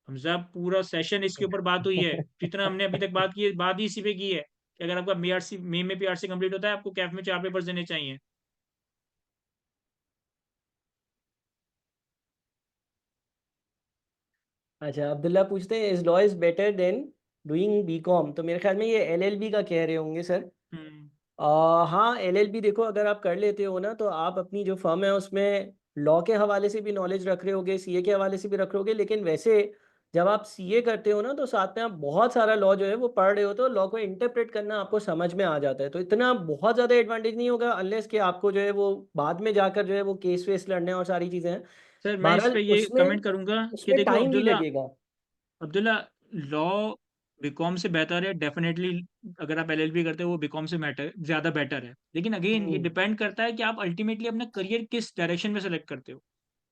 हमजा, पूरा सेशन इसके ऊपर बात हुई है, जितना हमने अभी तक बात की है, बात ही इसी पे की है कि अगर आपका पीआरसी मई में पीआरसी कंप्लीट होता है, आपको कैफ में 4 पेपर्स देने चाहिए। अच्छा, अब्दुल्ला पूछते हैं is law is better than doing BCom, तो मेरे ख्याल में ये एलएलबी का कह रहे होंगे सर। हम्म। हाँ, एलएलबी देखो अगर आप कर लेते हो ना तो आप अपनी जो फर्म है उसमें लॉ के हवाले से भी नॉलेज रख रहे होगे, सीए के हवाले से भी रख रहे होगे, लेकिन वैसे जब आप सीए करते हो ना तो साथ में आप बहुत सारा लॉ जो है वो पढ़ रहे हो, तो लॉ को इंटरप्रेट करना आपको समझ में आ जाता है, तो इतना बहुत ज़्यादा एडवांटेज नहीं होगा अनलेस कि आपको जो है वो बाद में जाकर जो है वो केस वेस लड़ने और सारी चीज़ें हैं। सर, मैं इस बहरहाल पे ये उसमें कमेंट करूंगा कि उसमें देखो टाइम भी अब्दुल्ला, लगेगा। अब्दुल्ला, लॉ बीकॉम से बेहतर है डेफिनेटली। अगर आप एलएलबी करते हो वो बीकॉम से मैटर ज़्यादा बेटर है, लेकिन अगेन ये हम्म। डिपेंड करता है कि आप अल्टीमेटली अपना करियर किस डायरेक्शन में सेलेक्ट करते हो।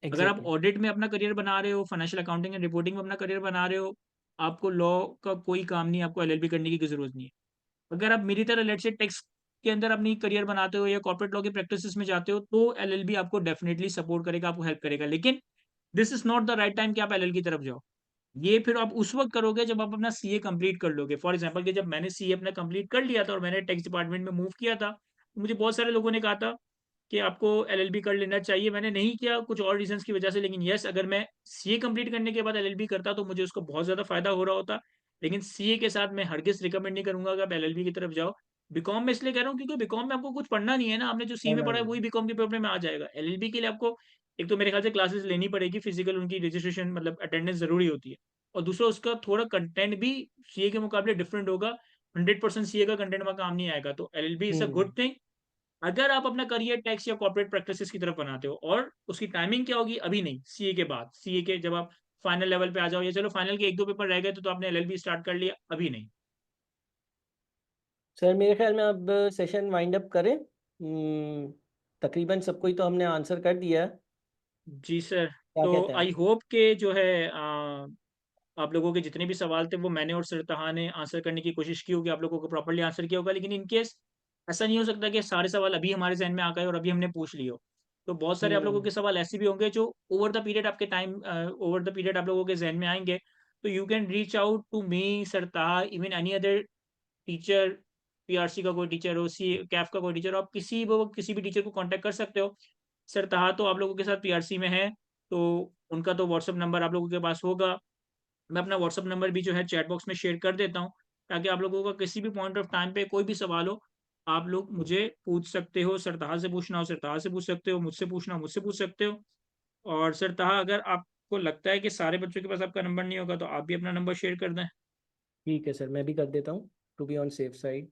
अगर आप एग्जैक्टली। ऑडिट में अपना करियर बना रहे हो, फाइनेंशियल अकाउंटिंग एंड रिपोर्टिंग में अपना करियर बना रहे हो, आपको लॉ का कोई काम नहीं, आपको एलएलबी करने की ज़रूरत नहीं है। अगर आप मेरी तरह लेट्स से टैक्स के अंदर अपनी करियर बनाते हो या कॉर्पोरेट लॉ की प्रैक्टिसेस में जाते हो, तो एलएलबी आपको डेफिनेटली सपोर्ट करेगा, आपको हेल्प करेगा। लेकिन this is not the right time कि आप एलएल की तरफ जाओ। ये फिर आप उस वक़्त करोगे जब आप अपना सीए कंप्लीट कर लोगे। फॉर एग्ज़ाम्पल कि जब मैंने सीए अपना कंप्लीट कर लिया था और मैंने टैक्स डिपार्टमेंट में मूव किया था, तो मुझे बहुत सारे लोगों ने कहा था कि आपको एलएलबी कर लेना चाहिए। मैंने नहीं किया कुछ और रीज़न्स की वज़ह से, लेकिन येस, अगर मैं सीए कंप्लीट करने के बाद एलएलबी करता तो मुझे उसका बहुत ज़्यादा फ़ायदा हो रहा होता। लेकिन सीए के साथ मैं हरगिज़ रिकमेंड नहीं करूँगा कि आप एलएलबी की तरफ जाओ। बीकॉम में इसलिए कह रहा हूँ क्योंकि बीकॉम में आपको कुछ पढ़ना नहीं है ना, आपने जो सीए में पढ़ना पढ़ा है नहीं वही है। बीकॉम के पेपर में आ जाएगा। एलएलबी के लिए आपको एक तो मेरे ख्याल से क्लासेस लेनी पड़ेगी, फिज़िकल उनकी रजिस्ट्रेशन मतलब अटेंडेंस ज़रूरी होती है। और दूसरा उसका थोड़ा कंटेंट भी सीए के मुकाबले डिफरेंट होगा। 100% सीए का कंटेंट वहाँ काम नहीं आएगा। तो LLB is a hmm. Good thing अगर आप अपना करियर टैक्स या कॉर्पोरेट प्रैक्टिसेस की तरफ बनाते हो, और उसकी टाइमिंग क्या होगी अभी नहीं, सीए के बाद। सीए के जब आप फाइनल लेवल पे आ जाओ, या चलो फाइनल के 1-2 पेपर रह गए तो आपने एलएलबी स्टार्ट कर लिया, अभी नहीं। सर मेरे ख्याल में अब सेशन वाइंड अप करें। तकरीबन सबको ही तो हमने आंसर कर दिया है। जी सर। क्या तो कहते हैं आई आप? होप के जो है आप लोगों के जितने भी सवाल थे वो मैंने और सरताहा ने आंसर करने की कोशिश की होगी, आप लोगों को प्रॉपर्ली आंसर किया होगा। लेकिन इन केस ऐसा नहीं हो सकता कि सारे सवाल अभी हमारे ज़हन में आ गए और अभी हमने पूछ लिए हो। तो बहुत सारे आप लोगों हम्म। के सवाल ऐसे भी होंगे जो ओवर द पीरियड आपके टाइम ओवर द पीरियड आप लोगों के ज़हन में आएँगे। तो you can reach out to me, सरताहा, even any other teacher, PRC का कोई टीचर हो, सी कैफ का कोई टीचर हो, आप किसी भी टीचर को कॉन्टैक्ट कर सकते हो। सरताहा तो आप लोगों के साथ पीआरसी में है, तो उनका तो व्हाट्सएप नंबर आप लोगों के पास होगा। मैं अपना व्हाट्सएप नंबर भी जो है चैट बॉक्स में शेयर कर देता हूँ, ताकि आप लोगों का किसी भी पॉइंट ऑफ टाइम पे कोई भी सवाल हो, आप लोग मुझे पूछ सकते हो। सरताहा से पूछना हो, सरताहा से पूछ सकते हो, मुझसे पूछना हो, मुझसे पूछ सकते हो। और सरताहा, अगर आपको लगता है कि सारे बच्चों के पास आपका नंबर नहीं होगा, तो आप भी अपना नंबर शेयर कर दें। ठीक है सर, मैं भी कर देता हूँ to be on safe side.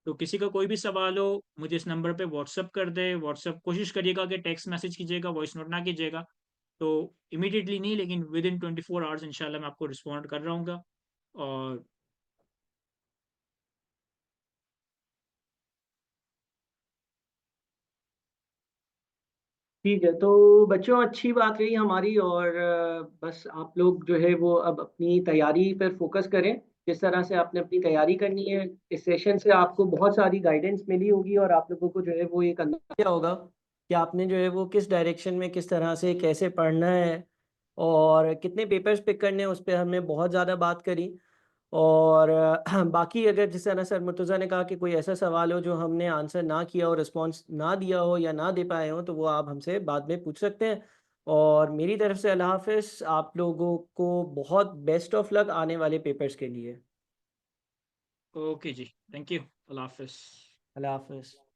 तो किसी का कोई भी सवाल हो, मुझे इस नंबर पे व्हाट्सएप कर दें। व्हाट्सएप कोशिश करिएगा कि टेक्स्ट मैसेज कीजिएगा, वॉइस नोट ना कीजिएगा। तो इमीडिएटली नहीं, लेकिन विदिन 24 आवर्स इंशाल्लाह मैं आपको रिस्पॉन्ड कर रहा हूँगा। और ठीक है, तो बच्चों अच्छी बात रही हमारी, और बस आप लोग जो है वो अब अपनी तैयारी पर फोकस करें। जिस तरह से आपने अपनी तैयारी करनी है, इस सेशन से आपको बहुत सारी गाइडेंस मिली होगी और आप लोगों को जो है वो एक अंदाजा होगा कि आपने जो है वो किस डायरेक्शन में किस तरह से कैसे पढ़ना है और कितने पेपर्स पिक करने हैं, उस पर हमने बहुत ज़्यादा बात करी। और बाकी अगर जिस तरह सर मुर्तज़ा ने कहा कि कोई ऐसा सवाल हो जो हमने आंसर ना किया हो, रिस्पॉन्स ना दिया हो या ना दे पाए हों, तो वो आप हमसे बाद में पूछ सकते हैं। और मेरी तरफ से अल्लाह हाफ़िज़, आप लोगों को बहुत बेस्ट ऑफ लक आने वाले पेपर्स के लिए। Okay ji, thank you. अल्लाह हाफ़िज़। अल्लाह हाफ़िज़।